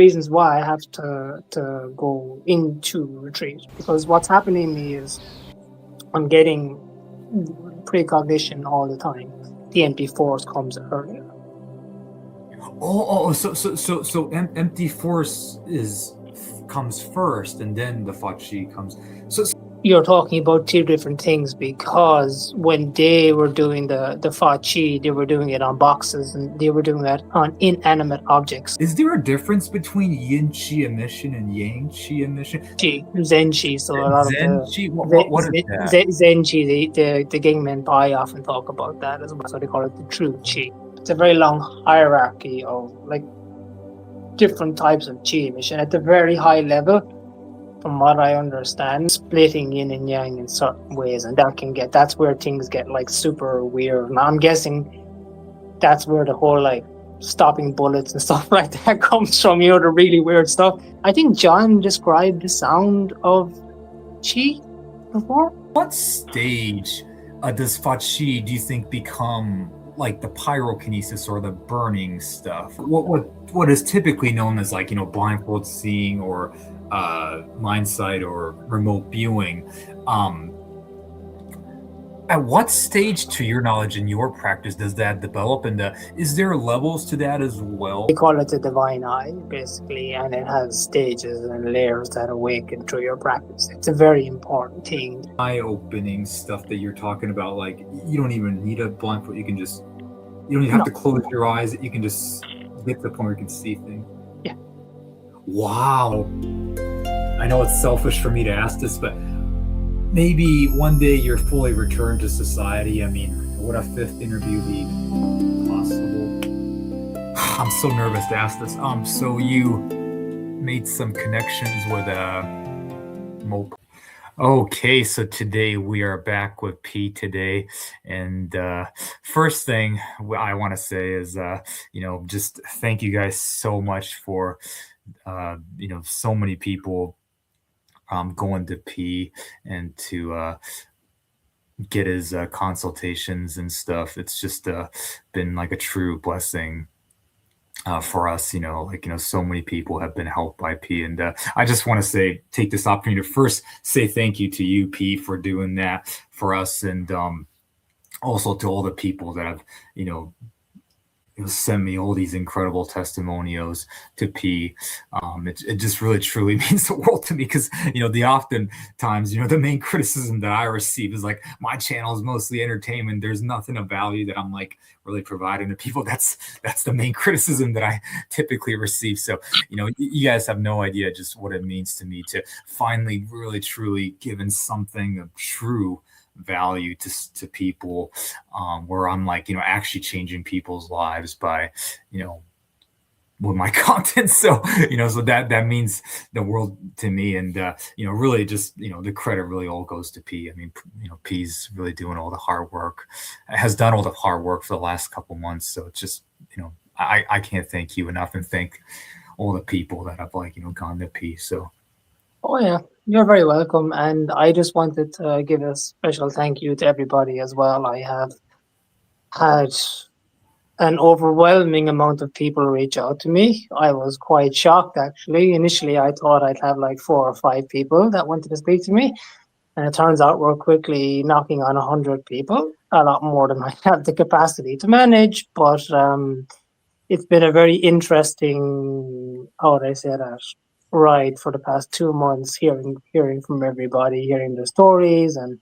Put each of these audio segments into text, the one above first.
Reasons why I have to go into retreat, because what's happening to me is I'm getting precognition all the time. The MP4s comes earlier. So empty force comes first, and then the Fa Qi comes. So you're talking about two different things, because when they were doing the Fa Qi, they were doing it on boxes, and they were doing that on inanimate objects. Is there a difference between Yin Qi emission and Yang Qi emission? Zen Qi. So a lot Zen of Qi? What is that? Zen Qi, the Gingmen Pai often talk about that as well. So they call it the true Qi. It's a very long hierarchy of like different types of Qi emission. At the very high level, from what I understand, splitting yin and yang in certain ways, and that's where things get like super weird. And I'm guessing that's where the whole like stopping bullets and stuff like that comes from, the really weird stuff. I think John described the sound of Qi before. What stage does Fa Qi, do you think, become like the pyrokinesis or the burning stuff? What is typically known as like, blindfold seeing or mind sight or remote viewing. At what stage, to your knowledge, in your practice, does that develop? And is there levels to that as well? We call it the divine eye, basically, and it has stages and layers that awaken through your practice. It's a very important thing. Eye-opening stuff that you're talking about, like you don't even need a blindfold. You don't even have to close your eyes. You can just get to the point where you can see things. Yeah. Wow. I know it's selfish for me to ask this, but maybe one day you're fully returned to society. I mean, would a fifth interview be possible? I'm so nervous to ask this. So you made some connections with Mope. Okay, so today we are back with P today, and first thing I want to say is, just thank you guys so much for, so many people going to P and to get his consultations and stuff. It's just been like a true blessing for us, so many people have been helped by P, and I just want to take this opportunity to first say thank you to you, P, for doing that for us, and also to all the people that have, send me all these incredible testimonials to P. It just really truly means the world to me, because the oftentimes the main criticism that I receive is like, my channel is mostly entertainment, there's nothing of value that I'm like really providing to people. That's the main criticism that I typically receive. So you guys have no idea just what it means to me to finally really truly given something of true value to people, where I'm like, actually changing people's lives by, with my content. So, so that means the world to me. And, really just, the credit really all goes to P. I mean, P's really doing all the hard work, has done all the hard work for the last couple months. So it's just, I can't thank you enough, and thank all the people that have gone to P. So. Oh yeah, you're very welcome. And I just wanted to give a special thank you to everybody as well. I have had an overwhelming amount of people reach out to me. I was quite shocked, actually. Initially, I thought I'd have like 4 or 5 people that wanted to speak to me. And it turns out we're quickly knocking on 100 people, a lot more than I have the capacity to manage. But it's been a very interesting, how would I say that, ride for the past 2 months, hearing from everybody, hearing their stories, and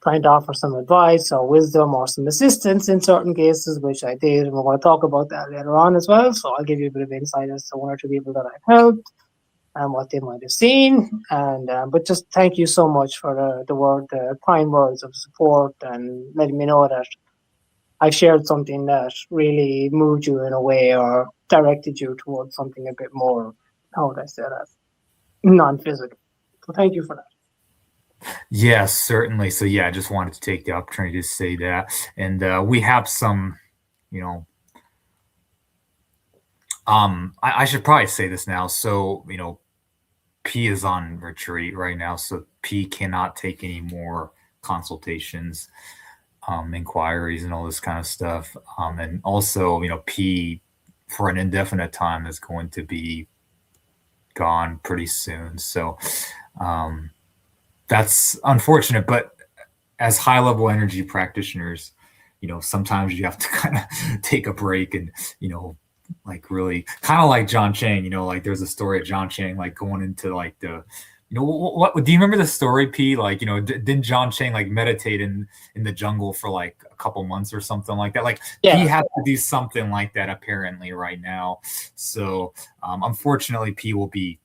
trying to offer some advice or wisdom or some assistance in certain cases, which I did, and we're going to talk about that later on as well. So I'll give you a bit of insight as to 1 or 2 people that I've helped and what they might have seen. And but just thank you so much for the kind words of support, and letting me know that I've shared something that really moved you in a way, or directed you towards something a bit more, how would I say that, non-physical. So thank you for that. Yes, certainly. So yeah, I just wanted to take the opportunity to say that. And we have some, I should probably say this now. So, P is on retreat right now. So P cannot take any more consultations, inquiries, and all this kind of stuff. And also, P for an indefinite time is going to be gone pretty soon. So that's unfortunate. But as high level energy practitioners, sometimes you have to kind of take a break and, like really kind of like John Chang, like there's a story of John Chang, like going into like the, what do you remember the story, P? Like, didn't John Chang like meditate in the jungle for like a couple months or something like that? Like he has to do something like that apparently right now. So unfortunately, P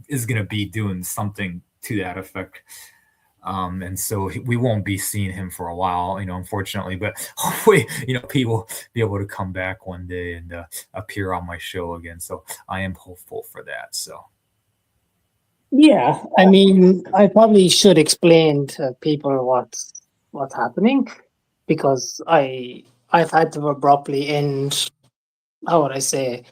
is gonna be doing something to that effect. And so we won't be seeing him for a while, unfortunately, but hopefully, P will be able to come back one day and appear on my show again. So I am hopeful for that. So. Yeah, I mean, I probably should explain to people what's happening, because I've had to abruptly end, how would I say,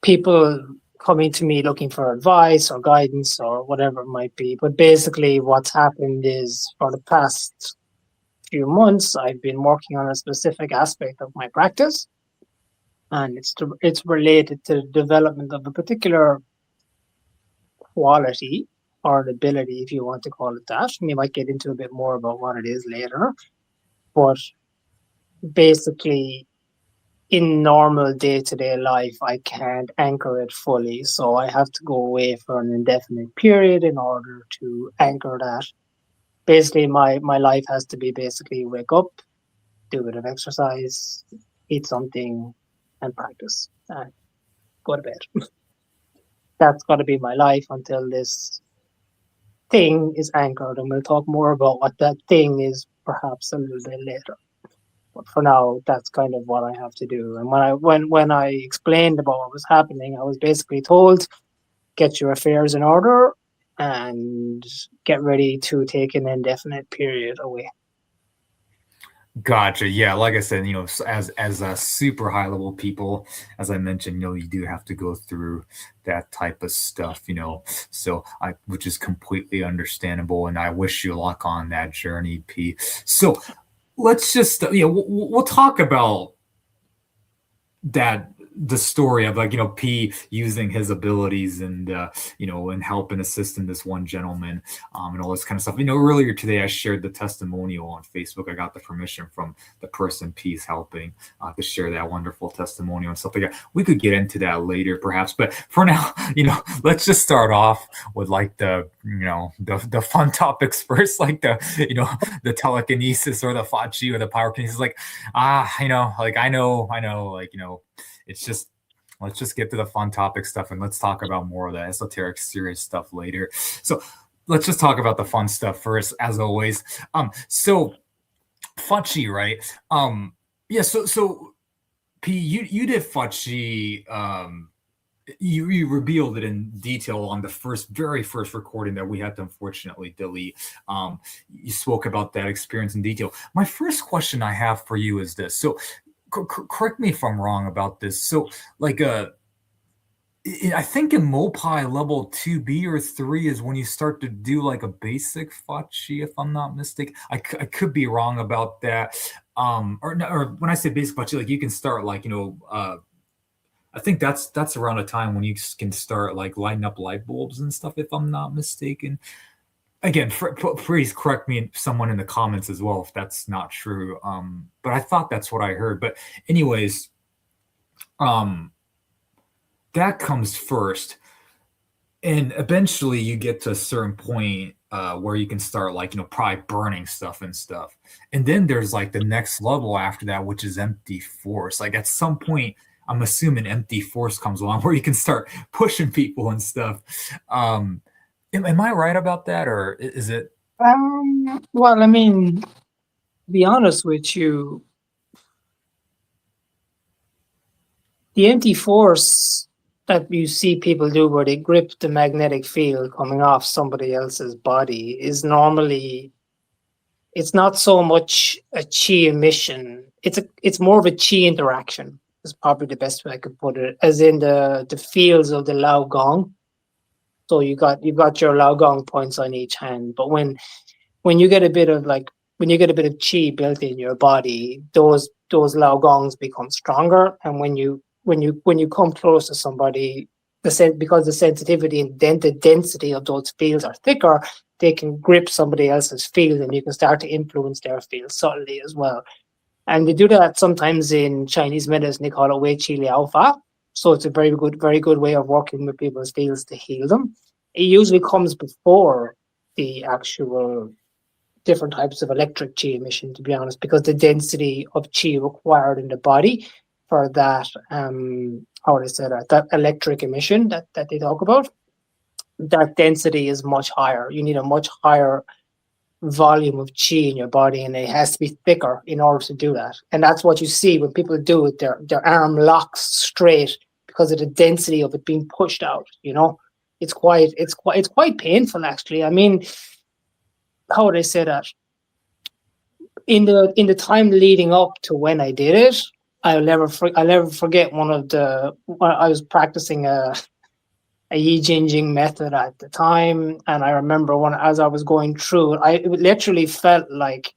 people coming to me looking for advice or guidance or whatever it might be. But basically what's happened is, for the past few months, I've been working on a specific aspect of my practice, and it's related to the development of a particular quality or an ability, if you want to call it that. We might get into a bit more about what it is later, but basically in normal day-to-day life, I can't anchor it fully. So I have to go away for an indefinite period in order to anchor that. Basically, my life has to be basically wake up, do a bit of exercise, eat something, and practice, and go to bed. That's got to be my life until this thing is anchored. And we'll talk more about what that thing is perhaps a little bit later. But for now, that's kind of what I have to do. And when I explained about what was happening, I was basically told, get your affairs in order and get ready to take an indefinite period away. Gotcha. Yeah, like I said, as a super high level people, as I mentioned, you do have to go through that type of stuff, so which is completely understandable, and I wish you luck on that journey, P. So let's just we'll talk about the story of P using his abilities and and help and assist in this one gentleman, and all this kind of stuff. Earlier today I shared the testimonial on Facebook. I got the permission from the person P's helping to share that wonderful testimonial and stuff like that. We could get into that later perhaps, but for now, let's just start off with like the fun topics first, like the telekinesis or the Qi or the pyrokinesis. Like I know, it's just, let's just get to the fun topic stuff, and let's talk about more of the esoteric, serious stuff later. So let's just talk about the fun stuff first, as always. So Qi, right? So P, you did Qi. You revealed it in detail on the very first recording that we had to unfortunately delete. You spoke about that experience in detail. My first question I have for you is this. So correct me if I'm wrong about this. So like I think in Mopai level 2B or 3 is when you start to do like a basic Qi, if I'm not mistaken. I could be wrong about that. Or when I say basic Qi, like you can start like, I think that's around a time when you can start like lighting up light bulbs and stuff, if I'm not mistaken. Again, please correct me, someone in the comments as well, if that's not true. But I thought that's what I heard. But anyways, that comes first. And eventually you get to a certain point where you can start like, probably burning stuff and stuff. And then there's like the next level after that, which is empty force. Like at some point, I'm assuming empty force comes along where you can start pushing people and stuff. Am I right about that, or is it? Well, I mean, to be honest with you, the empty force that you see people do where they grip the magnetic field coming off somebody else's body is normally, it's not so much a Qi emission. It's more of a Qi interaction, is probably the best way I could put it, as in the fields of the Lao Gong. So you've got your Lao Gong points on each hand, but when you get a bit of Qi built in your body, those Lao Gongs become stronger, and when you come close to somebody, because the sensitivity and the density of those fields are thicker, they can grip somebody else's field, and you can start to influence their field subtly as well. And they do that sometimes in Chinese medicine. They call it Wei Qi Liao Fa. So it's a very good way of working with people's fields to heal them. It usually comes before the actual different types of electric Qi emission, to be honest, because the density of Qi required in the body for that, how would I say that electric emission that they talk about, that density is much higher. You need a much higher volume of Qi in your body, and it has to be thicker in order to do that. And that's what you see when people do it. Their arm locks straight because of the density of it being pushed out. It's quite painful, actually. I mean, how would I say that? In the time leading up to when I did it, I'll never forget when I was practicing a Yi Jing method at the time, and I remember as I was going through it, it literally felt like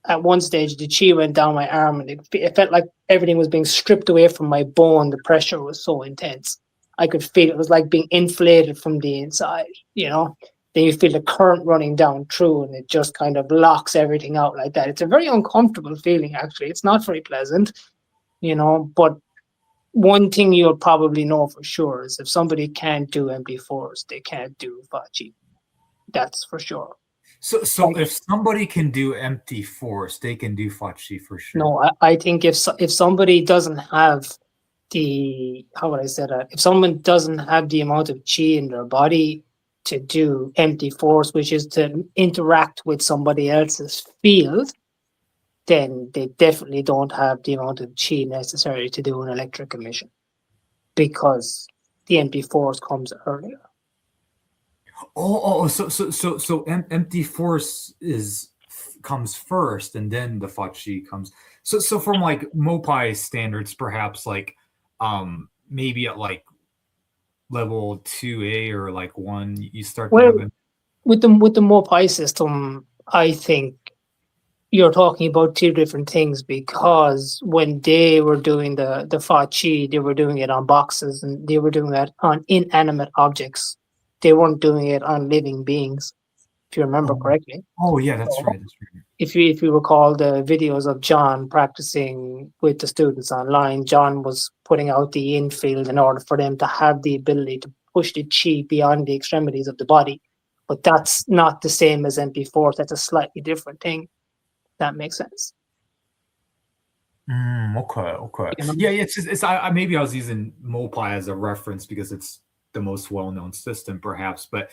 at one stage the Qi went down my arm, and it felt like everything was being stripped away from my bone. The pressure was so intense. I could feel it was like being inflated from the inside, Then you feel the current running down through, and it just kind of locks everything out like that. It's a very uncomfortable feeling, actually. It's not very pleasant, but one thing you'll probably know for sure is if somebody can't do MP4s, they can't do Fachi. That's for sure. So if somebody can do empty force, they can do Fachi for sure. No, I think if somebody doesn't have how would I say that? If someone doesn't have the amount of Qi in their body to do empty force, which is to interact with somebody else's field, then they definitely don't have the amount of Qi necessary to do an electric emission, because the empty force comes earlier. So empty force comes first, and then the Fachi comes. So from like Mopai standards, perhaps like maybe at like level 2A or like 1, you start to have it. With the Mopai system, I think you're talking about two different things, because when they were doing the Fachi, they were doing it on boxes, and they were doing that on inanimate objects. They weren't doing it on living beings, if you remember correctly. Oh yeah, that's right. If you recall the videos of John practicing with the students online, John was putting out the yin field in order for them to have the ability to push the Qi beyond the extremities of the body. But that's not the same as MP4. That's a slightly different thing. That makes sense. Okay. Yeah, it's maybe I was using Mopai as a reference because it's the most well-known system, perhaps. But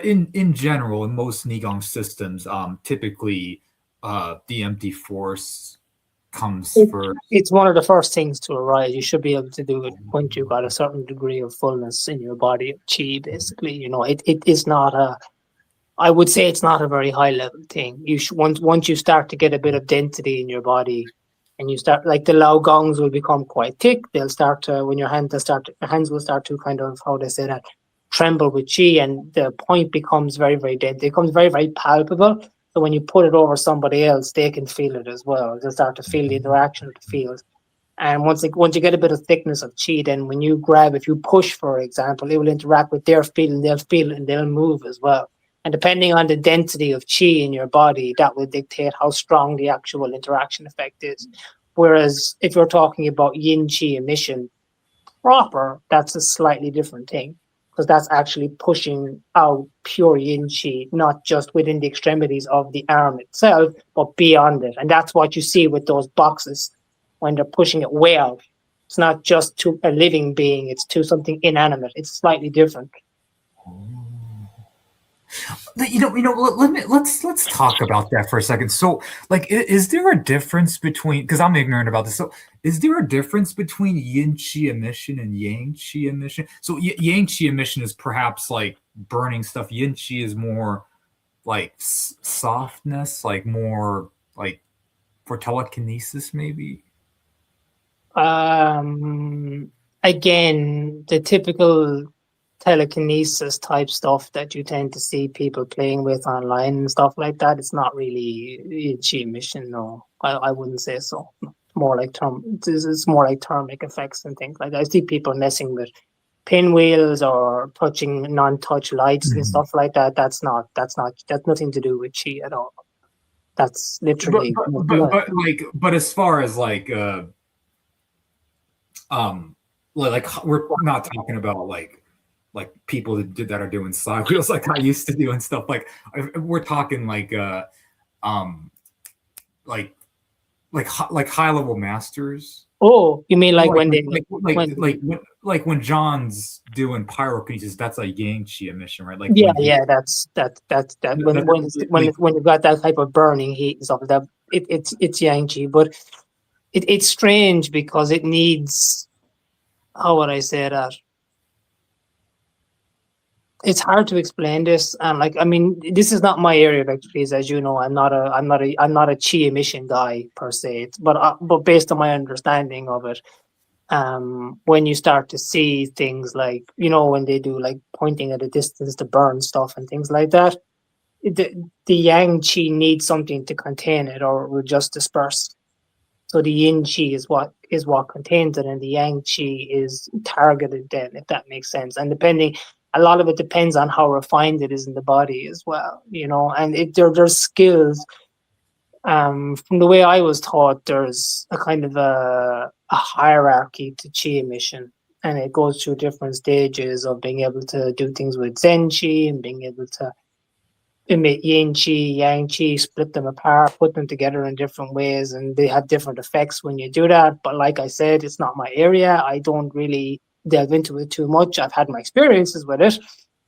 in general, in most Nigong systems, typically the empty force comes first. It's one of the first things to arise. You should be able to do it once you've got a certain degree of fullness in your body of Qi, basically. It is not I would say it's not a very high level thing. Once you start to get a bit of density in your body, and you start, like, the Lao gongs will become quite thick. They'll start to, when your hands will start to kind of, how they say that, tremble with Qi, and the point becomes very, very dense. It becomes very, very palpable. So when you put it over somebody else, they can feel it as well. They'll start to feel the interaction of the field. And once you get a bit of thickness of Qi, then when you grab, if you push, for example, it will interact with their field, and they'll feel it, and they'll move as well. And depending on the density of Qi in your body, that will dictate how strong the actual interaction effect is. Whereas if you're talking about Yin Qi emission proper, that's a slightly different thing, because that's actually pushing out pure Yin Qi, not just within the extremities of the arm itself, but beyond it. And that's what you see with those boxes when they're pushing it way out. It's not just to a living being, it's to something inanimate. It's slightly different. Let's talk about that for a second. So, like, is there a difference between, because I'm ignorant about this, so is there a difference between Yin Qi emission and Yang Qi emission? So Yang Qi emission is perhaps like burning stuff. Yin Qi is more like softness, like more like for telekinesis, maybe? Again, the typical telekinesis type stuff that you tend to see people playing with online and stuff like that, it's not really Yin Qi emission. No, I wouldn't say so. more like it's more like thermic effects and things like that. I see people messing with pinwheels or touching non-touch lights and stuff like that. That's nothing to do with chi at all. That's literally but as far as like we're not talking about like people that are doing slide wheels like I used to do and stuff. Like we're talking like high level masters. Oh, you mean like when they like when John's doing pyrokinesis, that's like yang chi emission, right? Like that's when you've got that type of burning heat and stuff like that, it's yang chi, but it's strange because it needs, how would I say that? It's hard to explain this, and like I mean, this is not my area of expertise, as you know. I'm not a chi emission guy per se, but based on my understanding of it, when you start to see things like, you know, when they do like pointing at a distance to burn stuff and things like that, the yang chi needs something to contain it or it will just disperse. So the yin chi is what contains it, and the yang chi is targeted then, if that makes sense. And a lot of it depends on how refined it is in the body as well, you know. And there's skills. From the way I was taught, there's a kind of a hierarchy to chi emission, and it goes through different stages of being able to do things with Zen chi and being able to emit yin chi, yang chi, split them apart, put them together in different ways, and they have different effects when you do that. But like I said, it's not my area. I don't really delve into it too much. I've had my experiences with it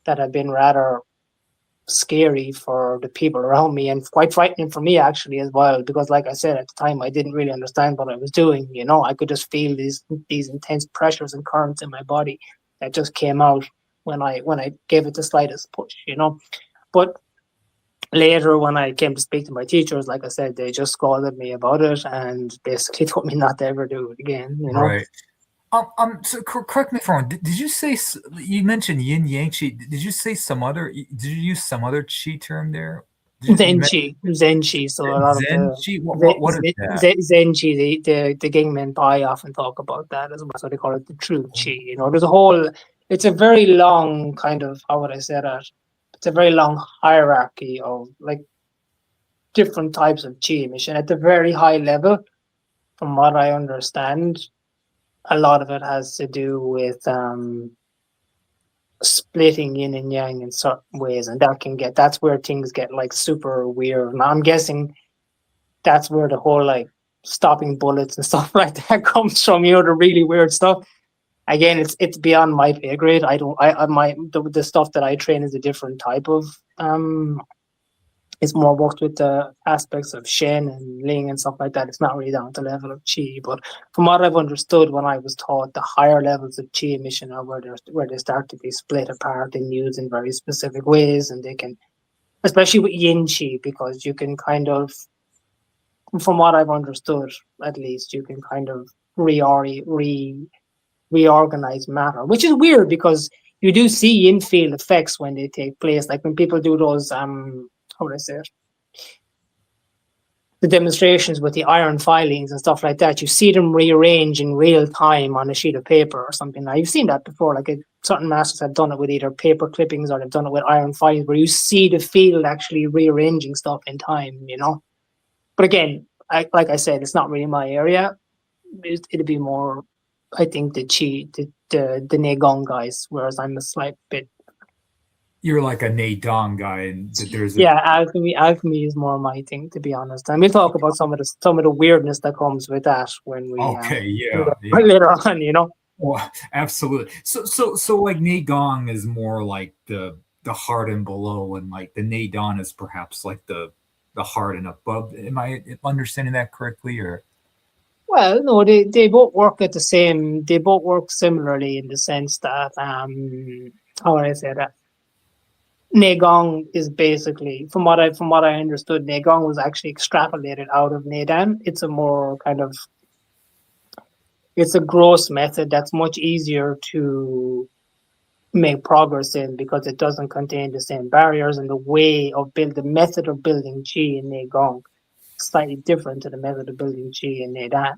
that have been rather scary for the people around me and quite frightening for me actually as well, because like I said, at the time I didn't really understand what I was doing. You know, I could just feel these intense pressures and currents in my body that just came out when I gave it the slightest push, you know. But later, when I came to speak to my teachers, like I said, they just scolded me about it and basically told me not to ever do it again, you know. Right. So correct me if I'm wrong. Did you say, you mentioned yin yang chi? Did you say did you use some other chi term there? Zen chi. So a lot Zen of chi. What is that? Zen chi. The Gingmen Pai often talk about that as well. So they call it the true chi. You know, there's a whole. It's a very long kind of, how would I say that? It's a very long hierarchy of like different types of chi emission at the very high level. From what I understand, a lot of it has to do with splitting yin and yang in certain ways, and that's where things get like super weird. And I'm guessing that's where the whole like stopping bullets and stuff like that comes from, you know, the really weird stuff. Again, it's beyond my pay grade. The stuff that I train is a different type of it's more worked with the aspects of Shen and Ling and stuff like that. It's not really down to the level of Qi. But from what I've understood when I was taught, the higher levels of Qi emission are where they start to be split apart and used in very specific ways. And they can, especially with Yin Qi, because you can kind of, from what I've understood at least, you can kind of reorganize matter, which is weird because you do see yin field effects when they take place. Like when people do those how would I say it? The demonstrations with the iron filings and stuff like that, you see them rearrange in real time on a sheet of paper or something. Now, you've seen that before, like certain masters have done it with either paper clippings or they've done it with iron filings, where you see the field actually rearranging stuff in time, you know. But again, like I said, it's not really my area. It'd be more, I think, the Neigong guys, whereas I'm a slight bit. You're like a Neidong guy, and there's alchemy is more my thing, to be honest. And we'll talk about some of the weirdness that comes with that when we later on, you know. Well, absolutely. So like Neigong is more like the heart and below, and like the Neidong is perhaps like the heart and above. Am I understanding that correctly, or? Well, no, they both work at the same. They both work similarly in the sense that how would I say that? Neigong is basically, from what I understood, Neigong was actually extrapolated out of Neidan. It's a more kind of, it's a gross method that's much easier to make progress in because it doesn't contain the same barriers, and the method of building chi in Neigong is slightly different to the method of building chi in Neidan.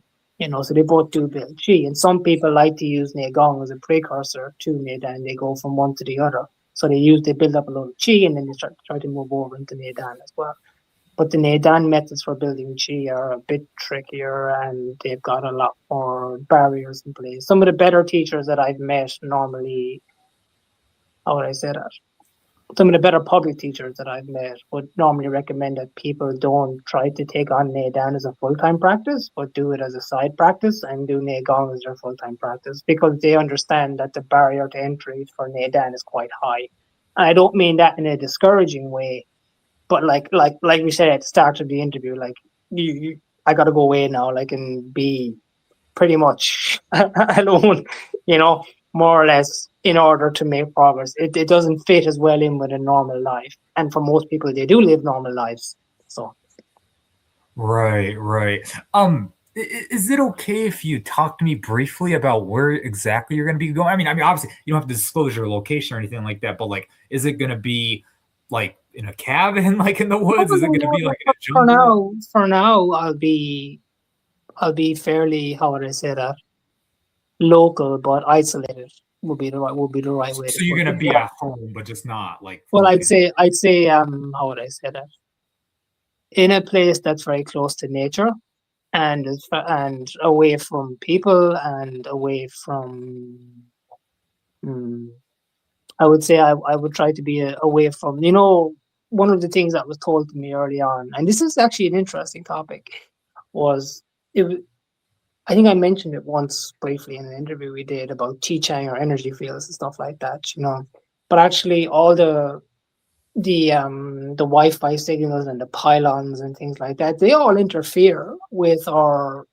So they both do build Qi. And some people like to use Neigong as a precursor to Neidan. They go from one to the other. So they build up a lot of Qi and then they try to move over into Neidan as well. But the Neidan methods for building Qi are a bit trickier and they've got a lot more barriers in place. Some of the better teachers that I've met normally, how would I say that? Some of the better public teachers that I've met would normally recommend that people don't try to take on Neidan as a full-time practice, but do it as a side practice and do Neigong as their full-time practice because they understand that the barrier to entry for Neidan is quite high. And I don't mean that in a discouraging way, but like we said at the start of the interview, like I got to go away now, like and be pretty much alone, more or less, in order to make progress. It doesn't fit as well in with a normal life. And for most people, they do live normal lives. So. Right. Is it okay if you talk to me briefly about where exactly you're going to be going? I mean, obviously you don't have to disclose your location or anything like that, but like, is it going to be like in a cabin, like in the woods? Is it going to be like in a jungle? For now, I'll be fairly, how would I say that? Local, but isolated would be the right way. So you're going to be at home, but just not like. Well, I'd say, how would I say that? In a place that's very close to nature, and away from people, and away from. I would say I would try to be away from. One of the things that was told to me early on, and this is actually an interesting topic, was it. I think I mentioned it once briefly in an interview we did about Qi Chang or energy fields and stuff like that, But actually, all the Wi-Fi signals and the pylons and things like that, they all interfere with our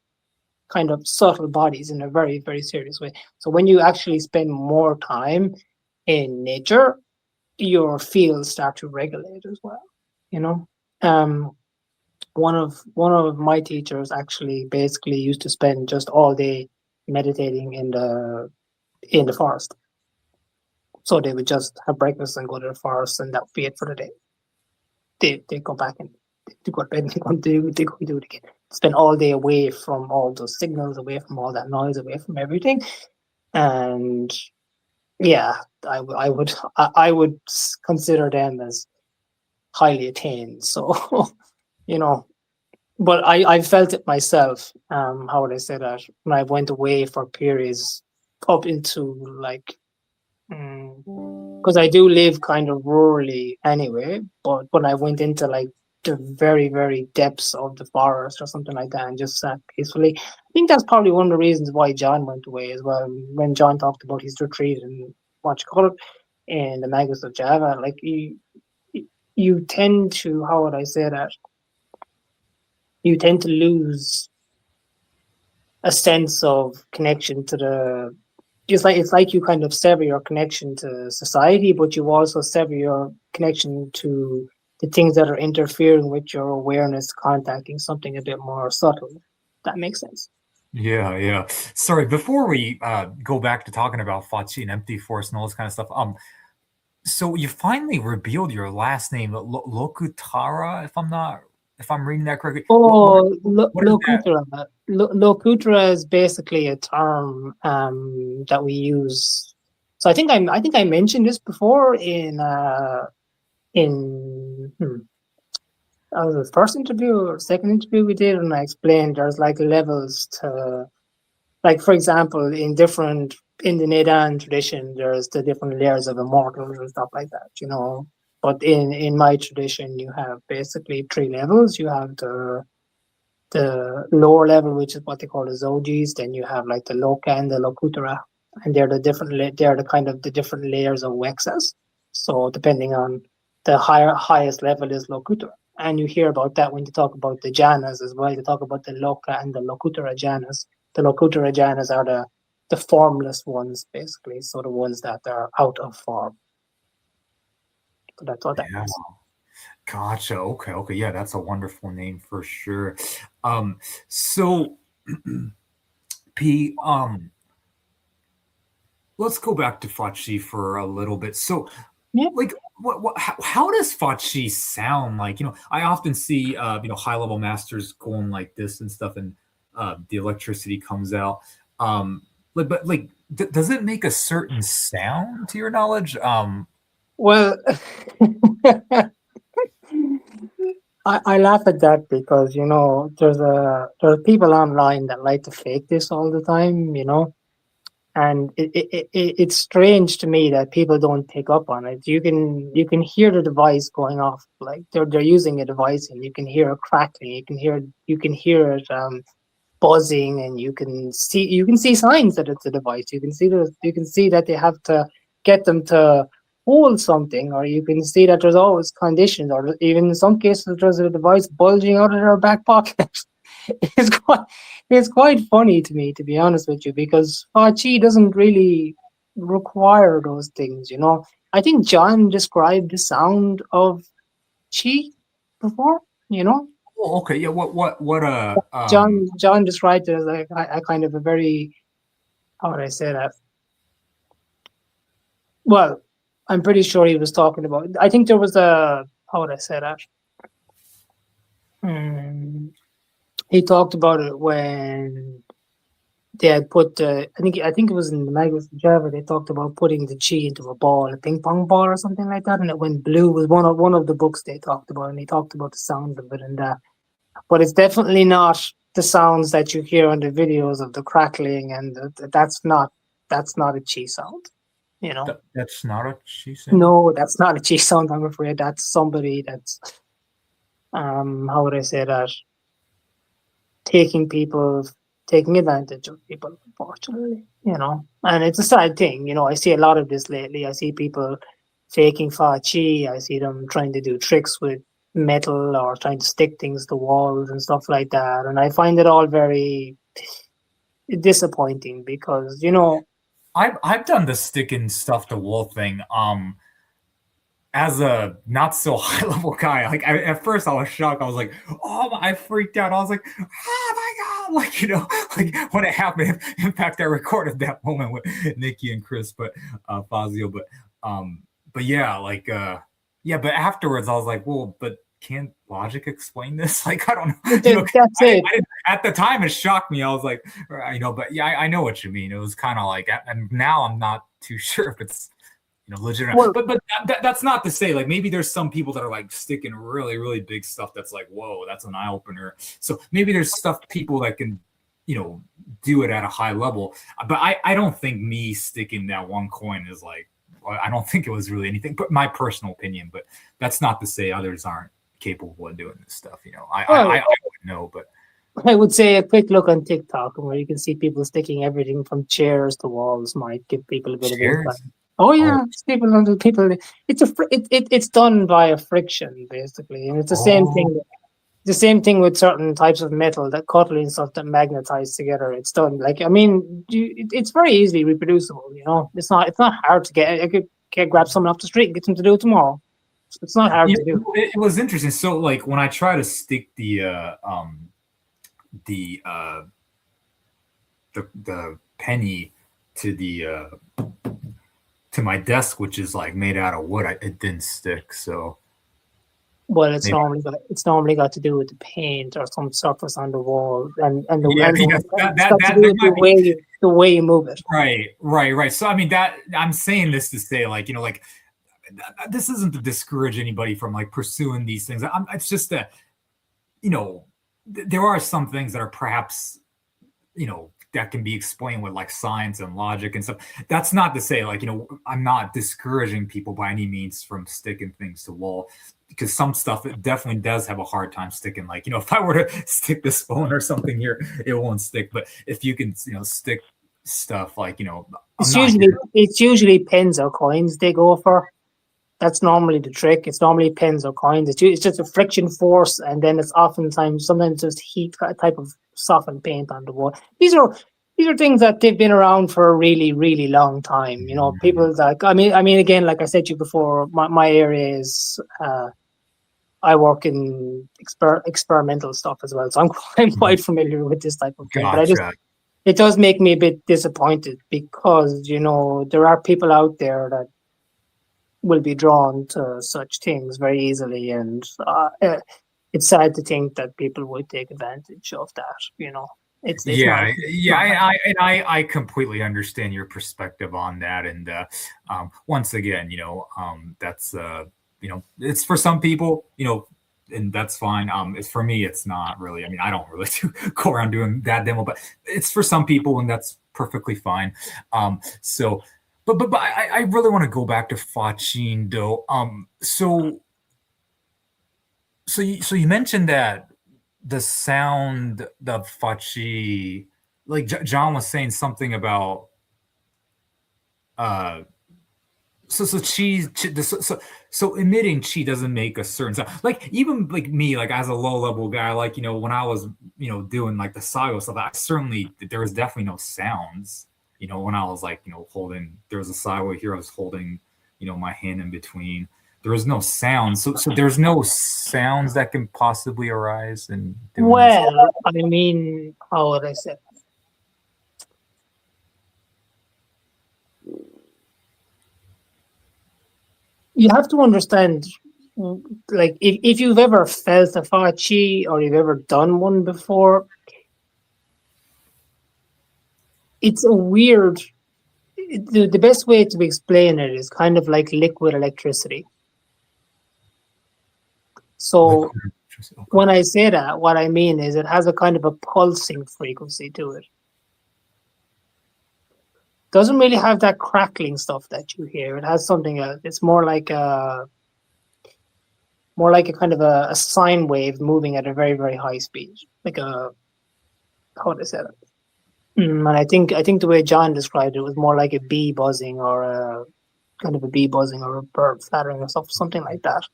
kind of subtle bodies in a very, very serious way. So when you actually spend more time in nature, your fields start to regulate as well, One of my teachers actually basically used to spend just all day meditating in the forest. So they would just have breakfast and go to the forest, and that would be it for the day. They go back and they go to bed and they go do it again. Spend all day away from all those signals, away from all that noise, away from everything. And yeah, I would consider them as highly attained. So but I felt it myself. How would I say that? When I went away for periods up into like, because I do live kind of rurally anyway, but when I went into like the very, very depths of the forest or something like that and just sat peacefully, I think that's probably one of the reasons why John went away as well. When John talked about his retreat and what you call it in the Magus of Java, like you tend to, how would I say that? You tend to lose a sense of connection to the. It's like you kind of sever your connection to society, but you also sever your connection to the things that are interfering with your awareness, contacting something a bit more subtle. That makes sense. Yeah. Sorry, before we go back to talking about Fachi and empty force and all this kind of stuff. So you finally revealed your last name, Lokutara, if I'm reading that correctly. Oh, Lokutra. Lokutra is basically a term that we use. So I think I mentioned this before in that was the first interview or second interview we did, and I explained there's like levels to, like for example, in the Nedan tradition, there's the different layers of immortals and stuff like that, But in my tradition, you have basically 3 levels. You have the lower level, which is what they call the Zojis. Then you have like the Loka and the Lokuttara, and they're the kind of the different layers of Wexas. So depending on the highest level is Lokuttara, and you hear about that when you talk about the Jhanas as well. You talk about the Loka and the Lokuttara Jhanas. The Lokuttara Jhanas are the formless ones, basically. So the ones that are out of form. So that's what that means. Gotcha. Okay. Yeah, that's a wonderful name for sure. So P, let's go back to Fachi for a little bit. So like how does Fachi sound like? I often see high level masters going like this and stuff, and the electricity comes out. But like, does it make a certain sound to your knowledge? Well, I laugh at that because there are people online that like to fake this all the time, and it's strange to me that people don't pick up on it. You can hear the device going off, like they're using a device, and you can hear a crackling, you can hear it buzzing, and you can see signs that it's a device. You can see that they have to get them to hold something, or you can see that there's always conditions, or even in some cases there's a device bulging out of their back pocket. it's quite it's quite funny to me, to be honest with you, because Chi doesn't really require those things. I think John described the sound of Chi before. Oh, okay, yeah. What? John described it as like a kind of a very, how would I say that? Well, I'm pretty sure he was talking about. I think there was a, how would I say that? He talked about it when they had put the. I think it was in the Magus of Java. They talked about putting the chi into a ball, a ping pong ball or something like that, and it went blue. Was one of the books they talked about, and he talked about the sound of it and that. But it's definitely not the sounds that you hear on the videos of the crackling, and that's not a chi sound. That's not a chi sound. No, that's not a chi sound. I'm afraid that's somebody that's how would I say that? Taking advantage of people, unfortunately. And it's a sad thing. I see a lot of this lately. I see people faking Fa Chi. I see them trying to do tricks with metal or trying to stick things to walls and stuff like that. And I find it all very disappointing because, I've done the sticking stuff to wall thing. As a not so high level guy, like at first I was shocked. I was like, oh, I freaked out. I was like, oh my god, like when it happened. In fact, I recorded that moment with Nikki and Chris, but Fazio, but yeah, but afterwards I was like, well, but can't logic explain this? Like, I don't know. That's it. At the time, it shocked me. I was like, but yeah, I know what you mean. It was kind of like, and now I'm not too sure if it's legitimate. Well, but that's not to say, like, maybe there's some people that are like sticking really, really big stuff that's like, whoa, that's an eye opener. So maybe there's people that can, do it at a high level. But I don't think me sticking that one coin is like, I don't think it was really anything, but my personal opinion. But that's not to say others aren't capable of doing this stuff. I wouldn't know, but I would say a quick look on TikTok where you can see people sticking everything from chairs to walls might give people a bit of insight. Oh yeah, people. It's done via friction basically, and it's the same thing. The same thing with certain types of metal, that cutlery and stuff that magnetize together. It's done it's very easily reproducible. It's not hard to get. I could grab someone off the street and get them to do it tomorrow. It's not hard to do. It was interesting. So like when I try to stick the penny to my desk, which is like made out of wood, it didn't stick. So, well, it's normally got to do with the paint or some surface on the wall, and the way you move it. Right. So I mean, that I'm saying this to say, like, this isn't to discourage anybody from like pursuing these things. It's just that, there are some things that are perhaps, that can be explained with like science and logic and stuff. That's not to say like, I'm not discouraging people by any means from sticking things to wall, because some stuff it definitely does have a hard time sticking. Like, if I were to stick this phone or something here, it won't stick. But if you can, stick stuff like, it's usually pens or coins they go for. That's normally the trick. It's normally pens or coins. It's just a friction force, and then it's sometimes just heat, a type of softened paint on the wall. These are things that they've been around for a really, really long time. People like I mean, again, like I said to you before, my area is I work in experimental stuff as well, so I'm quite familiar with this type of thing. Gotcha. But it does make me a bit disappointed because there are people out there that will be drawn to such things very easily, and it's sad to think that people would take advantage of that. It's not. Yeah. I completely understand your perspective on that, and once again, that's it's for some people, and that's fine. It's for me, it's not really. I mean, I don't really go around doing that demo, but it's for some people, and that's perfectly fine. So, but I really want to go back to Fachin though. So you mentioned that the sound of Fachi, like John was saying something about uh so emitting chi doesn't make a certain sound. Like even like me, like as a low level guy, like when I was doing like the sago stuff, I certainly there was definitely no sounds. When I was like holding, there was a sago here, I was holding my hand in between. There was no sound, so there's no sounds that can possibly arise in doing this. Well, I mean, how would I say? You have to understand, like, if you've ever felt a Fachi or you've ever done one before, it's a weird. The best way to explain it is kind of like liquid electricity. So when I say that, what I mean is it has a kind of a pulsing frequency to it. Doesn't really have that crackling stuff that you hear. It has something else. It's more like a kind of a sine wave moving at a very, very high speed, like a, how would I say that? And I think the way John described it was more like a bee buzzing or a kind of a bee buzzing or a bird fluttering or something like that.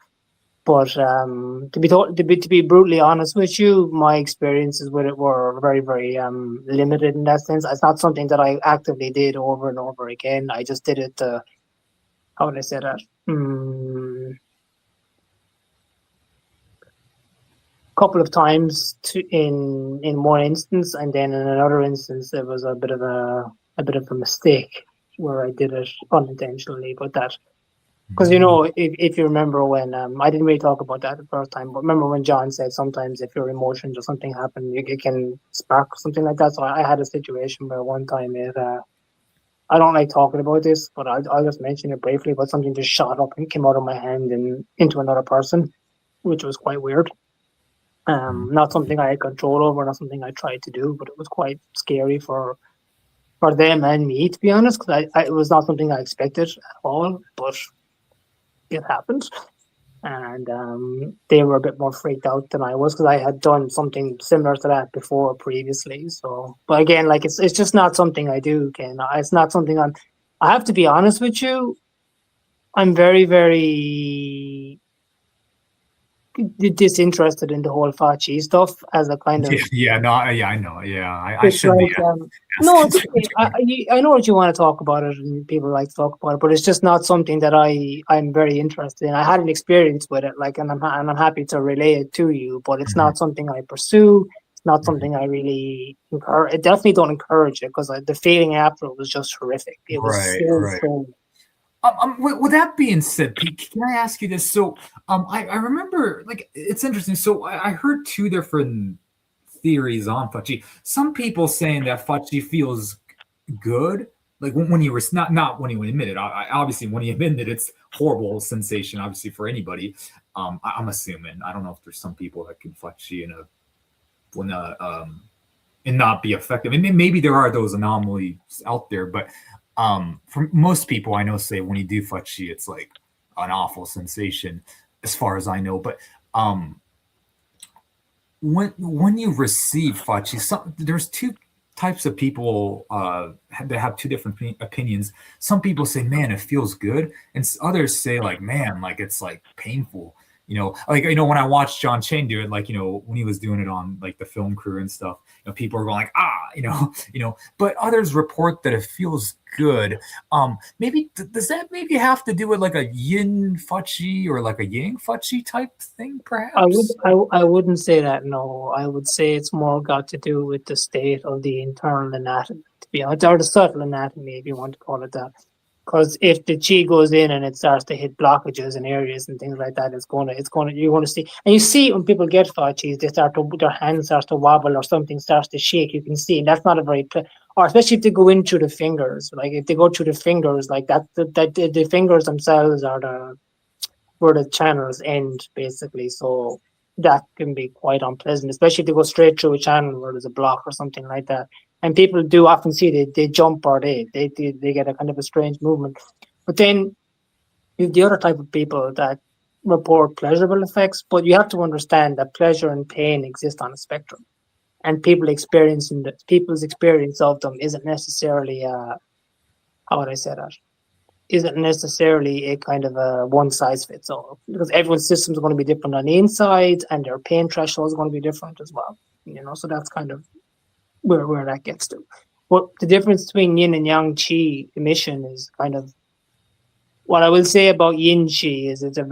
But to be brutally honest with you, my experiences with it were very, very limited in that sense. It's not something that I actively did over and over again. I just did it. How would I say that? Couple of times in one instance, and then in another instance, it was a bit of a mistake where I did it unintentionally. But that. Because if you remember when I didn't really talk about that the first time, but remember when John said sometimes if your emotions or something happen, it can spark something like that. So I had a situation where one time I don't like talking about this, but I'll just mention it briefly. But something just shot up and came out of my hand and into another person, which was quite weird. Not something I had control over, not something I tried to do, but it was quite scary for them and me, to be honest, because it was not something I expected at all, but it happened. And they were a bit more freaked out than I was because I had done something similar to that before previously. So, but again, like it's just not something I do, Ken. It's not something I have to be honest with you. I'm very, very disinterested in the whole Fachi stuff as a kind of I know, I should like, no, it's okay. I know what you want to talk about it, and people like to talk about it, but it's just not something that I'm very interested in. I had an experience with it, like, and I'm happy to relay it to you, but it's not something I pursue. It's not something I really encourage. I definitely don't encourage it because the feeling after it was just horrific. It was so with that being said, Pete, can I ask you this? So, I remember, like, it's interesting. So, I heard two different theories on Fachi. Some people saying that Fachi feels good, like when you were not when you admit it. Obviously, when you admit it, it's horrible sensation. Obviously, for anybody. I'm assuming. I don't know if there's some people that can Fachi and not be effective. And maybe there are those anomalies out there, but. For most people I know say when you do Fachi, it's like an awful sensation, as far as I know. But when you receive Fachi, there's two types of people that have two different opinions. Some people say, "Man, it feels good," and others say, "Like, man, like it's like painful." Like when I watched John Chen do it, like when he was doing it on like the film crew and stuff, people are going like but others report that it feels good. Maybe does that maybe have to do with like a yin Fachi or like a yang Fachi type thing, perhaps? I wouldn't say that. No, I would say it's more got to do with the state of the internal anatomy, to be honest, or the subtle anatomy, if you want to call it that. Because if the chi goes in and it starts to hit blockages and areas and things like that, you're gonna see, and you see when people get fa chi, their hand starts to wobble or something starts to shake. You can see, and that's not a very, or especially if they go in through the fingers, like if they go through the fingers, like that, the fingers themselves are where the channels end basically. So that can be quite unpleasant, especially if they go straight through a channel where there's a block or something like that. And people do often see they jump or they get a kind of a strange movement. But then you have the other type of people that report pleasurable effects, but you have to understand that pleasure and pain exist on a spectrum. And people's experience of them isn't necessarily how would I say that? Isn't necessarily a kind of a one size fits all, because everyone's systems are going to be different on the inside and their pain threshold is going to be different as well. So that's kind of where that gets to. But the difference between yin and yang chi emission is kind of what I will say about yin chi is that's a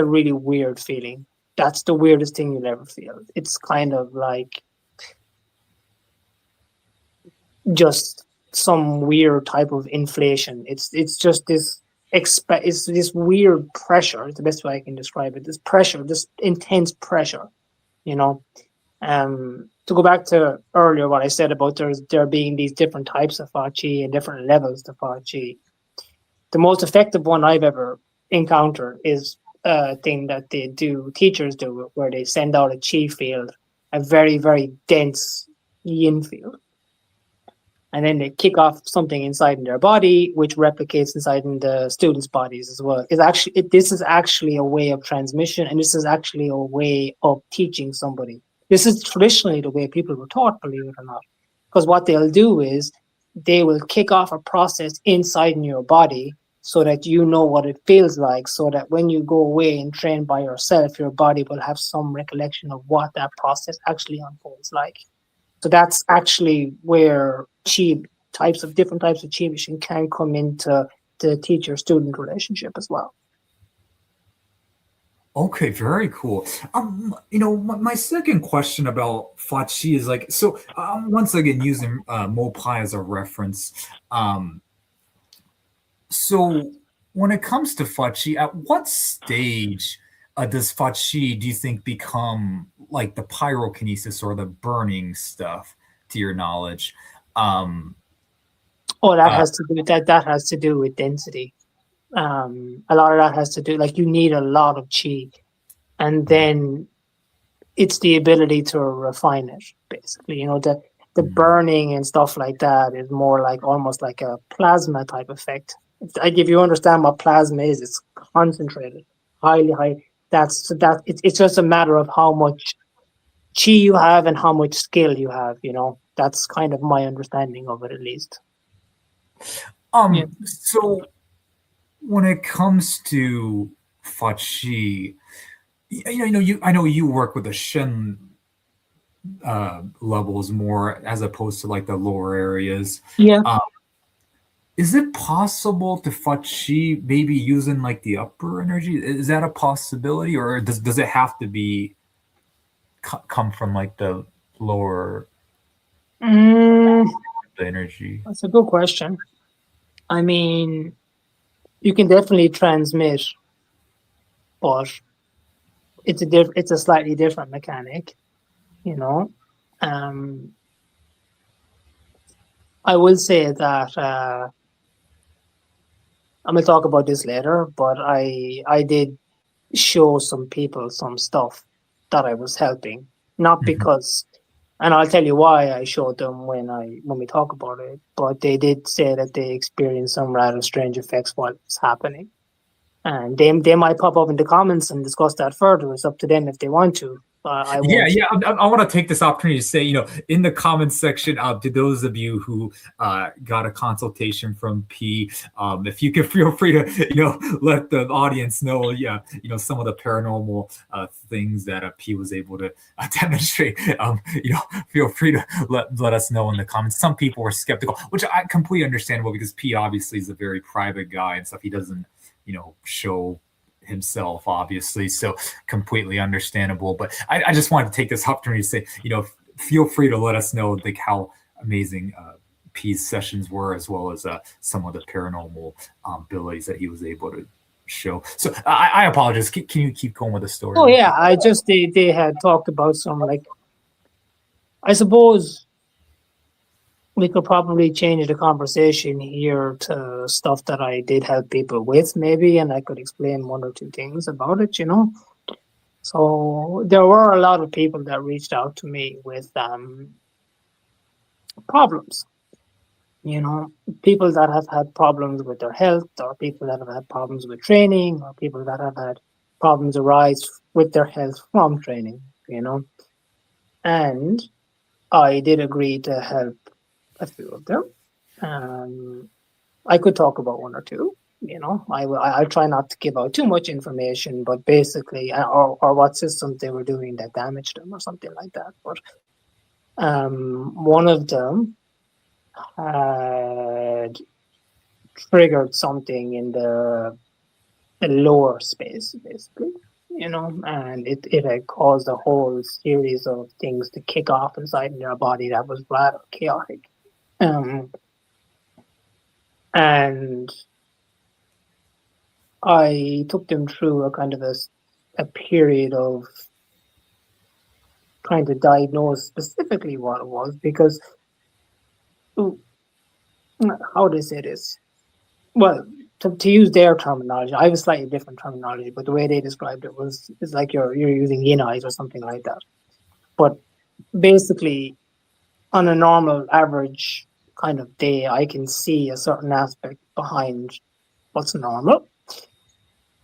really weird feeling. That's the weirdest thing you'll ever feel. It's kind of like just some weird type of inflation. It's just it's this weird pressure. It's the best way I can describe it. This pressure, this intense pressure. To go back to earlier what I said about there being these different types of fa chi and different levels to fa chi. The most effective one I've ever encountered is a thing that teachers do, where they send out a chi field, a very, very dense yin field. And then they kick off something inside in their body, which replicates inside in the students' bodies as well. This is actually a way of transmission, and this is actually a way of teaching somebody. This is traditionally the way people were taught, believe it or not. Because what they'll do is they will kick off a process inside in your body so that you know what it feels like, so that when you go away and train by yourself, your body will have some recollection of what that process actually unfolds like. So that's actually where different types of chi mission can come into the teacher-student relationship as well. Okay, very cool. My second question about fa chi is like, so once again using Mopai as a reference. So when it comes to fa chi, at what stage does fa chi, do you think, become like the pyrokinesis or the burning stuff, to your knowledge? That has to do with that has to do with density. A lot of that has to do, like, you need a lot of chi, and then it's the ability to refine it, basically. The burning and stuff like that is more like almost like a plasma type effect. If you understand what plasma is, it's concentrated, highly high. It's just a matter of how much chi you have and how much skill you have. That's kind of my understanding of it, at least. So when it comes to fa chi, I know you work with the Shen levels more as opposed to like the lower areas. Yeah. Is it possible to fa chi maybe using like the upper energy? Is that a possibility, or does it have to be come from like the lower the energy? That's a good question. I mean, you can definitely transmit, but it's a slightly different mechanic. I will say that I'm gonna talk about this later, but I did show some people some stuff that I was helping, not because, and I'll tell you why I showed them when we talk about it, but they did say that they experienced some rather strange effects while it's happening. And they might pop up in the comments and discuss that further. It's up to them if they want to. I want to take this opportunity to say, in the comments section, to those of you who got a consultation from P, if you could feel free to, let the audience know, some of the paranormal things that P was able to demonstrate. Feel free to let us know in the comments. Some people were skeptical, which I completely understandable, because P obviously is a very private guy and stuff. He doesn't, show himself, obviously, so completely understandable. But I just wanted to take this opportunity to say, feel free to let us know like how amazing P's sessions were, as well as some of the paranormal abilities that he was able to show. So I apologize. Can you keep going with the story? Oh yeah, I just they had talked about some, like, I suppose we could probably change the conversation here to stuff that I did help people with, maybe, and I could explain one or two things about it, you know. So there were a lot of people that reached out to me with problems, you know, people that have had problems with their health, or people that have had problems with training, or people that have had problems arise with their health from training, you know. And I did agree to help a few of them. I could talk about one or two, you know. I'll try not to give out too much information, but basically, or what systems they were doing that damaged them or something like that. But one of them had triggered something in the lower space, basically, you know, and it had caused a whole series of things to kick off inside their body that was rather chaotic. And I took them through a kind of a period of trying to diagnose specifically what it was, because how do I say this? Well, to use their terminology, I have a slightly different terminology, but the way they described it was, it's like you're using yin eyes or something like that. But basically, on a normal average kind of day, I can see a certain aspect behind what's normal.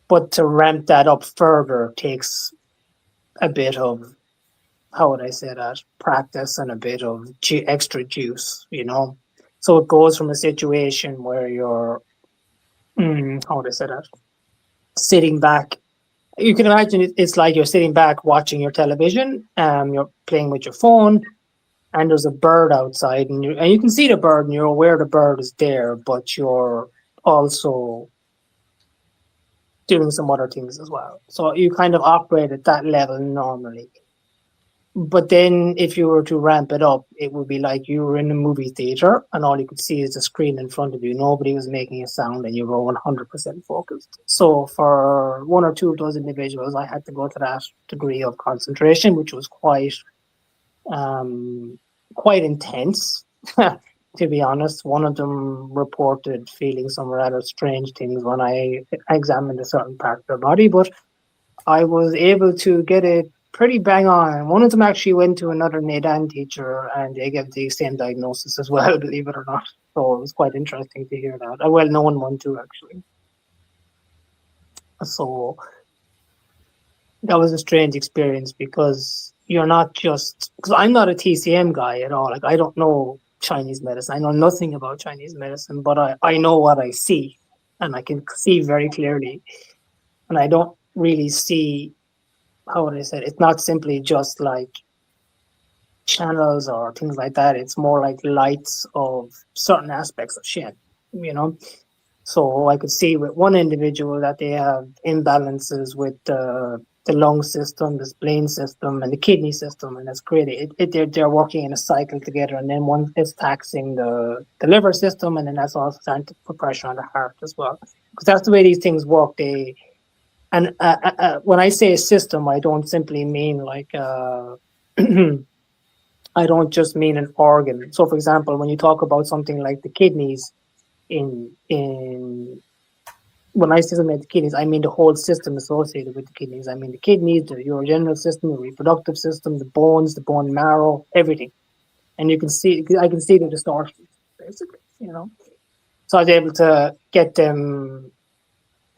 But to ramp that up further takes a bit of, how would I say that, practice and a bit of extra juice, you know? So it goes from a situation where you're, how would I say that, sitting back. You can imagine it's like you're sitting back watching your television, you're playing with your phone, and there's a bird outside, and you can see the bird, and you're aware the bird is there, but you're also doing some other things as well. So you kind of operate at that level normally. But then if you were to ramp it up, it would be like you were in a movie theater and all you could see is the screen in front of you. Nobody was making a sound and you were 100% focused. So for one or two of those individuals, I had to go to that degree of concentration, which was quite intense. To be honest, one of them reported feeling some rather strange things when I examined a certain part of their body, but I was able to get it pretty bang on. One of them actually went to another Nedan teacher and they gave the same diagnosis as well, believe it or not. So it was quite interesting to hear that. A well-known one too, actually. So that was a strange experience because you're not just, because I'm not a TCM guy at all. Like, I don't know Chinese medicine. I know nothing about Chinese medicine, but I know what I see and I can see very clearly. And I don't really see, how would I say it? It's not simply just like channels or things like that. It's more like lights of certain aspects of shit, you know? So I could see with one individual that they have imbalances with the lung system, the spleen system, and the kidney system, and that's created. They're working in a cycle together, and then one is taxing the liver system, and then that's also starting to put pressure on the heart as well. Because that's the way these things work. And when I say a system, I don't simply mean like I don't just mean an organ. So, for example, when you talk about something like the kidneys, when I say something like the kidneys, I mean the whole system associated with the kidneys. I mean the kidneys, the urogenital system, the reproductive system, the bones, the bone marrow, everything. And I can see the distortions, basically, you know. So I was able to get them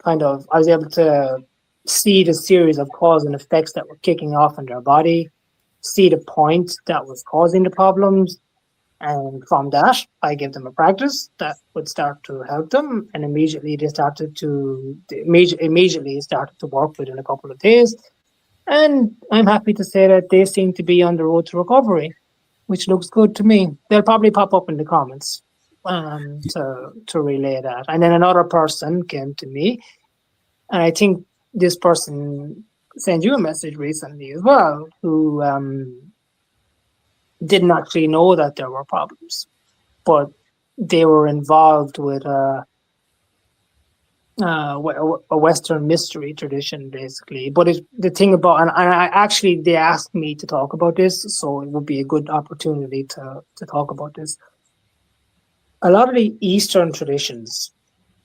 I was able to see the series of cause and effects that were kicking off in their body, see the point that was causing the problems, and from that, I gave them a practice that would start to help them, and immediately started to work within a couple of days. And I'm happy to say that they seem to be on the road to recovery, which looks good to me. They'll probably pop up in the comments to relay that. And then another person came to me, and I think this person sent you a message recently as well, who didn't actually know that there were problems, but they were involved with a Western mystery tradition, basically. But the thing about, and I actually, they asked me to talk about this, so it would be a good opportunity to talk about this. A lot of the Eastern traditions,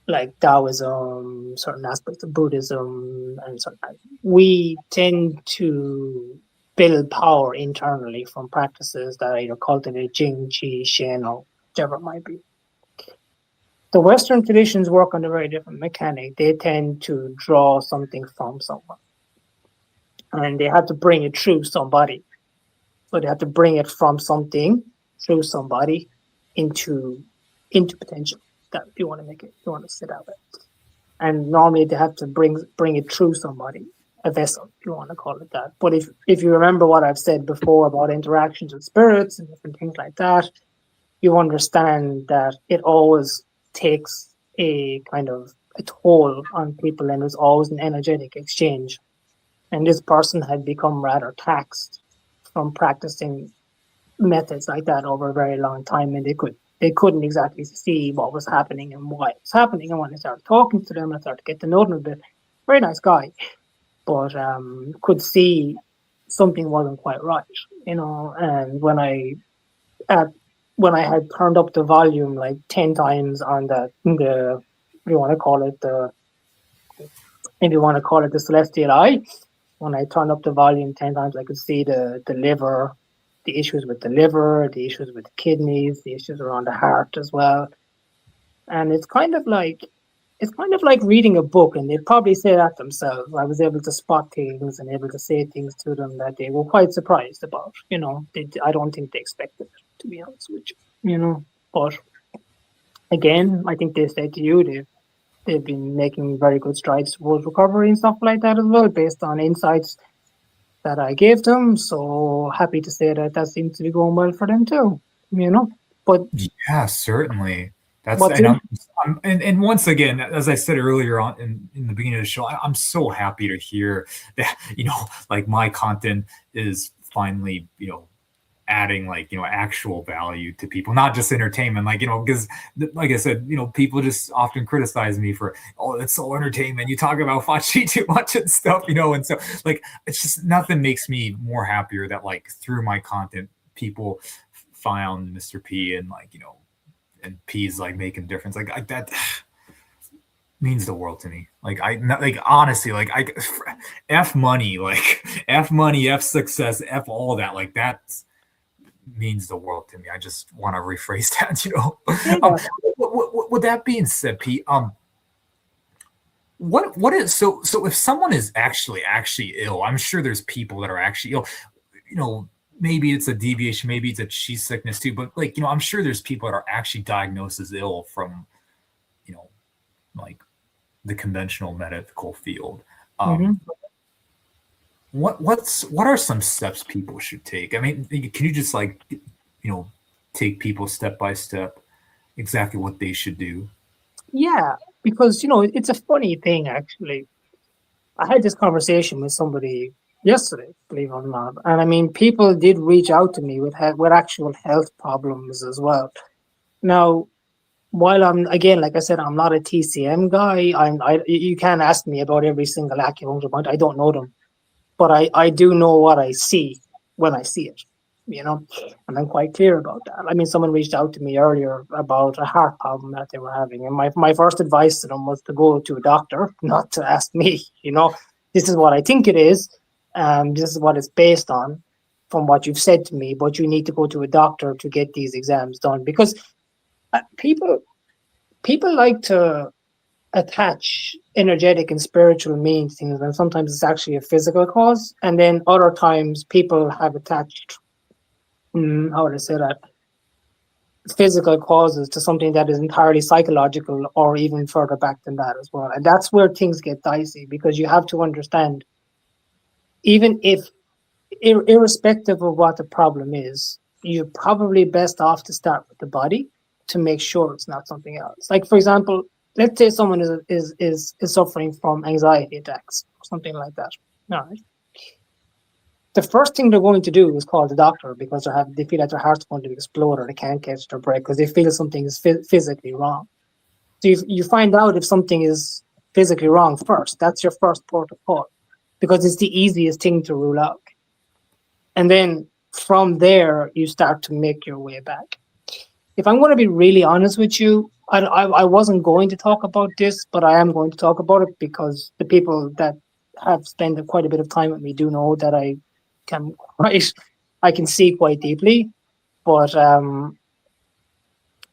like Taoism, certain aspects of Buddhism, and so on, we tend to build power internally from practices that either cultivate Jing, Qi, Shen, or whichever it might be. The Western traditions work on a very different mechanic. They tend to draw something from someone, and they have to bring it through somebody. So they have to bring it from something through somebody into potential. That if you want to make it, you want to sit out it. And normally they have to bring it through somebody, a vessel, if you want to call it that. But if you remember what I've said before about interactions with spirits and different things like that, you understand that it always takes a kind of a toll on people, and there's always an energetic exchange. And this person had become rather taxed from practicing methods like that over a very long time, and they couldn't exactly see what was happening and why it was happening. And when I started talking to them, I started to get to know them a bit. Very nice guy, but could see something wasn't quite right, And when I had turned up the volume like 10 times on the if you want to call it the celestial eye, when I turned up the volume 10 times, I could see the liver, the issues with the liver, the issues with the kidneys, the issues around the heart as well. And it's kind of like reading a book, and they'd probably say that themselves. I was able to spot things and able to say things to them that they were quite surprised about. I don't think they expected it, to be honest with you. But again, I think they said to you they've been making very good strides towards recovery and stuff like that as well, based on insights that I gave them. So happy to say that seems to be going well for them too. But yeah, certainly. And once again, as I said earlier on in the beginning of the show, I'm so happy to hear that, like my content is finally, adding actual value to people, not just entertainment, because like I said, people just often criticize me for, oh, it's so entertainment, you talk about Fachi too much and stuff, and so it's just nothing makes me more happier that through my content people found Mr. P and and P's making difference that means the world to me. Honestly, F money, F money, F success, F all that, that means the world to me. I just want to rephrase that, with that being said, P, what is so if someone is actually ill, I'm sure there's people that are actually ill, maybe it's a deviation, maybe it's a Qi sickness too, but I'm sure there's people that are actually diagnosed as ill from the conventional medical field. What are some steps people should take? I mean, can you just take people step by step exactly what they should do? Yeah, because it's a funny thing actually. I had this conversation with somebody yesterday, believe it or not, and I mean, people did reach out to me with actual health problems as well. Now, while I'm, again, like I said, I'm not a TCM guy. You can't ask me about every single acupuncture point. I don't know them, but I do know what I see when I see it, and I'm quite clear about that. I mean, someone reached out to me earlier about a heart problem that they were having, and my first advice to them was to go to a doctor, not to ask me. This is what I think it is. This is what it's based on from what you've said to me, but you need to go to a doctor to get these exams done, because people like to attach energetic and spiritual meaning to things, and sometimes it's actually a physical cause, and then other times people have attached how would I say that, physical causes to something that is entirely psychological, or even further back than that as well. And that's where things get dicey, because you have to understand, even if irrespective of what the problem is, you're probably best off to start with the body to make sure it's not something else. Like, for example, let's say someone is suffering from anxiety attacks or something like that. All right. the first thing they're going to do is call the doctor because they feel like their heart's going to explode or they can't catch their breath because they feel something is physically wrong. So you find out if something is physically wrong first. That's your first port of call because it's the easiest thing to rule out. And then from there, you start to make your way back. If I'm going to be really honest with you, I wasn't going to talk about this, but I am going to talk about it because the people that have spent quite a bit of time with me do know that I can see quite deeply. But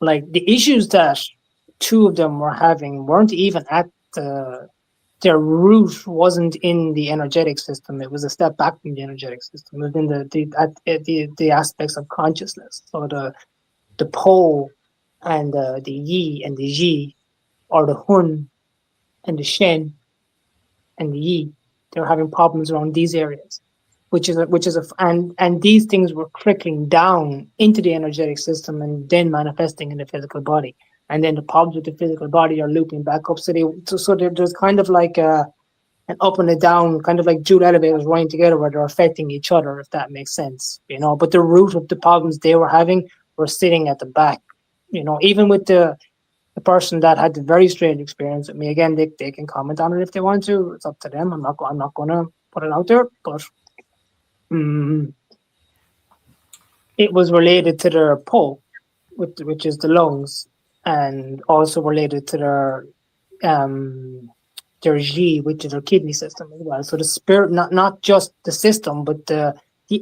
like the issues that two of them were having weren't even at their root wasn't in the energetic system. It was a step back from the energetic system. It was in the aspects of consciousness. So the Po and the Yi and the Ji, or the Hun and the Shen and the Yi, they're having problems around these areas, and these things were trickling down into the energetic system and then manifesting in the physical body. And then the problems with the physical body are looping back up. So there's kind of like an up and a down, kind of like two elevators running together where they're affecting each other, if that makes sense, But the root of the problems they were having were sitting at the back, Even with the person that had the very strange experience with me, again, they can comment on it if they want to. It's up to them. I'm not going to put it out there, but it was related to their Po, which is the lungs, and also related to their Ji, which is their kidney system as well. So the spirit, not just the system, but the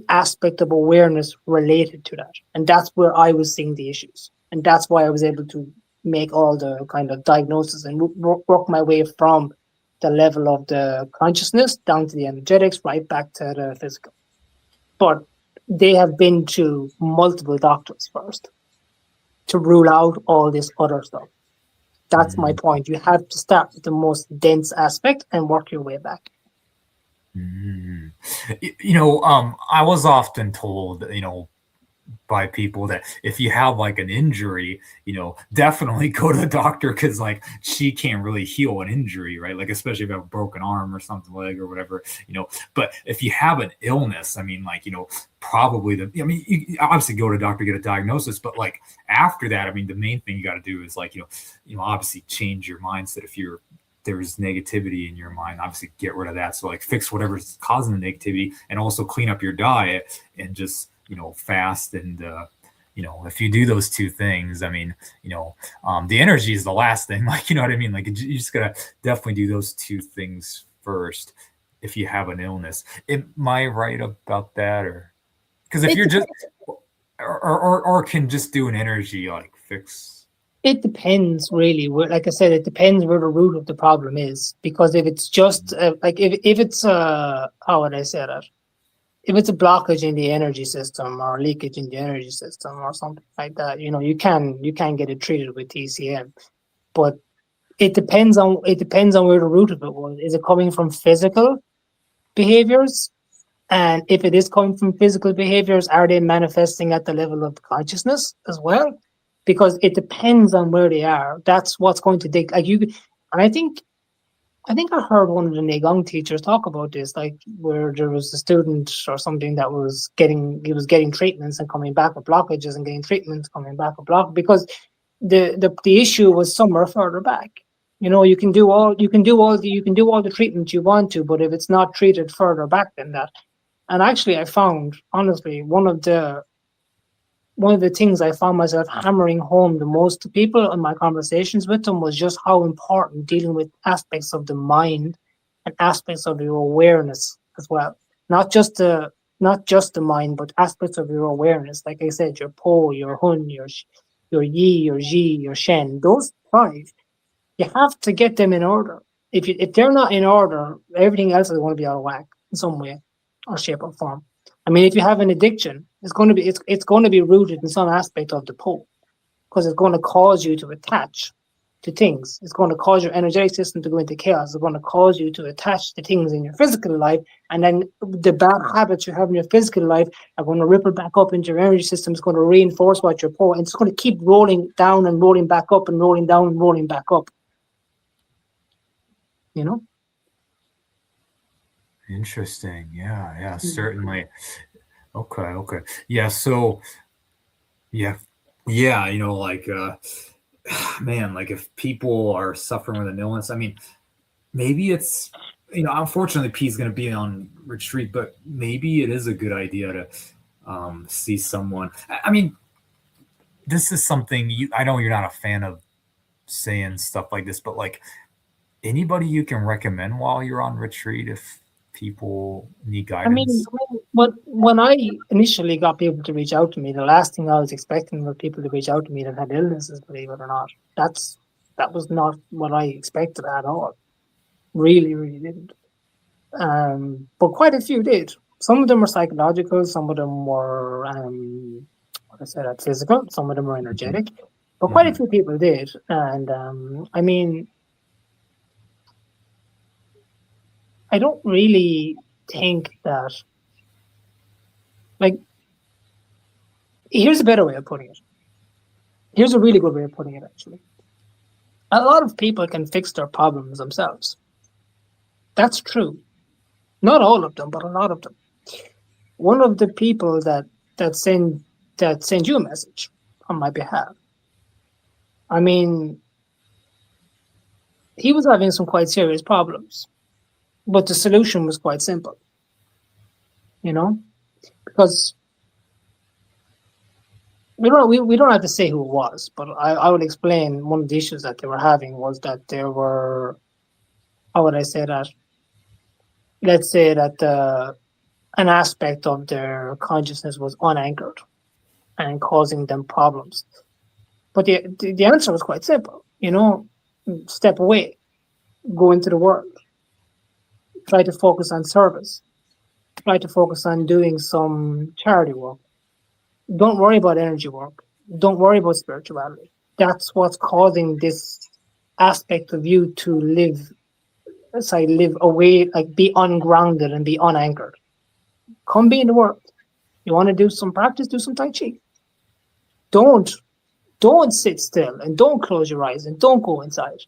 aspect of awareness related to that. And that's where I was seeing the issues. And that's why I was able to make all the kind of diagnosis and work my way from the level of the consciousness down to the energetics, right back to the physical. But they have been to multiple doctors first to rule out all this other stuff. That's my point. You have to start with the most dense aspect and work your way back. I was often told, by people that if you have like an injury, definitely go to the doctor because like she can't really heal an injury, right? Like especially if you have a broken arm or something, leg or whatever, But if you have an illness, I mean, like probably you obviously go to the doctor, get a diagnosis, but like after that, I mean, the main thing you got to do is like obviously change your mindset. If there's negativity in your mind, obviously get rid of that. So like fix whatever's causing the negativity and also clean up your diet and just fast. And if you do those two things, I mean, the energy is the last thing, like, you know what I mean? Like you just gotta definitely do those two things first if you have an illness. Am I right about that? Or because if you're just or can just do an energy like fix. It depends, really. Like I said, it depends where the root of the problem is. Because if it's just if it's how would I say that? If it's a blockage in the energy system or leakage in the energy system or something like that, you can get it treated with TCM. But it depends on where the root of it was. Is it coming from physical behaviors? And if it is coming from physical behaviors, are they manifesting at the level of consciousness as well? Because it depends on where they are. That's what's going to take. And I think I heard one of the Neigong teachers talk about this, like where there was a student or something that was getting treatments and coming back with blockages and getting treatments, coming back with block because the issue was somewhere further back. You can do all the treatment you want to, but if it's not treated further back than that. And actually I found, honestly, one of the things I found myself hammering home the most to people in my conversations with them was just how important dealing with aspects of the mind and aspects of your awareness as well. Not just the mind, but aspects of your awareness. Like I said, your Po, your Hun, your Yi, your Ji, your Shen. Those 5, you have to get them in order. If they're not in order, everything else is going to be out of whack in some way or shape or form. I mean, if you have an addiction, it's going to be rooted in some aspect of the Po, because it's going to cause you to attach to things. It's going to cause your energetic system to go into chaos. It's going to cause you to attach to things in your physical life, and then the bad habits you have in your physical life are going to ripple back up into your energy system. It's going to reinforce what your Po, and it's going to keep rolling down and rolling back up and rolling down and rolling back up. Interesting. Yeah, certainly. Okay. Yeah, so yeah, like man, like if people are suffering with an illness, I mean, maybe it's unfortunately P is going to be on retreat, but maybe it is a good idea to see someone. I mean, this is something I know you're not a fan of saying stuff like this, but like anybody you can recommend while you're on retreat if people need I mean, guidance. when I initially got people to reach out to me, the last thing I was expecting were people to reach out to me that had illnesses, believe it or not. That was not what I expected at all. Really, really didn't. But quite a few did. Some of them were psychological, some of them were, what I said, physical, some of them were energetic, but quite a few people did. And I mean, I don't really think that, like, here's a better way of putting it. Here's a really good way of putting it, actually. A lot of people can fix their problems themselves. That's true. Not all of them, but a lot of them. One of the people that send you a message on my behalf, I mean, he was having some quite serious problems, but the solution was quite simple. Because we don't have to say who it was, but I would explain one of the issues that they were having was that there were, how would I say that? Let's say that an aspect of their consciousness was unanchored and causing them problems. But the answer was quite simple. Step away, go into the world, try to focus on service, try to focus on doing some charity work. Don't worry about energy work. Don't worry about spirituality. That's what's causing this aspect of you to live away, like be ungrounded and be unanchored. Come be in the world. You want to do some practice, do some Tai Chi. Don't sit still and don't close your eyes and don't go inside.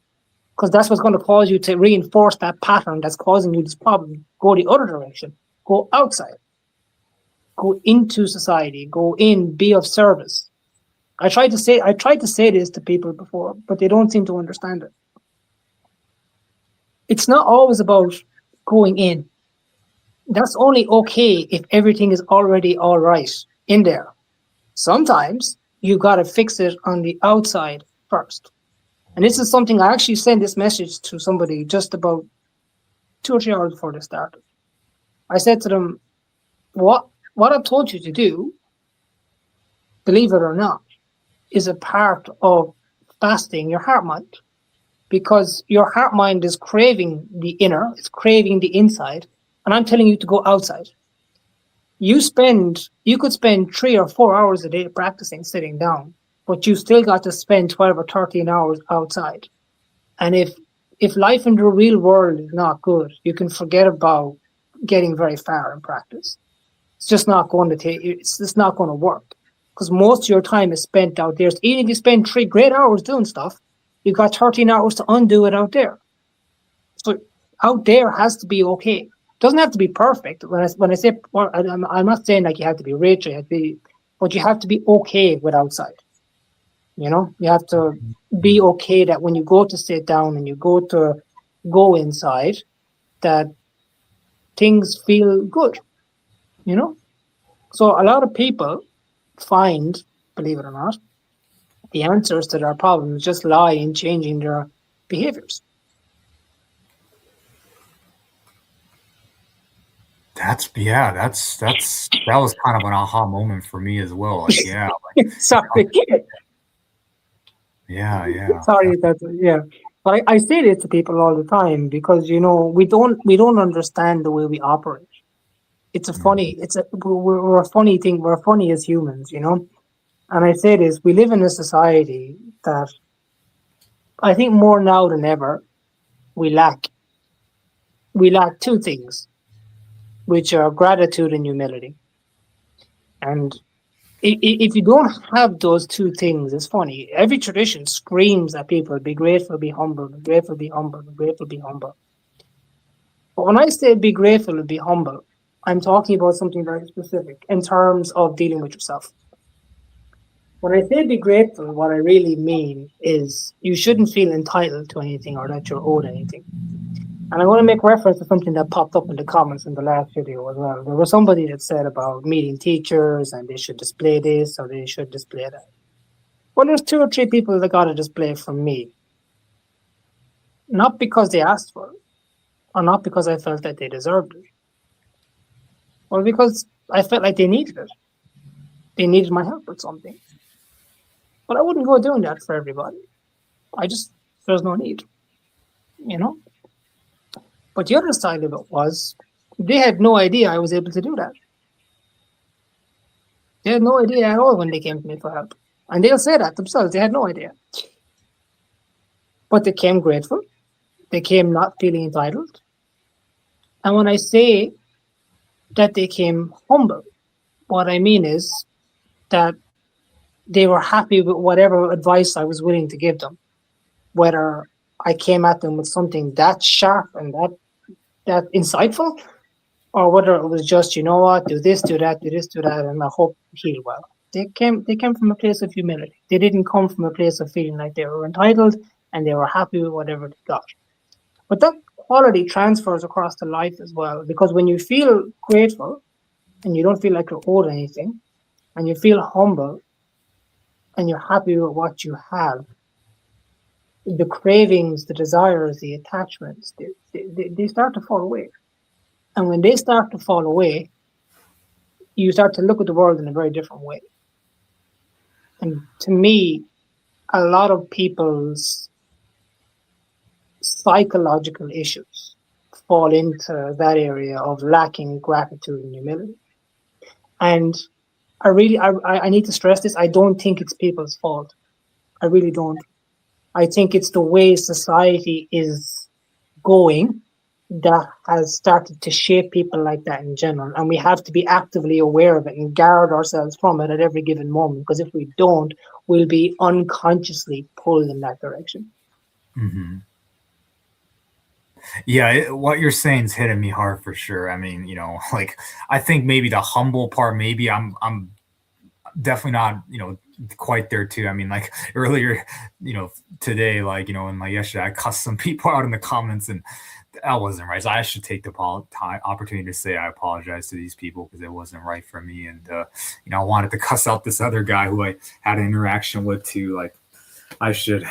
Because that's what's going to cause you to reinforce that pattern that's causing you this problem. Go the other direction. Go outside. Go into society. Go in. Be of service. I tried to say this to people before, but they don't seem to understand it. It's not always about going in. That's only okay if everything is already all right in there. Sometimes you got to fix it on the outside first. And this is something I actually sent this message to somebody just about 2 or 3 hours before they started. I said to them, what I've told you to do, believe it or not, is a part of fasting your heart mind. Because your heart mind is craving the inner, it's craving the inside, and I'm telling you to go outside. You could spend 3 or 4 hours a day practicing sitting down, but you still got to spend 12 or 13 hours outside. And if life in the real world is not good, you can forget about getting very far in practice. It's just not going to work. Because most of your time is spent out there. So even if you spend 3 great hours doing stuff, you've got 13 hours to undo it out there. So out there has to be okay. Doesn't have to be perfect. When I say, well, I'm not saying like you have to be rich, but you have to be okay with outside. You have to be okay that when you go to sit down and you go inside, that things feel good. So a lot of people find, believe it or not, the answers to their problems just lie in changing their behaviors. That was kind of an aha moment for me as well. Like, yeah. Sorry. Yeah. Sorry, But I say this to people all the time because we don't understand the way we operate. We're a funny thing. We're funny as humans, And I say this: we live in a society that I think more now than ever we lack 2 things, which are gratitude and humility. And if you don't have those 2 things, it's funny. Every tradition screams at people: be grateful, be humble, be grateful, be humble, be grateful, be humble. But when I say be grateful and be humble, I'm talking about something very specific in terms of dealing with yourself. When I say be grateful, what I really mean is you shouldn't feel entitled to anything or that you're owed anything. And I want to make reference to something that popped up in the comments in the last video as well. There was somebody that said about meeting teachers and they should display this or they should display that. Well, there's 2 or 3 people that got a display from me. Not because they asked for it, or not because I felt that they deserved it. Well, because I felt like they needed it. They needed my help with something. But I wouldn't go doing that for everybody. There's no need, you know? But the other side of it was, they had no idea I was able to do that. They had no idea at all when they came to me for help. And they'll say that themselves, they had no idea. But they came grateful. They came not feeling entitled. And when I say that they came humble, what I mean is that they were happy with whatever advice I was willing to give them. Whether I came at them with something that sharp and that insightful, or whether it was just, you know what, do this, do that, do this, do that, and I hope you heal well. They came from a place of humility. They didn't come from a place of feeling like they were entitled and they were happy with whatever they got. But that quality transfers across to life as well, because when you feel grateful and you don't feel like you're owed anything, and you feel humble and you're happy with what you have, the cravings, the desires, the attachments, they start to fall away. And when they start to fall away, you start to look at the world in a very different way. And to me, a lot of people's psychological issues fall into that area of lacking gratitude and humility. And I need to stress this. I don't think it's people's fault. I really don't. I think it's the way society is going that has started to shape people like that in general. And we have to be actively aware of it and guard ourselves from it at every given moment. Because if we don't, we'll be unconsciously pulled in that direction. Mm-hmm. Yeah, what you're saying is hitting me hard for sure. I mean, like, I think maybe the humble part, maybe I'm definitely not, quite there too. I mean, like earlier, today, like, and like yesterday, I cussed some people out in the comments, and that wasn't right. So I should take the opportunity to say I apologize to these people because it wasn't right for me. And, I wanted to cuss out this other guy who I had an interaction with too. Like, I should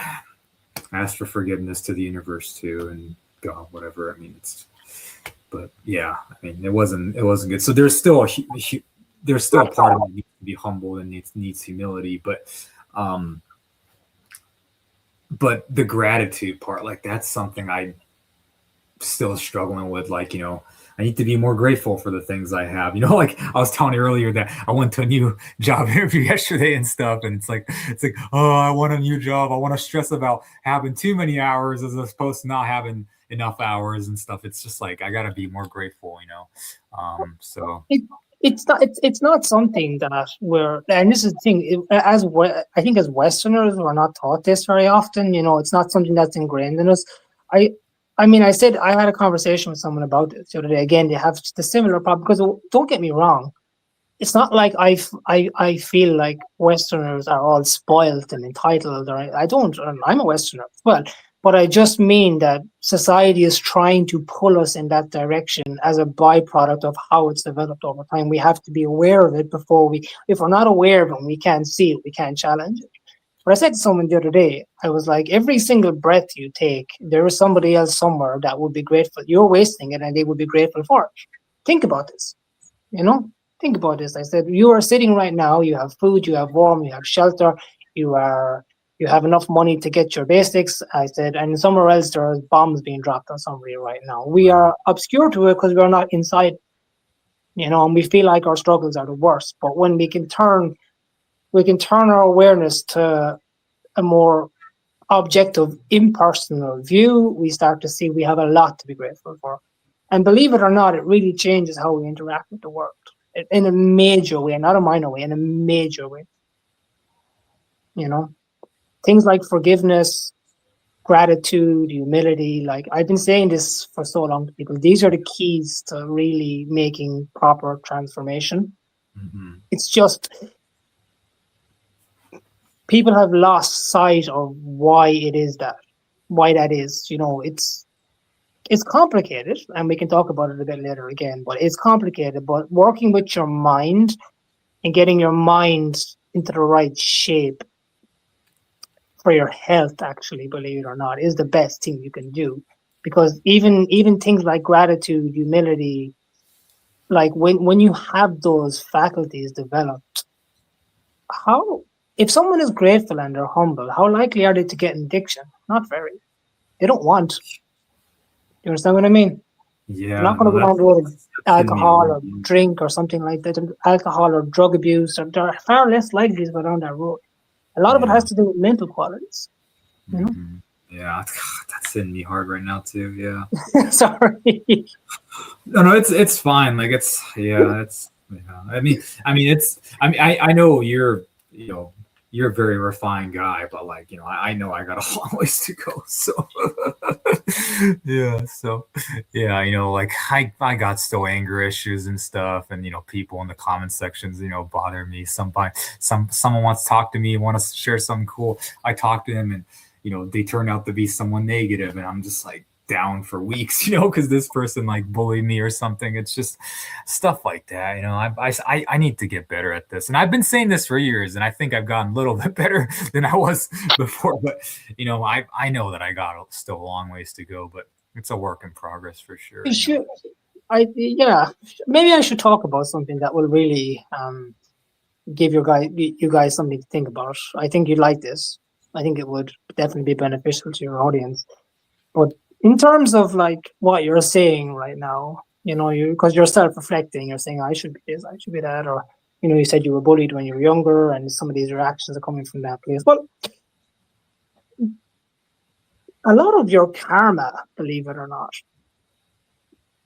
ask for forgiveness to the universe too, and God, whatever. I mean, but yeah, I mean, it wasn't good. So there's still a part of me that needs to be humble and needs humility, but the gratitude part, like, that's something I still struggling with. Like, I need to be more grateful for the things I have. Like I was telling you earlier that I went to a new job interview yesterday and stuff, and it's like, oh, I want a new job. I want to stress about having too many hours as opposed to not having enough hours and stuff. It's just like, I gotta be more grateful, so it's not something that and this is the thing, I think as Westerners, we're not taught this very often. It's not something that's ingrained in us. I mean, I had a conversation with someone about this the other day. Again, they have the similar problem, because don't get me wrong, it's not like I feel like Westerners are all spoiled and entitled, or I don't. I'm a Westerner as well. But I just mean that society is trying to pull us in that direction as a byproduct of how it's developed over time. We have to be aware of it if we're not aware of it, we can't see it, we can't challenge it. But I said to someone the other day, I was like, every single breath you take, there is somebody else somewhere that would be grateful. You're wasting it and they would be grateful for it. Think about this, Think about this. I said, you are sitting right now, you have food, you have warmth, you have shelter, you have enough money to get your basics. I said, and somewhere else there are bombs being dropped on somebody right now. We are obscure to it because we are not inside, and we feel like our struggles are the worst. But when we can turn our awareness to a more objective, impersonal view, we start to see we have a lot to be grateful for. And believe it or not, it really changes how we interact with the world in a major way, not a minor way, in a major way. Things like forgiveness, gratitude, humility. Like I've been saying this for so long to people, these are the keys to really making proper transformation. Mm-hmm. It's just people have lost sight of why that is. It's complicated, and we can talk about it a bit later again, but it's complicated. But working with your mind and getting your mind into the right shape for your health, actually, believe it or not, is the best thing you can do. Because even things like gratitude, humility, like when you have those faculties developed, how if someone is grateful and they're humble, how likely are they to get an addiction? Not very. They don't want. You understand what I mean? They're Yeah, not going no, to go down the road of that's in me alcohol or already. drink or something like that. Alcohol or drug abuse, or they're far less likely to go down that road. A lot of it Yeah. has to do with mental qualities. You Mm-hmm. Yeah, that's hitting me hard right now too. Yeah. know. Sorry. No, it's fine. Like it's yeah. I know you're a very refined guy, but like I know I got a long ways to go. So yeah, so yeah, like I got still anger issues and stuff, and people in the comment sections bother me. Someone wants to talk to me, want to share something cool. I talk to them, and they turn out to be someone negative, and I'm just like down for weeks, because this person like bullied me or something. It's just stuff like that. I need to get better at this. And I've been saying this for years, and I think I've gotten a little bit better than I was before. But, I know that I got still a long ways to go, but it's a work in progress for sure. You should. Yeah. Maybe I should talk about something that will really give you guys something to think about. I think you'd like this. I think it would definitely be beneficial to your audience. But in terms of like what you're saying right now, you because you're self-reflecting, you're saying I should be this, I should be that, or you said you were bullied when you were younger, and some of these reactions are coming from that place. Well, a lot of your karma, believe it or not,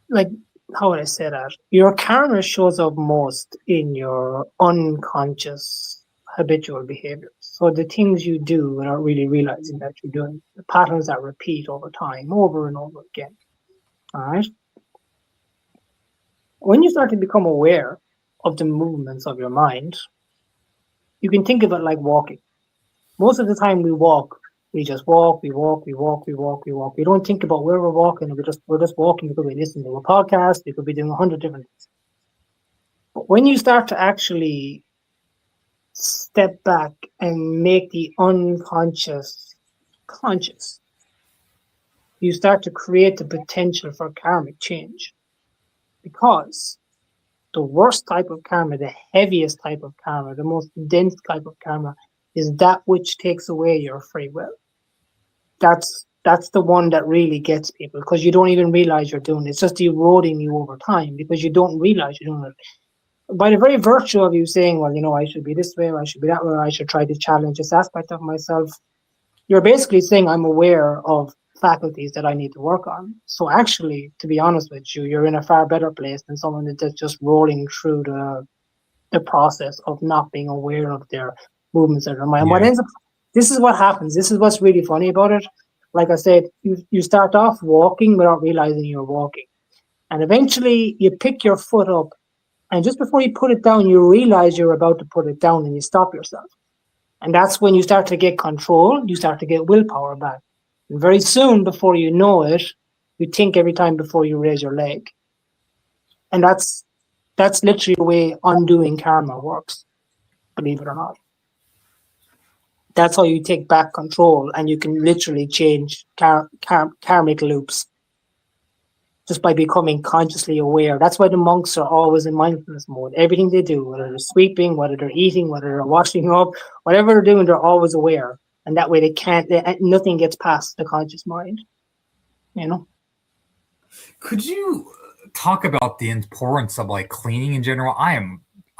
like how would I say that? Your karma shows up most in your unconscious habitual behaviors. So the things you do without really realizing that you're doing, the patterns that repeat over time, over and over again. All right. When you start to become aware of the movements of your mind, you can think of it like walking. Most of the time we just walk, we walk, we walk, we walk, we walk. We don't think about where we're walking. We're just walking. We could be listening to a podcast. We could be doing 100 different things. But when you start to actually step back and make the unconscious conscious, you start to create the potential for karmic change. Because the worst type of karma, the heaviest type of karma, the most dense type of karma is that which takes away your free will. That's the one that really gets people because you don't even realize you're doing it. It's just eroding you over time because you don't realize you're doing it. By the very virtue of you saying, well, I should be this way, or I should be that way, or I should try to challenge this aspect of myself, you're basically saying I'm aware of faculties that I need to work on. So actually, to be honest with you, you're in a far better place than someone that's just rolling through the process of not being aware of their movements of their mind. What Yeah. ends up, this is what happens. This is what's really funny about it. Like I said, you start off walking without realizing you're walking. And eventually you pick your foot up, and just before you put it down, you realize you're about to put it down and you stop yourself. And that's when you start to get control, you start to get willpower back. And very soon, before you know it, you think every time before you raise your leg. And that's literally the way undoing karma works, believe it or not. That's how you take back control, and you can literally change karmic loops just by becoming consciously aware. That's why the monks are always in mindfulness mode. Everything they do, whether they're sweeping, whether they're eating, whether they're washing up, whatever they're doing, they're always aware. And that way nothing gets past the conscious mind, you know? Could you talk about the importance of like cleaning in general? I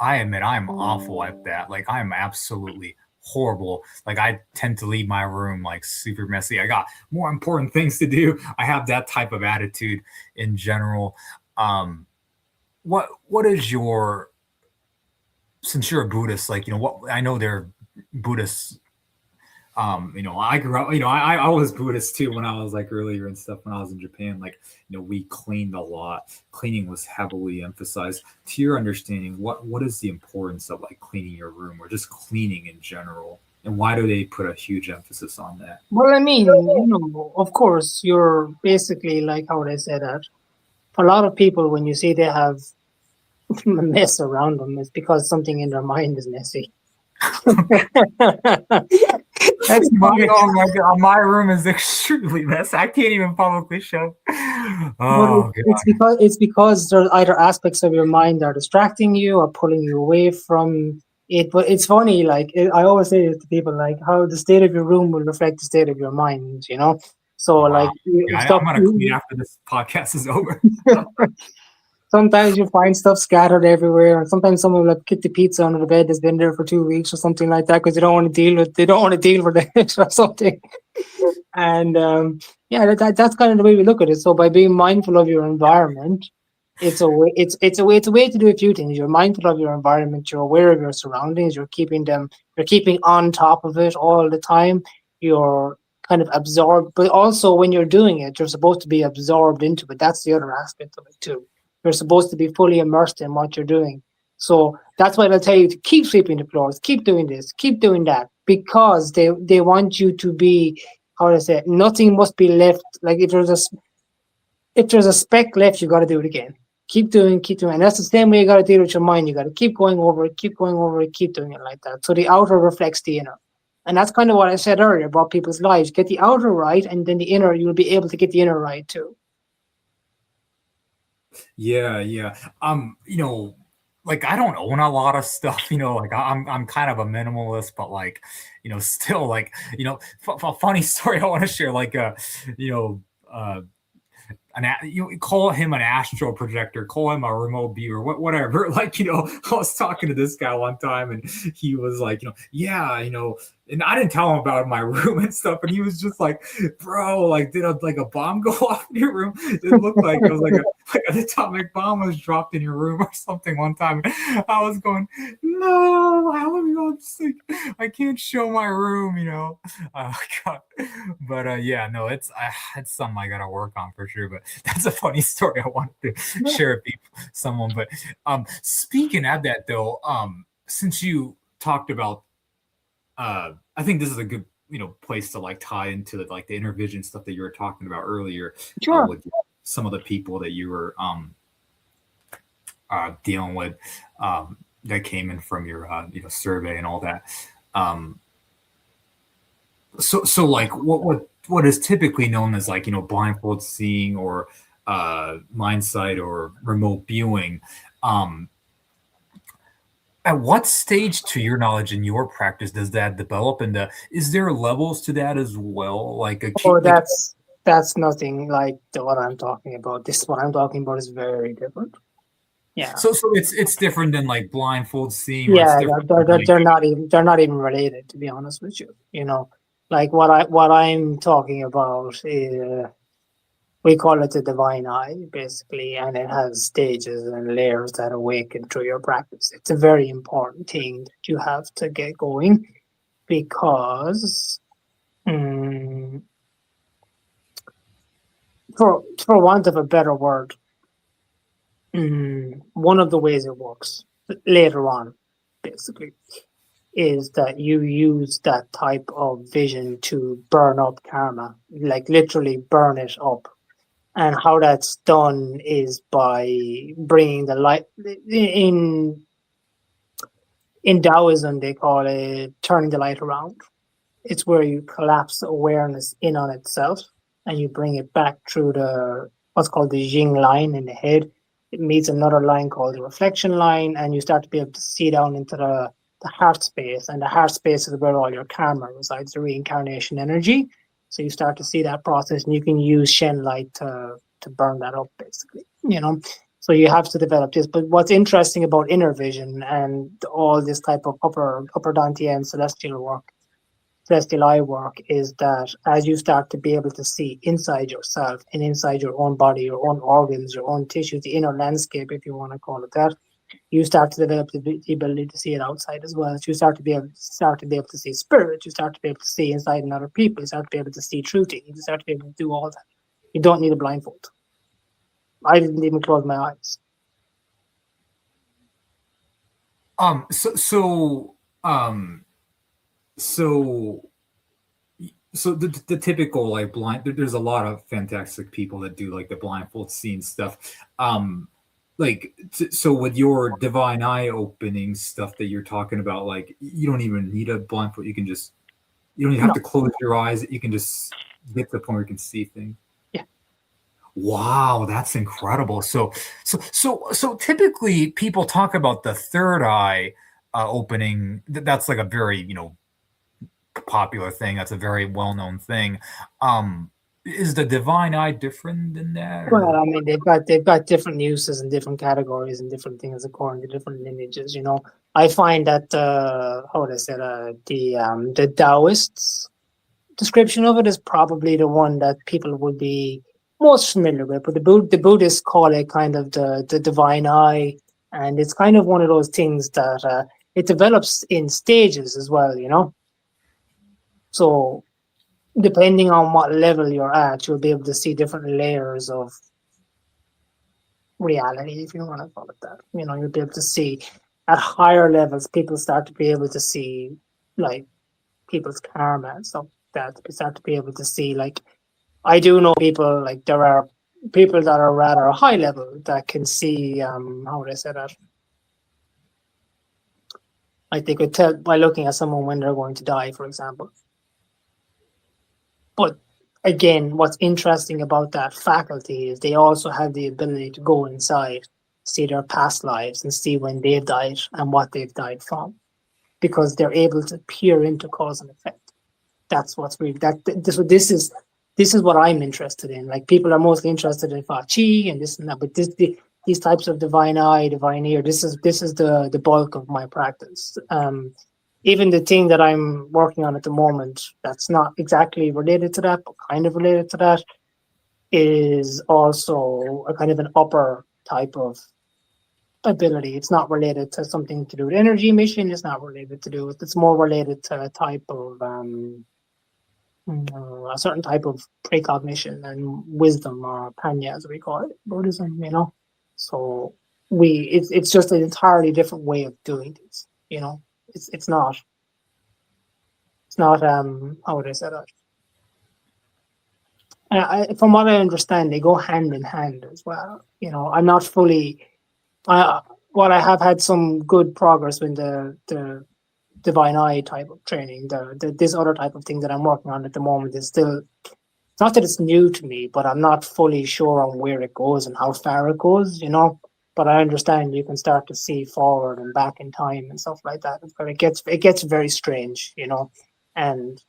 admit I'm awful at that. Like I'm absolutely horrible. Like I tend to leave my room like super messy. I got more important things to do. I have that type of attitude in general. What is your, since you're a Buddhist, like what I know there are Buddhists I grew up, I was Buddhist too when I was like earlier and stuff when I was in Japan. Like, we cleaned a lot. Cleaning was heavily emphasized. To your understanding, what is the importance of like cleaning your room or just cleaning in general? And why do they put a huge emphasis on that? Well, I mean, of course, you're basically like, how would I say that? For a lot of people, when you say they have a mess around them, it's because something in their mind is messy. That's my God, my room is extremely messy. I can't even publicly show. But Oh God. it's because there's either aspects of your mind that are distracting you or pulling you away from it. But it's funny, like I always say this to people, like how the state of your room will reflect the state of your mind. So Wow. like Yeah, stuff. I'm gonna clean after this podcast is over. Sometimes you find stuff scattered everywhere, and sometimes someone will like kick the pizza under the bed that's been there for 2 weeks or something like that because they don't want to deal with it or something. And yeah, that's kind of the way we look at it. So by being mindful of your environment, it's a way to do a few things. You're mindful of your environment, you're aware of your surroundings, you're keeping on top of it all the time. You're kind of absorbed, but also when you're doing it, you're supposed to be absorbed into it. That's the other aspect of it too. You're supposed to be fully immersed in what you're doing. So that's why they'll tell you to keep sweeping the floors, keep doing this, keep doing that, because they want you to be, how to say it, nothing must be left. Like if there's a speck left, you got to do it again. Keep doing, and that's the same way you got to deal with your mind. You got to keep going over it, keep doing it like that. So the outer reflects the inner, and that's kind of what I said earlier about people's lives. Get the outer right, and then the inner, you'll be able to get the inner right too. Yeah. Like I don't own a lot of stuff, like I'm kind of a minimalist, but like, still like, funny story I want to share, like, uh, you call him an astral projector, call him a remote viewer, whatever. Like, I was talking to this guy one time and he was like, yeah, and I didn't tell him about my room and stuff. And he was just like, bro, like, did a bomb go off in your room? It looked like it was like an atomic bomb was dropped in your room or something one time. I was going, no, I can't show my room, God. But yeah, no, it's something I gotta work on for sure. But that's a funny story I wanted to share with someone. But speaking of that though, since you talked about I think this is a good place to like tie into the inner vision stuff that you were talking about earlier. Sure. With some of the people that you were dealing with that came in from your survey and all that. So like what is typically known as like blindfold seeing or mind sight or remote viewing. At what stage, to your knowledge, in your practice, does that develop? And is there levels to that as well? That's nothing like what I'm talking about. What I'm talking about is very different. Yeah. So it's different than like blindfold seeing. Yeah, they're not even related, to be honest with you. Like what I'm talking about is, we call it the divine eye, basically, and it has stages and layers that awaken through your practice. It's a very important thing that you have to get going because, for want of a better word, one of the ways it works later on, basically, is that you use that type of vision to burn up karma, like literally burn it up. And how that's done is by bringing the light. In Taoism, they call it turning the light around. It's where you collapse awareness in on itself and you bring it back through what's called the Jing line in the head. It meets another line called the reflection line, and you start to be able to see down into the heart space. And the heart space is where all your karma resides, the reincarnation energy. So you start to see that process, and you can use Shen light to burn that up, basically. So you have to develop this. But what's interesting about inner vision and all this type of upper Dantian celestial eye work is that as you start to be able to see inside yourself and inside your own body, your own organs, your own tissue, the inner landscape, if you want to call it that, you start to develop the ability to see it outside as well. You start to be able to see spirit. You start to be able to see inside in other people. You start to be able to see through things. You start to be able to do all that. You don't need a blindfold. I didn't even close my eyes. So the typical like blind, there's a lot of fantastic people that do like the blindfold scene stuff. So with your divine eye opening stuff that you're talking about, like you don't even need a blindfold. You don't even have to close your eyes. You can just get to the point where you can see things. Yeah. Wow, that's incredible. So typically people talk about the third eye opening. That's like a very, popular thing. That's a very well-known thing. Is the divine eye different than that? Well, I mean, they've got different uses and different categories and different things according to different lineages. I find that the Taoists description of it is probably the one that people would be most familiar with. But the Buddhists call it kind of the divine eye, and it's kind of one of those things that it develops in stages as well. So depending on what level you're at, you'll be able to see different layers of reality, if you want to call it that. You'll be able to see at higher levels, people start to be able to see like people's karma and stuff like that. You start to be able to see, like, I do know people, like there are people that are rather high level that can see, how would I say that? Like they could tell by looking at someone when they're going to die, for example. But again, what's interesting about that faculty is they also have the ability to go inside, see their past lives, and see when they've died and what they've died from, because they're able to peer into cause and effect. That's what's really this is what I'm interested in. Like, people are mostly interested in Qi and this and that, but these types of divine eye, divine ear, this is the bulk of my practice. Even the thing that I'm working on at the moment, that's not exactly related to that, but kind of related to that, is also a kind of an upper type of ability. It's not related to something to do with energy emission. It's not related to do with, it's more related to a type of, a certain type of precognition and wisdom, or panya as we call it, Buddhism, So it's just an entirely different way of doing things, It's not how would I say that? From what I understand, they go hand in hand as well. I'm not fully. What I have had some good progress with the divine eye type of training. This other type of thing that I'm working on at the moment is still. It's not that it's new to me, but I'm not fully sure on where it goes and how far it goes. But I understand you can start to see forward and back in time and stuff like that. But it gets very strange, And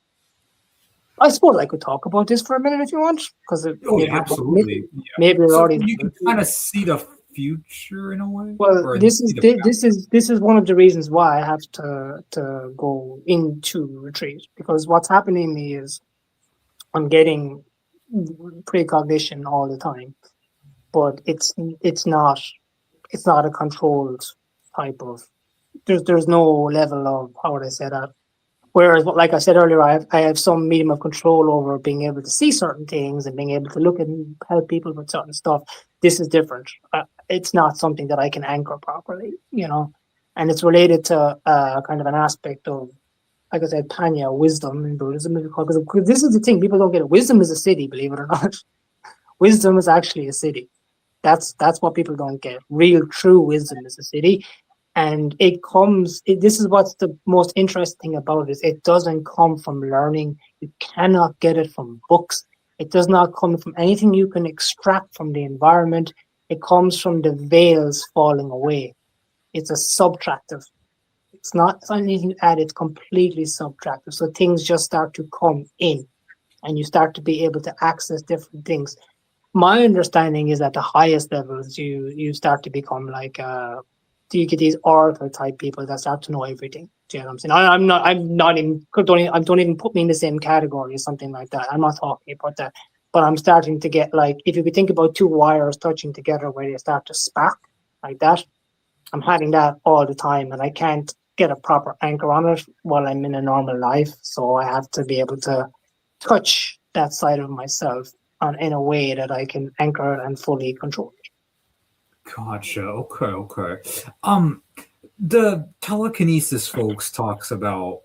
I suppose I could talk about this for a minute if you want, because absolutely. Maybe you can kind of see the future in a way. Well, this is one of the reasons why I have to go into retreat, because what's happening to me is I'm getting precognition all the time, but it's not a controlled type of. There's no level of, how would I say that? Whereas, like I said earlier, I have some medium of control over being able to see certain things and being able to look and help people with certain stuff. This is different. It's not something that I can anchor properly, and it's related to kind of an aspect of, like I said, panya, wisdom in Buddhism. Because this is the thing, people don't get it. Wisdom is a city, believe it or not. Wisdom is actually a city. That's what people don't get. Real, true wisdom is a city. And this is what's the most interesting about it. It doesn't come from learning. You cannot get it from books. It does not come from anything you can extract from the environment. It comes from the veils falling away. It's a subtractive. It's not anything to add. It's completely subtractive. So things just start to come in, and you start to be able to access different things. My understanding is at the highest levels, you start to become like you get these oracle type people that start to know everything. Do you know what I'm saying? Don't even put me in the same category or something like that. I'm not talking about that. But I'm starting to get, like, if you could think about two wires touching together where they start to spark like that, I'm having that all the time, and I can't get a proper anchor on it while I'm in a normal life. So I have to be able to touch that side of myself in a way that I can anchor it and fully control it. Gotcha. Okay. Okay. Um, the telekinesis folks talks about,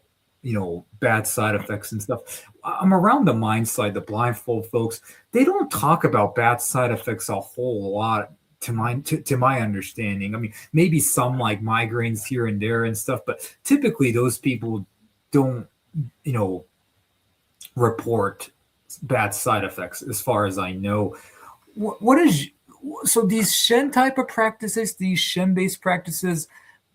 bad side effects and stuff. I'm around the mind side, the blindfold folks. They don't talk about bad side effects a whole lot, to my understanding. I mean, maybe some like migraines here and there and stuff, but typically those people don't, you know report bad side effects, as far as I know. What is so these Shen type of practices, these Shen based practices?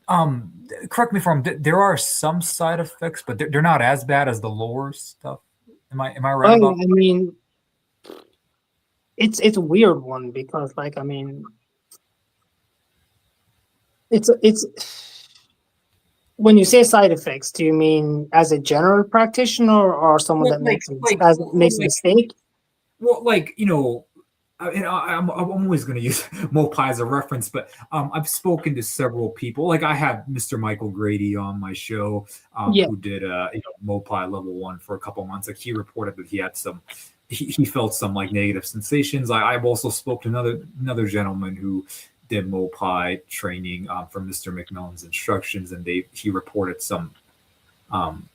Correct me if I'm. There are some side effects, but they're not as bad as the lower stuff. Am I right Well, about? I mean, it's a weird one because, like, I mean, it's when you say side effects, do you mean as a general practitioner or someone Well, that makes a like mistake? well, like I'm always going to use Mopai as a reference, but I've spoken to several people. Like I had Mr. Michael Grady on my show, Yeah, who did Mopai level 1 for a couple months. Like he reported that he had he felt some like negative sensations. I've also spoke to another gentleman who did Mopai training from Mr. McMillan's instructions, and he reported some um,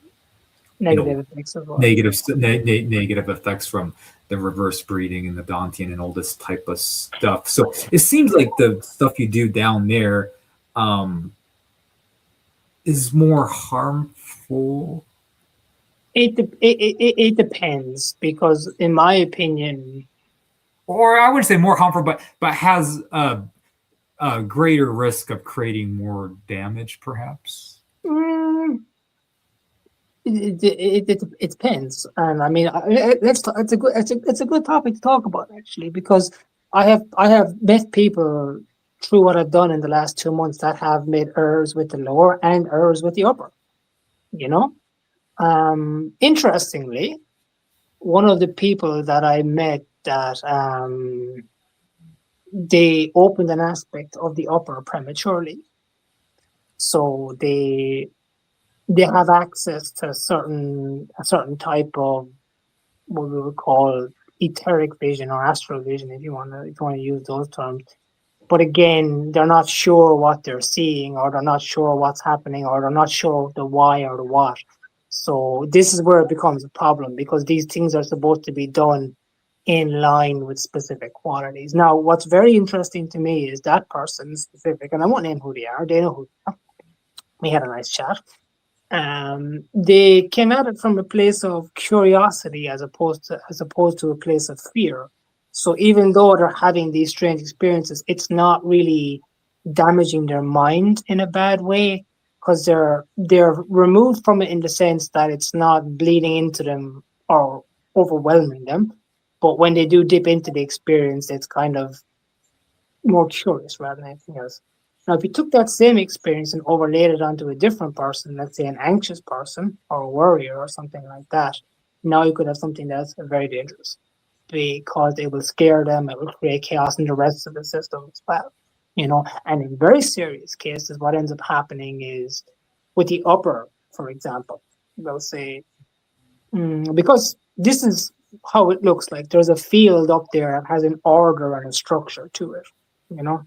you know negative effects as well. negative effects from the reverse breeding and the Dantian and all this type of stuff. So it seems like the stuff you do down there um, is more harmful. It depends because, in my opinion, Or I would say more harmful, but has a greater risk of creating more damage, perhaps. mm, it depends. And I mean, it's a good it's a good topic to talk about, actually, because I have met people through what I've done in the last 2 months that have made errors with the lower and errors with the upper. You know, interestingly, one of the people that I met that they opened an aspect of the upper prematurely, so they have access to a certain type of what we would call etheric vision or astral vision, if you want to use those terms. But again, they're not sure what they're seeing, or they're not sure what's happening, or they're not sure the why or the what. So this is where it becomes a problem, because these things are supposed to be done in line with specific qualities. Now, what's very interesting to me is that person specific, and I won't name who they are. They know who they are. We had a nice chat. They came at it from a place of curiosity as opposed to a place of fear. So even though they're having these strange experiences, it's not really damaging their mind in a bad way, because they're removed from it in the sense that it's not bleeding into them or overwhelming them. But when they do dip into the experience, it's kind of more curious rather than anything else. Now, if you took that same experience and overlaid it onto a different person, let's say an anxious person or a worrier or something like that, now you could have something that's very dangerous, because it will scare them, it will create chaos in the rest of the system as well. And in very serious cases, what ends up happening is with the upper, for example, they'll say, because this is how it looks like. There's a field up there that has an order and a structure to it, you know.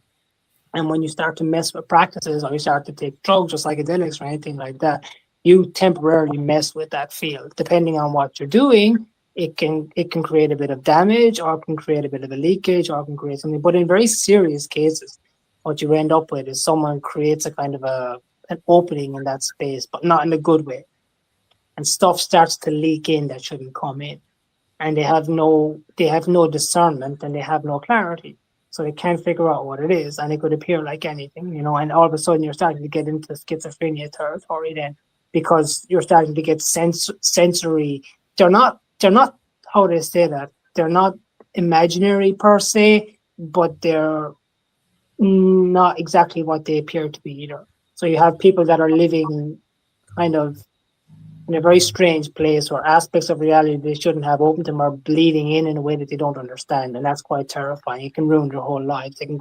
And when you start to mess with practices, or you start to take drugs or psychedelics or anything like that, you temporarily mess with that field. Depending on what you're doing, it can create a bit of damage, or it can create a bit of a leakage, or it can create something. But in very serious cases, what you end up with is someone creates a kind of an opening in that space, but not in a good way, and stuff starts to leak in that shouldn't come in, and they have no discernment, and they have no clarity, so they can't figure out what it is, and it could appear like anything, and all of a sudden you're starting to get into schizophrenia territory then, because you're starting to get sensory. They're not how do they say that, they're not imaginary per se, but they're not exactly what they appear to be either. So you have people that are living kind of in a very strange place where aspects of reality they shouldn't have opened to them are bleeding in a way that they don't understand, and that's quite terrifying. It can ruin their whole lives. They can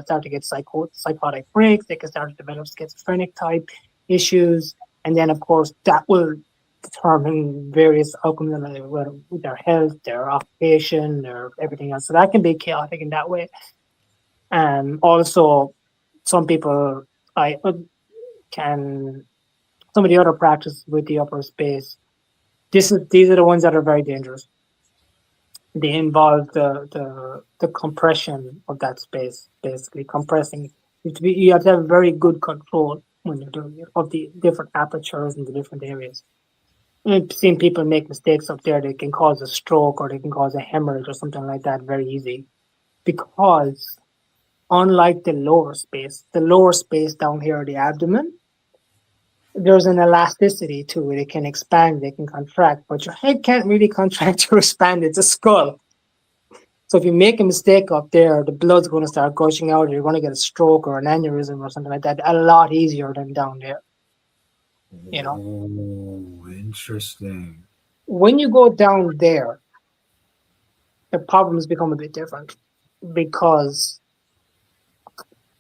start to get psychotic breaks. They can start to develop schizophrenic type issues, and then of course that will determine various outcomes with their health, their occupation, their everything else. So that can be chaotic in that way. And also, some people I can some of the other practices with the upper space. These are the ones that are very dangerous. They involve the compression of that space, basically compressing. You have to have very good control when you're doing it of the different apertures in the different areas. I've seen people make mistakes up there that can cause a stroke or they can cause a hemorrhage or something like that very easy. Because unlike the lower space down here, the abdomen, there's an elasticity to it. It can expand, it can contract, but your head can't really contract or expand. It's a skull. So if you make a mistake up there, the blood's going to start gushing out, or you're going to get a stroke or an aneurysm or something like that a lot easier than down there. You know? Oh, interesting. When you go down there, the problems become a bit different because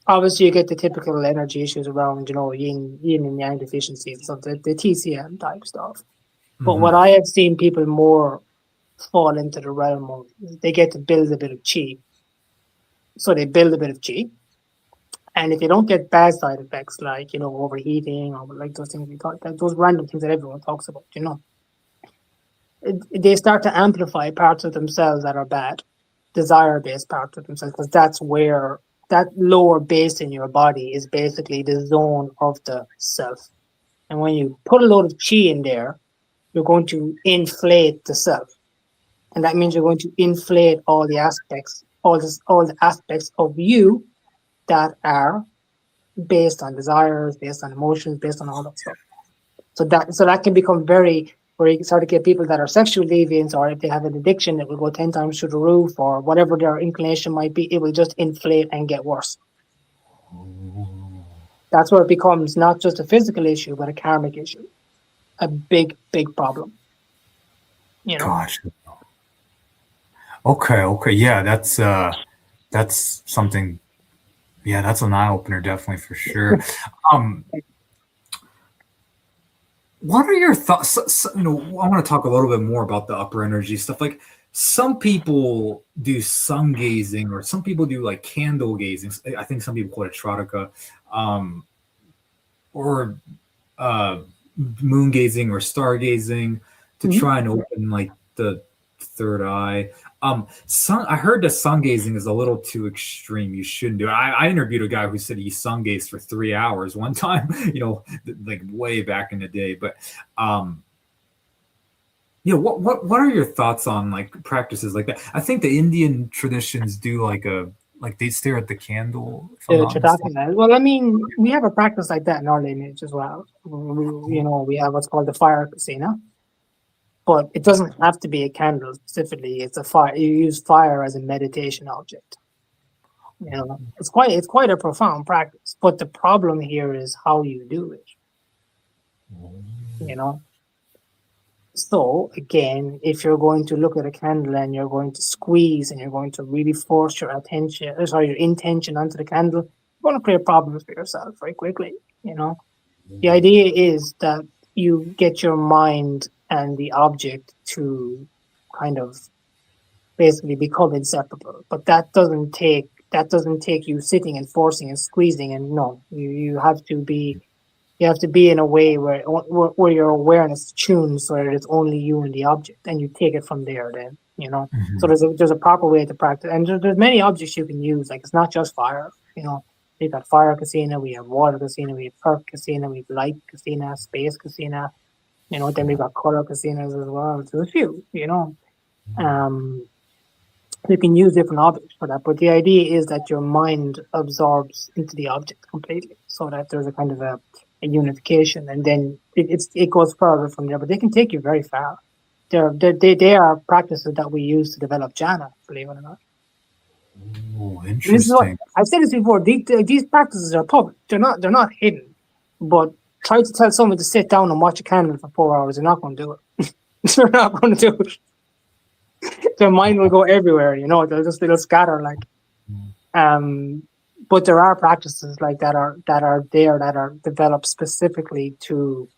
obviously you get the typical energy issues around, yin and yang deficiencies, so the TCM type stuff. But what I have seen people more fall into the realm of, they get to build a bit of chi. So they build a bit of chi. And if you don't get bad side effects like, overheating or like those things we talk, like those random things that everyone talks about, they start to amplify parts of themselves that are bad, desire-based parts of themselves, because that's where that lower base in your body is basically the zone of the self. And when you put a load of chi in there, you're going to inflate the self. And that means you're going to inflate all the aspects, all the aspects of you that are based on desires, based on emotions, based on all that stuff. So that can become very, where you start to get people that are sexual deviants, or if they have an addiction, it will go 10 times through the roof, or whatever their inclination might be, it will just inflate and get worse. That's where it becomes not just a physical issue, but a karmic issue. A big, big problem. Gosh. Okay. Yeah, that's something. Yeah, that's an eye opener, definitely, for sure. What are your thoughts? I want to talk a little bit more about the upper energy stuff. Like, some people do sun gazing, or some people do like candle gazing. I think some people call it Tradaka, or moon gazing or stargazing to try and open like the third eye. I heard that sun gazing is a little too extreme. You shouldn't do it. I interviewed a guy who said he sun gazed for 3 hours one time, like way back in the day. But what are your thoughts on like practices like that? I think the Indian traditions do like they stare at the candle. Well, I mean, we have a practice like that in our lineage as well. We have what's called the fire kasina. But it doesn't have to be a candle specifically. It's a fire. You use fire as a meditation object. It's quite a profound practice. But the problem here is how you do it. So again, if you're going to look at a candle and you're going to squeeze and you're going to really force your intention onto the candle, you're going to create problems for yourself very quickly. The idea is that you get your mind and the object to kind of basically become inseparable. But that doesn't take you sitting and forcing and squeezing. And no, you have to be in a way where your awareness tunes so that it's only you and the object, and you take it from there. Then So there's a proper way to practice, and there's many objects you can use. Like, it's not just fire. We've got fire kasina, we have water kasina, we have earth kasina, we have light kasina, space kasina. Then we've got color casinas as well. There's a few. You can use different objects for that, but the idea is that your mind absorbs into the object completely, so that there's a kind of a unification, and then it goes further from there. But they can take you very far. They are practices that we use to develop jhana, believe it or not. Oh, interesting. I've said this before. These practices are public. They're not hidden, but try to tell someone to sit down and watch a candle for 4 hours. They're not going to do it. They're not going to do it. Their mind will go everywhere. They'll scatter like. But there are practices like that are developed specifically to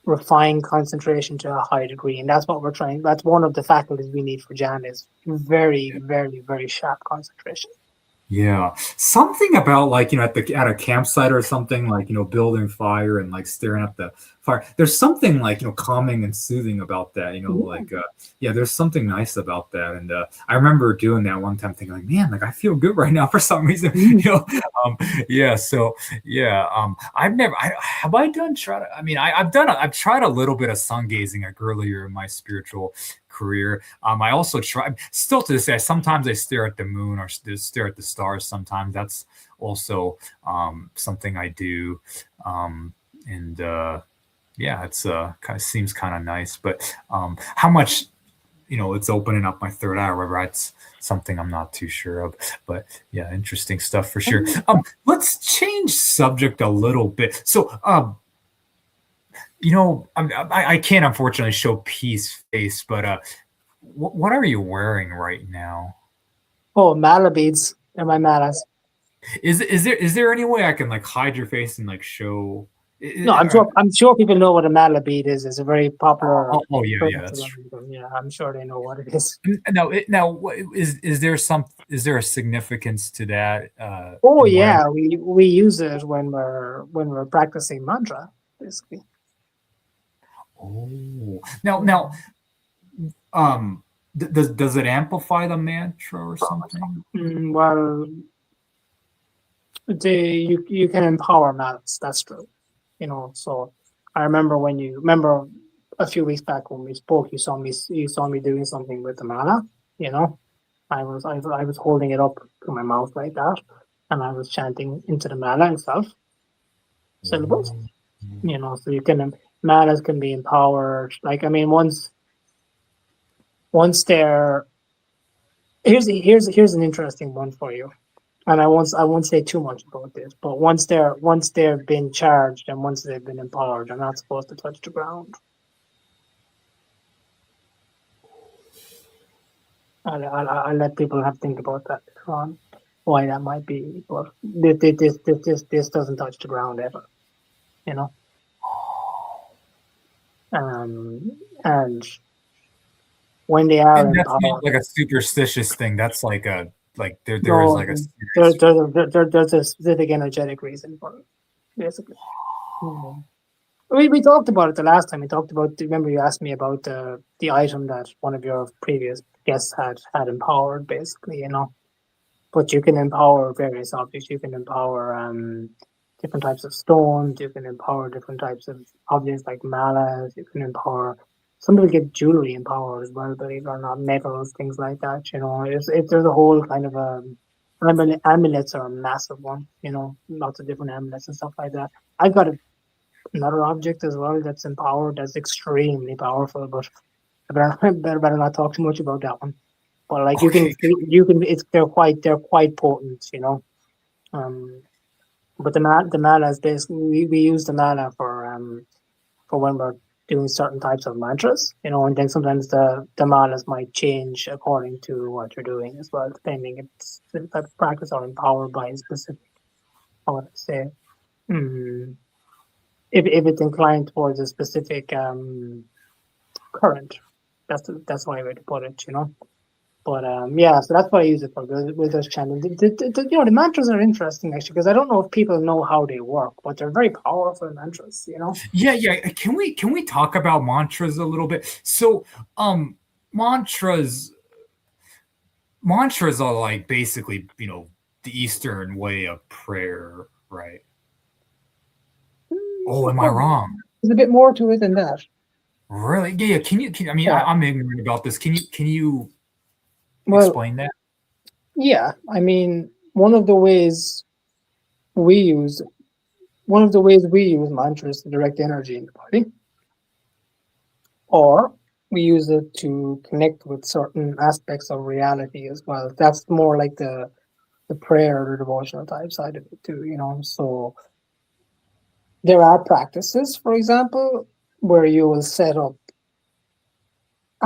refine concentration to a high degree, and that's what we're trying. That's one of the faculties we need for Jan is very, very, very sharp concentration. Yeah, something about like at a campsite or something, like building fire and like staring at the fire. There's something like calming and soothing about that. Like there's something nice about that. And I remember doing that one time, thinking like, man, like I feel good right now for some reason. I've never. Have I done try to? I mean, I've tried a little bit of sun gazing like earlier in my spiritual career. I also try still to this day. Sometimes I stare at the moon or stare at the stars. Sometimes that's also something I do. It's kind of seems kind of nice. But how much it's opening up my third eye, whether that's something I'm not too sure of. But yeah, interesting stuff for sure. Let's change subject a little bit. So I can't unfortunately show Peace face, but what are you wearing right now? Oh, mala beads. They're my malas. Is there any way I can like hide your face and like show? No, I'm sure people know what a mala bead is. It's a very popular. That's true. Yeah, I'm sure they know what it is. Now, is there a significance to that? We use it when we're practicing mantra, basically. Oh, now, does it amplify the mantra or something? Well, you can empower malas. That's true. So I remember a few weeks back when we spoke, you saw me doing something with the mala. I was holding it up to my mouth like that, and I was chanting into the mala itself, syllables. So you can malas can be empowered. Like, I mean, once they're here's an interesting one for you, and I won't say too much about this, but once they've been charged and once they've been empowered, they're not supposed to touch the ground. I'll let people have to think about that later on, why that might be, but this doesn't touch the ground ever, and when they are and that's empowered, not like a superstitious thing. That's like a there's a specific energetic reason for it, basically. We talked about it the last time. We talked about. Remember, you asked me about the item that one of your previous guests had empowered, basically. But you can empower various objects. You can empower different types of stones. You can empower different types of objects like malas. You can empower. Some people get jewelry empowered as well, believe it or not, metals, things like that. There's a whole kind of amulets are a massive one. Lots of different amulets and stuff like that. I've got another object as well that's empowered, that's extremely powerful, but I better not talk too much about that one. But like they're quite potent, But the mala is basically we use the mala for when we're doing certain types of mantras, and then sometimes the malas might change according to what you're doing as well, depending if it's the type of practice or empowered by a specific, how would I say, if it's inclined towards a specific current, that's one way to put it, But so that's what I use it for with those channels. The mantras are interesting actually, because I don't know if people know how they work, but they're very powerful mantras, Yeah. Can we talk about mantras a little bit? So, mantras are like basically, the Eastern way of prayer, right? Oh, am I wrong? There's a bit more to it than that. Really? Yeah. Can you? I mean, I'm ignorant about this. Can you explain that? Yeah, I mean, one of the ways we use mantras to direct energy in the body, or we use it to connect with certain aspects of reality as well. That's more like the prayer or the devotional type side of it too, So there are practices, for example, where you will set up.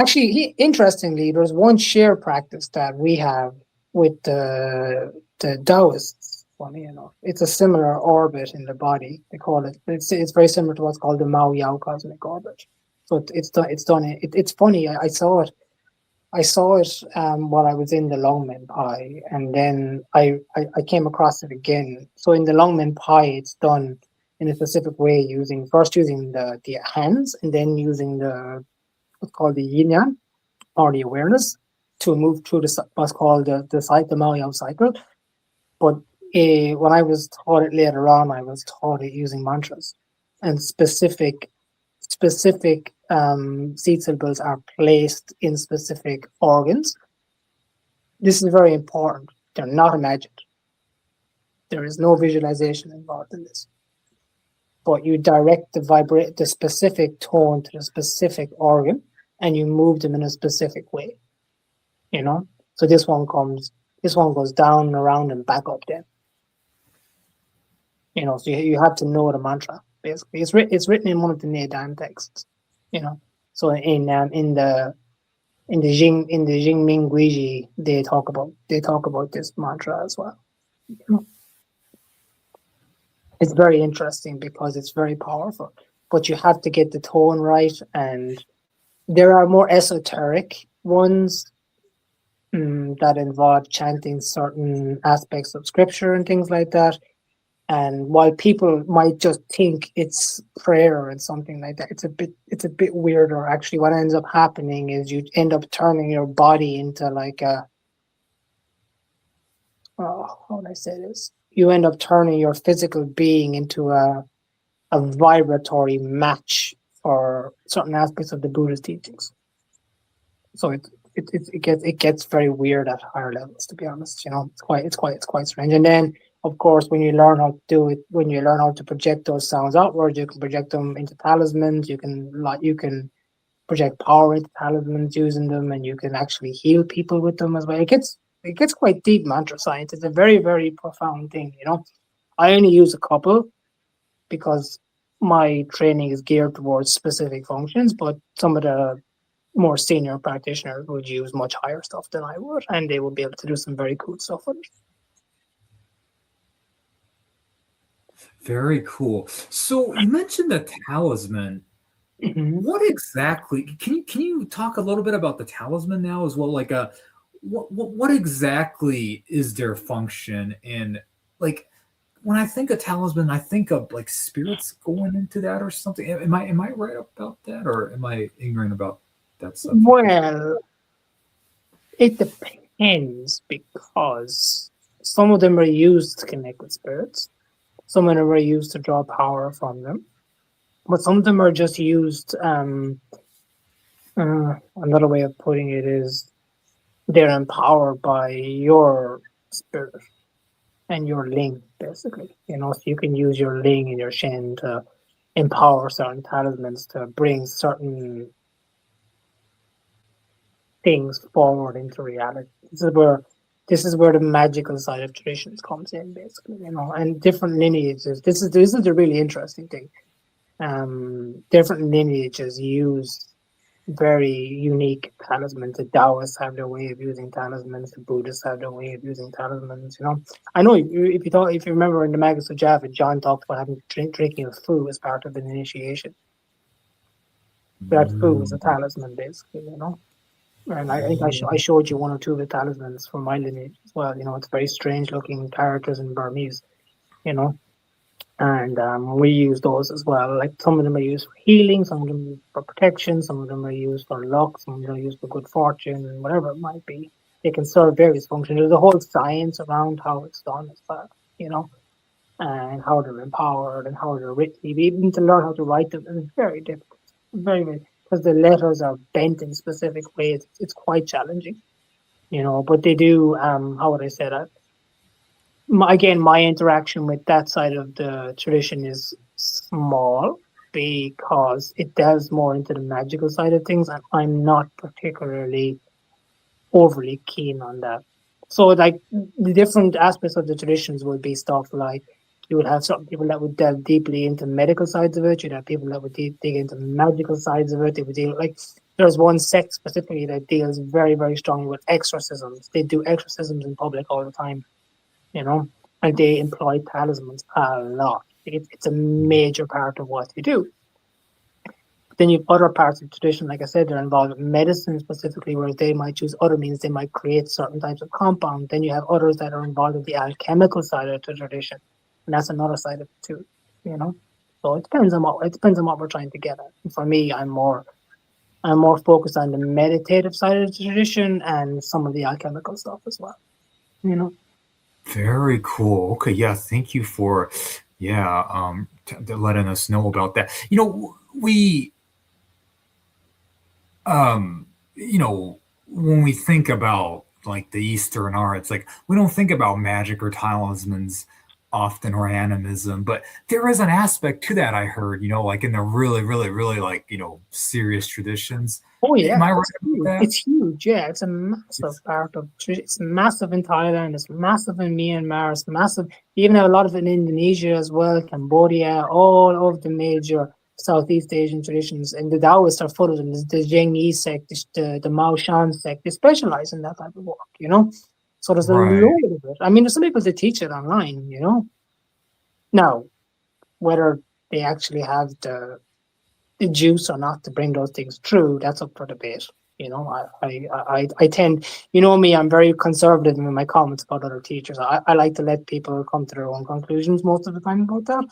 Actually, interestingly, there's one shared practice that we have with the Taoists. Funny enough, it's a similar orbit in the body. They call it. It's very similar to what's called the Mao Yao cosmic orbit. So it's done. It's done. It's funny. I saw it. I saw it while I was in the Longmen Pai, and then I came across it again. So in the Longmen Pai, it's done in a specific way, using the hands, and then using the what's called the Yin Yang, or the awareness, to move through what's called the Mao Yao cycle. But when I was taught it later on, I was taught it using mantras, and specific seed symbols are placed in specific organs. This is very important. They're not imagined. There is no visualization involved in this. But you direct the specific tone to the specific organ, and you move them in a specific way. You know? So this one goes down and around and back up then. You know, so you have to know the mantra. Basically, it's written in one of the Nedan texts, you know. So in the Jingming Guiji, they talk about this mantra as well. You know? It's very interesting because it's very powerful, but you have to get the tone right, and there are more esoteric ones that involve chanting certain aspects of scripture and things like that. And while people might just think it's prayer and something like that, it's a bit weirder. Actually, what ends up happening is you end up turning your body into like how would I say this? You end up turning your physical being into a vibratory match for certain aspects of the Buddhist teachings. So it gets very weird at higher levels, to be honest. You know, it's quite strange. And then, of course, when you learn how to do it, when you learn how to project those sounds outwards, you can project them into talismans. You can project power into talismans using them, and you can actually heal people with them as well. It gets quite deep, mantra science. It's a very, very profound thing. You know, I only use a couple because my training is geared towards specific functions, but some of the more senior practitioners would use much higher stuff than I would, and they would be able to do some very cool stuff with it. Very cool. So you mentioned the talisman. Mm-hmm. What exactly? Can you talk a little bit about the talisman now as well? Like what exactly is their function? And like when I think of talisman, I think of like spirits going into that or something. Am I right about that, or am I ignorant about that subject? Well, it depends, because some of them are used to connect with spirits. Some of them are used to draw power from them. But some of them are just used, another way of putting it is they're empowered by your spirit and your ling, basically. You know, so you can use your ling and your shen to empower certain talismans to bring certain things forward into reality. This is where the magical side of traditions comes in, basically, you know, and different lineages. This is the really interesting thing. Different lineages use very unique talismans. The Taoists have their way of using talismans. The Buddhists have their way of using talismans. You know, I know if you remember in the Magus of Java, John talked about having drinking of fu as part of an initiation. That fu was a talisman, basically. You know. And I think I showed you one or two of the talismans from my lineage as well. You know, it's very strange looking characters in Burmese, you know. And we use those as well. Like some of them are used for healing, some of them are used for protection, some of them are used for luck, some of them are used for good fortune, and whatever it might be. They can serve various functions. There's a whole science around how it's done as well, you know, and how they're empowered and how they're written. You even to learn how to write them, and it's very difficult. Very, very, because the letters are bent in specific ways. It's quite challenging, you know, but they do, how would I say that? Again, my interaction with that side of the tradition is small because it delves more into the magical side of things, and I'm not particularly overly keen on that. So, like, the different aspects of the traditions would be stuff like You would have certain people that would delve deeply into medical sides of it. You'd have people that would dig into magical sides of it. They would deal, like, there's one sect specifically that deals very, very strongly with exorcisms. They do exorcisms in public all the time, you know, and they employ talismans a lot. It's a major part of what they do. Then you have other parts of tradition, like I said, they're involved with medicine specifically, where they might choose other means, they might create certain types of compound. Then you have others that are involved with the alchemical side of the tradition, and that's another side of it too, you know. So it depends on what we're trying to get at. And for me, I'm more focused on the meditative side of the tradition and some of the alchemical stuff as well, you know. Very cool. Okay, yeah, thank you for letting us know about that. You know, we you know, when we think about like the Eastern arts, like we don't think about magic or talismans often, or animism, but there is an aspect to that, I heard, you know, like in the really, really, really, like, you know, serious traditions. Oh yeah, Am I right it's about huge. that? It's huge. Yeah, it's a massive part of. It's massive in Thailand. It's massive in Myanmar. It's massive. You even have a lot of it in Indonesia as well, Cambodia, all of the major Southeast Asian traditions. And the Taoists are full of them. The Zheng Yi sect, the Mao Shan sect. They specialize in that type of work. You know, so there's a Right. load of it. I mean, there's some people that teach it online. You know, now whether they actually have the juice or not to bring those things through, that's up for debate. You know, I tend, you know me, I'm very conservative in my comments about other teachers. I like to let people come to their own conclusions most of the time about that.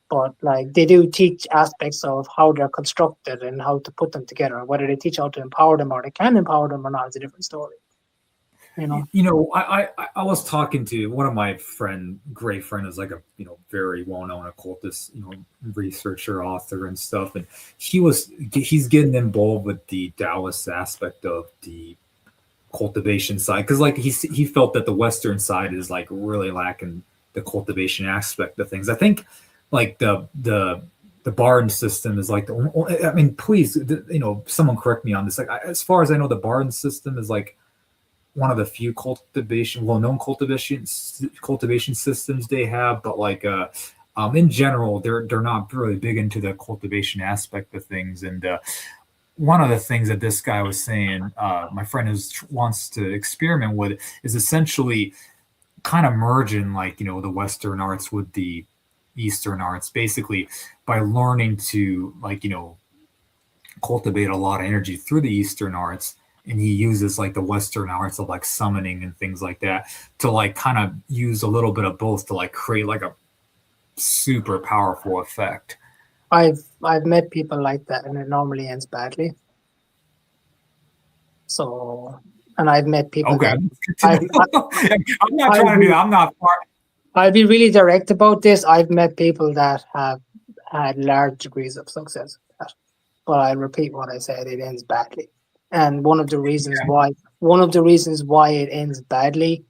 But like they do teach aspects of how they're constructed and how to put them together. Whether they teach how to empower them or they can empower them or not is a different story. You know. You know, I was talking to one of my great friend is like a, you know, very well-known occultist, you know, researcher, author and stuff. And he's getting involved with the Taoist aspect of the cultivation side. Cause like he felt that the Western side is like really lacking the cultivation aspect of things. I think like the Barden system is like I mean, please, you know, someone correct me on this. Like, as far as I know, the Barden system is like one of the few well-known cultivation systems they have, but like in general, they're not really big into the cultivation aspect of things. And one of the things that this guy was saying, my friend wants to experiment with, is essentially kind of merging, like, you know, the Western arts with the Eastern arts, basically by learning to, like, you know, cultivate a lot of energy through the Eastern arts. And he uses like the Western arts of like summoning and things like that to like kind of use a little bit of both to like create like a super powerful effect. I've met people like that, and it normally ends badly. So, and I've met people Okay. that I'm not trying to do that. I'm not far. I'll be really direct about this. I've met people that have had large degrees of success with that, but I'll repeat what I said. It ends badly. And one of the reasons why it ends badly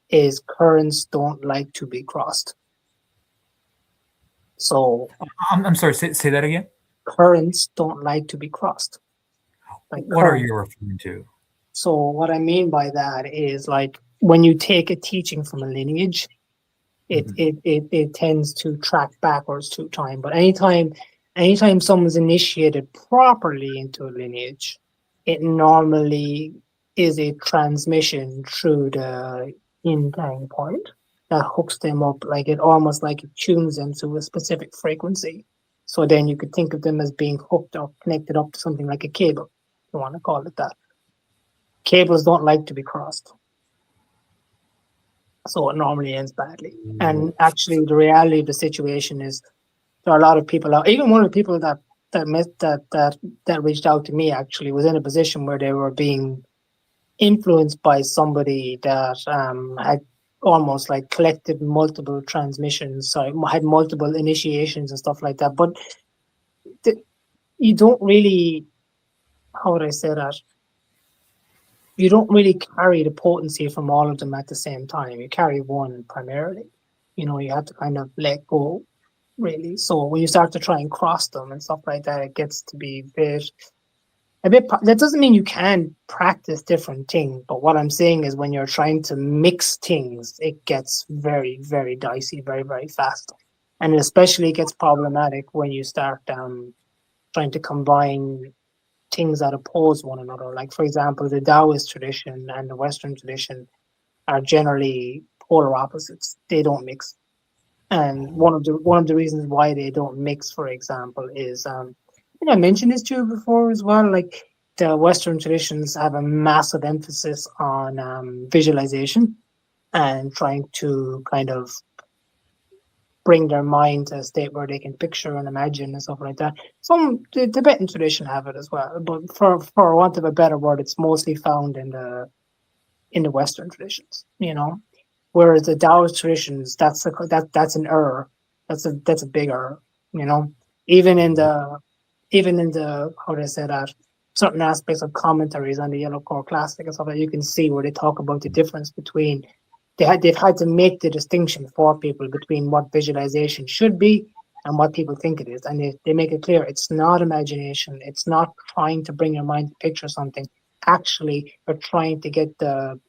is currents don't like to be crossed. So I'm sorry, say that again. Currents don't like to be crossed. Like what are you referring to? So what I mean by that is, like, when you take a teaching from a lineage, it tends to track backwards through time. But anytime someone's initiated properly into a lineage, it normally is a transmission through the Yin Yang point that hooks them up, like it almost like it tunes them to a specific frequency. So then you could think of them as being hooked up, connected up to something like a cable, if you want to call it that. Cables don't like to be crossed. So it normally ends badly. And actually the reality of the situation is there are a lot of people out, even one of the people that reached out to me actually was in a position where they were being influenced by somebody that had almost like collected multiple transmissions, so had multiple initiations and stuff like that. But you don't really, how would I say that? You don't really carry the potency from all of them at the same time. You carry one primarily. You know, you have to kind of let go, really. So when you start to try and cross them and stuff like that, it gets to be a bit. That doesn't mean you can't practice different things, but what I'm saying is when you're trying to mix things, it gets very, very dicey, very, very fast. And it especially gets problematic when you start trying to combine things that oppose one another. Like, for example, the Taoist tradition and the Western tradition are generally polar opposites. They don't mix. And one of the reasons why they don't mix, for example, is I think I mentioned this to you before as well. Like the Western traditions have a massive emphasis on visualization and trying to kind of bring their mind to a state where they can picture and imagine and stuff like that. Some the Tibetan tradition have it as well, but for want of a better word, it's mostly found in the Western traditions. You know, whereas the Taoist traditions, that's an error. That's a big error. You know, even in the even in the how do I say that, certain aspects of commentaries on the Yellow Core Classic and stuff like that, you can see where they talk about the difference between they've had to make the distinction for people between what visualization should be and what people think it is. And they make it clear it's not imagination, it's not trying to bring your mind to picture something. Actually, you're trying to get the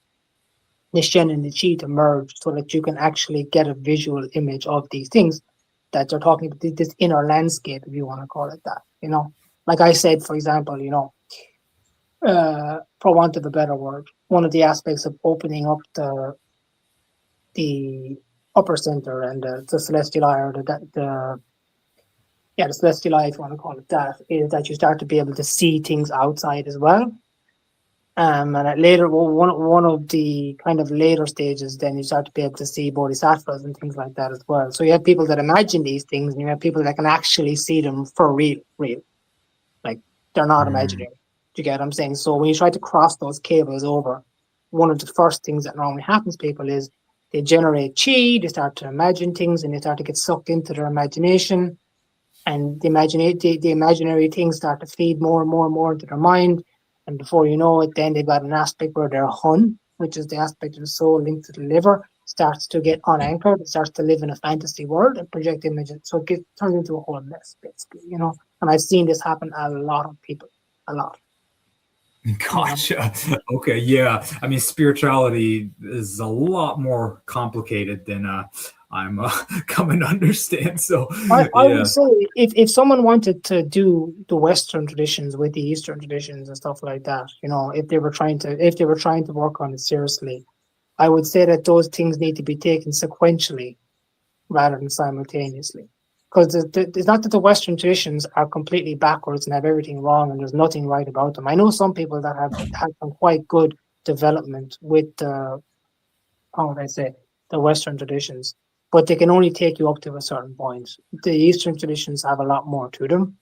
Shen and the Chi to merge so that you can actually get a visual image of these things that you're talking about, this inner landscape, if you want to call it that. You know, like I said, for example, you know, for want of a better word, one of the aspects of opening up the upper center and the celestial eye, or the celestial eye, if you want to call it that, is that you start to be able to see things outside as well. And at later, well, one of the kind of later stages, then you start to be able to see bodhisattvas and things like that as well. So you have people that imagine these things, and you have people that can actually see them for real, like they're not imaginary. Do you get what I'm saying? So when you try to cross those cables over, one of the first things that normally happens to people is they generate chi, they start to imagine things, and they start to get sucked into their imagination, and the imaginary things start to feed more and more and more into their mind. And before you know it, then they've got an aspect where their hun, which is the aspect of the soul linked to the liver, starts to get unanchored. It starts to live in a fantasy world and project images. So it turns into a whole mess, basically, you know. And I've seen this happen a lot of people, a lot. Gotcha. Okay. Yeah. I mean, spirituality is a lot more complicated than I'm coming to understand. So, I yeah. would say if someone wanted to do the Western traditions with the Eastern traditions and stuff like that, you know, if they were trying to work on it seriously, I would say that those things need to be taken sequentially rather than simultaneously. Because it's not that the Western traditions are completely backwards and have everything wrong and there's nothing right about them. I know some people that have had some quite good development with how would I say, the Western traditions, but they can only take you up to a certain point. The Eastern traditions have a lot more to them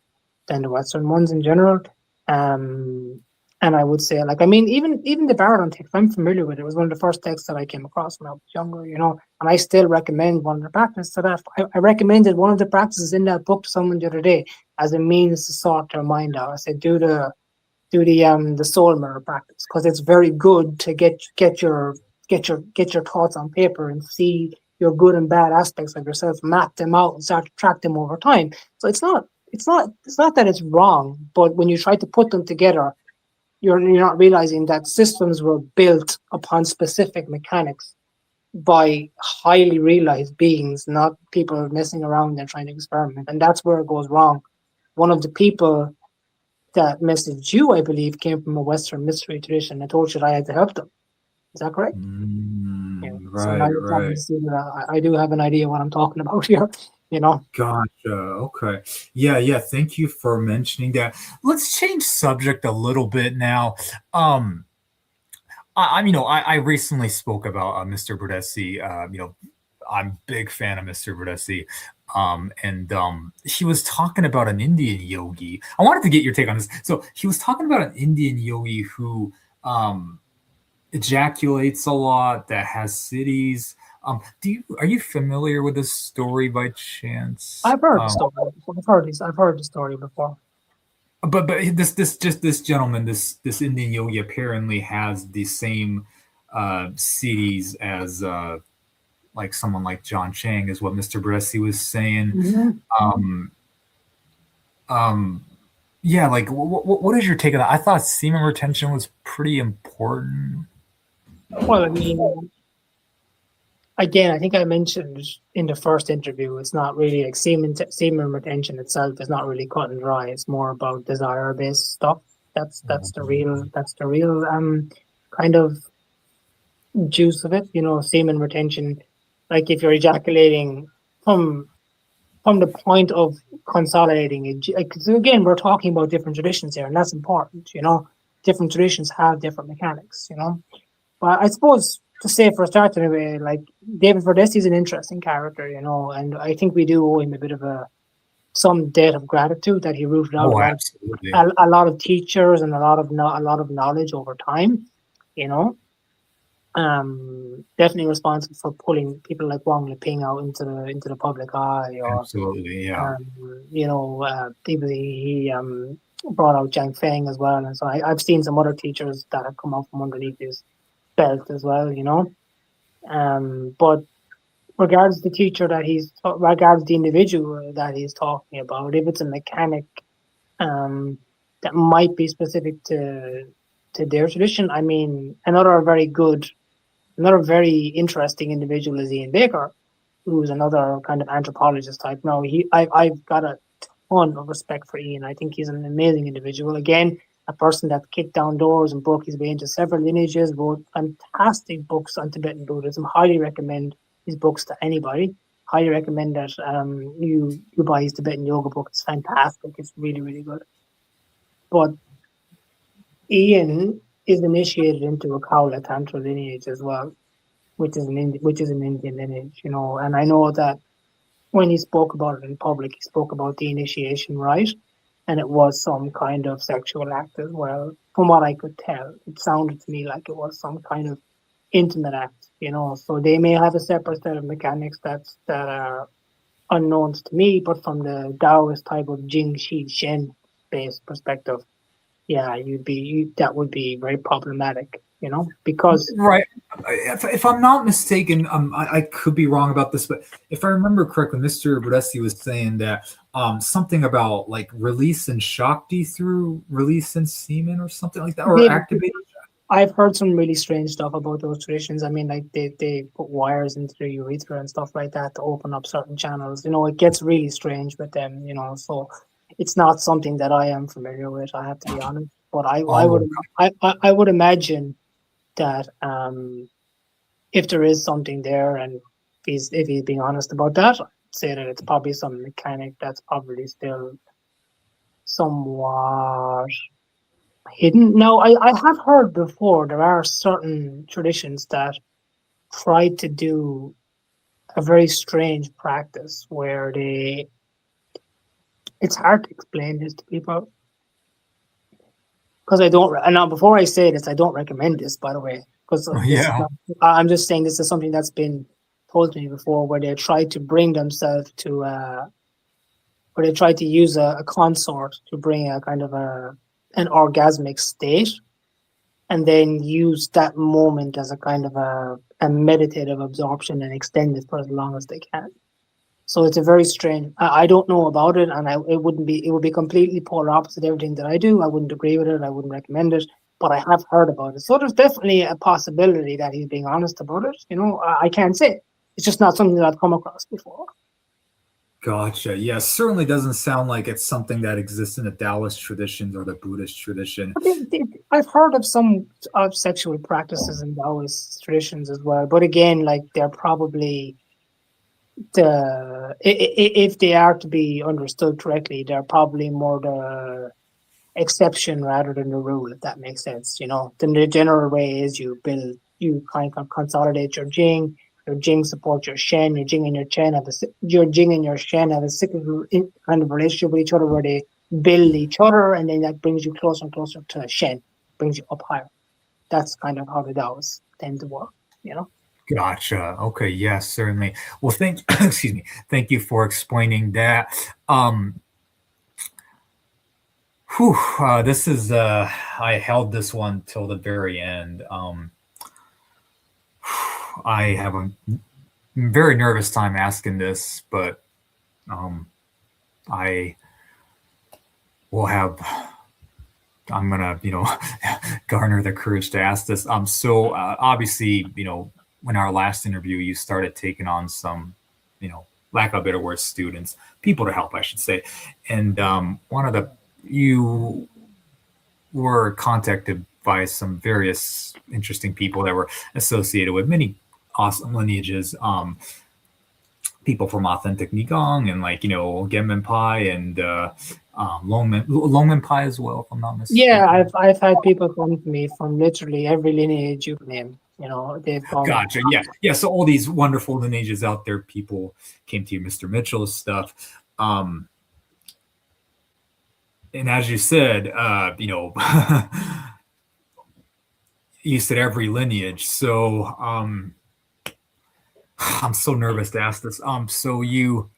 than the Western ones in general. Um, and I would say, like, I mean, even the Baradon text, I'm familiar with it. It was one of the first texts that I came across when I was younger, you know, and I still recommend one of the practices to that. I recommended one of the practices in that book to someone the other day as a means to sort their mind out. I said, do the soul mirror practice because it's very good to get your thoughts on paper and see your good and bad aspects of yourself, map them out and start to track them over time. So it's not that it's wrong, but when you try to put them together, you're not realizing that systems were built upon specific mechanics by highly realized beings, not people messing around and trying to experiment. And that's where it goes wrong. One of the people that messaged you, I believe, came from a Western mystery tradition. I told you that I had to help them. Is that correct? Yeah. So now Right. you're starting Right. to see that I do have an idea what I'm talking about here. You know. Gotcha. Okay. Yeah. Yeah. Thank you for mentioning that. Let's change subject a little bit now. Um, I recently spoke about Mr. Burdesi. I'm a big fan of Mr. Burdesi. And he was talking about an Indian yogi. I wanted to get your take on this. So he was talking about an Indian yogi who um, ejaculates a lot, that has cities. Are you familiar with this story by chance? I've heard the story. I've heard the story before. But this gentleman, this Indian yogi apparently has the same cities as like someone like John Chang, is what Mr. Bressi was saying. Mhm. Um, um, yeah, like what is your take on that? I thought semen retention was pretty important. Well, I mean, again, I think I mentioned in the first interview, it's not really like semen retention itself is not really cut and dry. It's more about desire based stuff. That's the real kind of juice of it. You know, semen retention. Like if you're ejaculating from from the point of consolidating it. Like, so again, we're talking about different traditions here, and that's important. You know, different traditions have different mechanics. You know, but I suppose to say for a start anyway, like David Verdesti is an interesting character, you know, and I think we do owe him a bit of some debt of gratitude that he rooted out Oh, absolutely. a lot of teachers and a lot of knowledge over time, you know. Definitely responsible for pulling people like Wang Leping out into the public eye, or Absolutely, yeah. you know, people he brought out Jiang Feng as well, and so I've seen some other teachers that have come out from underneath his belt as well, you know. But regards the teacher that regards the individual that he's talking about, if it's a mechanic that might be specific to their tradition, I mean, another very interesting individual is Ian Baker, who's another kind of anthropologist type. Now, I've got a ton of respect for Ian. I think he's an amazing individual. Again, a person that kicked down doors and broke his way into several lineages, wrote fantastic books on Tibetan Buddhism. Highly recommend his books to anybody. Highly recommend that you buy his Tibetan yoga book. It's fantastic. It's really, really good. But Ian is initiated into a Kaula Tantra lineage as well, which is an Indian lineage, you know. And I know that when he spoke about it in public, he spoke about the initiation rite, and it was some kind of sexual act as well. From what I could tell, it sounded to me like it was some kind of intimate act, you know. So they may have a separate set of mechanics that are unknown to me, but from the Taoist type of Jing Shi Shen based perspective, yeah, that would be very problematic, you know, because Right. If I'm not mistaken, I could be wrong about this, but if I remember correctly, Mr. Bodesi was saying that something about like release and Shakti through release and semen or something like that, or activate. I've heard some really strange stuff about those traditions. I mean, like they put wires into the urethra and stuff like that to open up certain channels. You know, it gets really strange with them. You know, so it's not something that I am familiar with. I have to be honest. But Oh, I would imagine that if there is something there, and if he's being honest about that, I'd say that it's probably some mechanic that's probably still somewhat hidden. Now, I have heard before there are certain traditions that try to do a very strange practice where it's hard to explain this to people because I don't. And now, before I say this, I don't recommend this, by the way, because yeah. I'm just saying this is something that's been told to me before, where they try to bring themselves to, where they try to use a consort to bring a kind of an orgasmic state, and then use that moment as a kind of a meditative absorption and extend it for as long as they can. So it's a very strange. I don't know about it, and it would be completely polar opposite everything that I do. I wouldn't agree with it. I wouldn't recommend it, but I have heard about it. So there's definitely a possibility that he's being honest about it. You know, I can't say. It's just not something that I've come across before. Gotcha. Yeah, certainly doesn't sound like it's something that exists in the Taoist traditions or the Buddhist tradition. I've heard of some of sexual practices in Taoist traditions as well, but again, like they're probably if they are to be understood correctly, they're probably more the exception rather than the rule, if that makes sense. You know, then the general way is you kind of consolidate your Jing supports your Shen, your Jing and your Chen your Jing and your Shen have a cyclical kind of relationship with each other where they build each other, and then that brings you closer and closer to Shen, brings you up higher. That's kind of how the Taoists tend to work, you know. Gotcha. Okay. Yes, certainly. Well, excuse me. Thank you for explaining that. This is I held this one till the very end. I have a very nervous time asking this, but I will have. I'm gonna, garner the courage to ask this. So obviously, in our last interview, you started taking on some, lack of a better word, students, people to help, I should say. And you were contacted by some various interesting people that were associated with many awesome lineages. People from authentic Nigong and Genmen Pai and Longmen Pai as well, if I'm not mistaken. Yeah, I've had people come to me from literally every lineage you can name. They've come. Gotcha. Yeah. So all these wonderful lineages out there, people came to you, Mr. Mitchell's stuff. And as you said, you said every lineage. So I'm so nervous to ask this. So you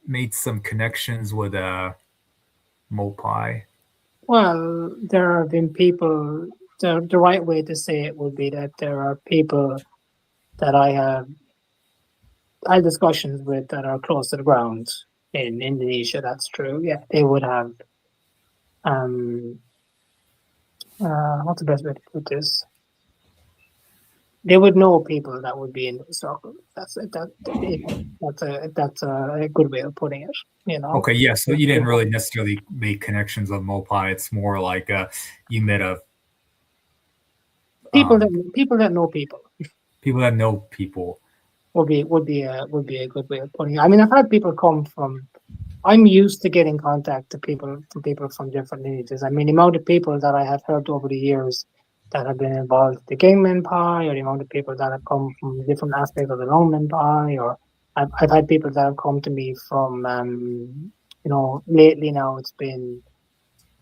made some connections with Mopai? Well, there have been people. The right way to say it would be that there are people that I have had discussions with that are close to the ground in Indonesia. That's true. Yeah, they would have. What's the best way to put this? They would know people that would be in the circle. That's a good way of putting it. Okay, yeah. So you didn't really necessarily make connections with Mopai. It's more like you met people that know people. People that know people would be a good way of putting it. I mean, I've had people come from. I'm used to getting contact to people from different lineages. I mean, the amount of people that I have heard over the years that have been involved with the Gangman Pie, or the amount of people that have come from different aspects of the Longman Pie, or I've had people that have come to me from, lately now it's been,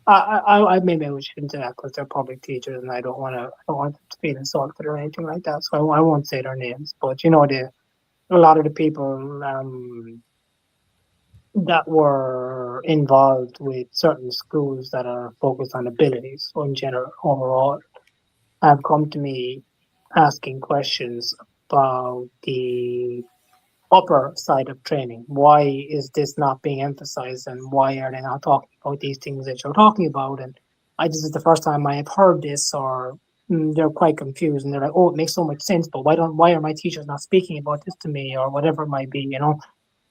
I maybe I shouldn't do that because they're public teachers and I don't want them to feel insulted or anything like that. So I won't say their names, but a lot of the people that were involved with certain schools that are focused on abilities, or in general, overall, have come to me asking questions about the upper side of training. Why is this not being emphasized, and why are they not talking about these things that you're talking about? And this is the first time I have heard this, or they're quite confused and they're like, oh, it makes so much sense, but why are my teachers not speaking about this to me, or whatever it might be,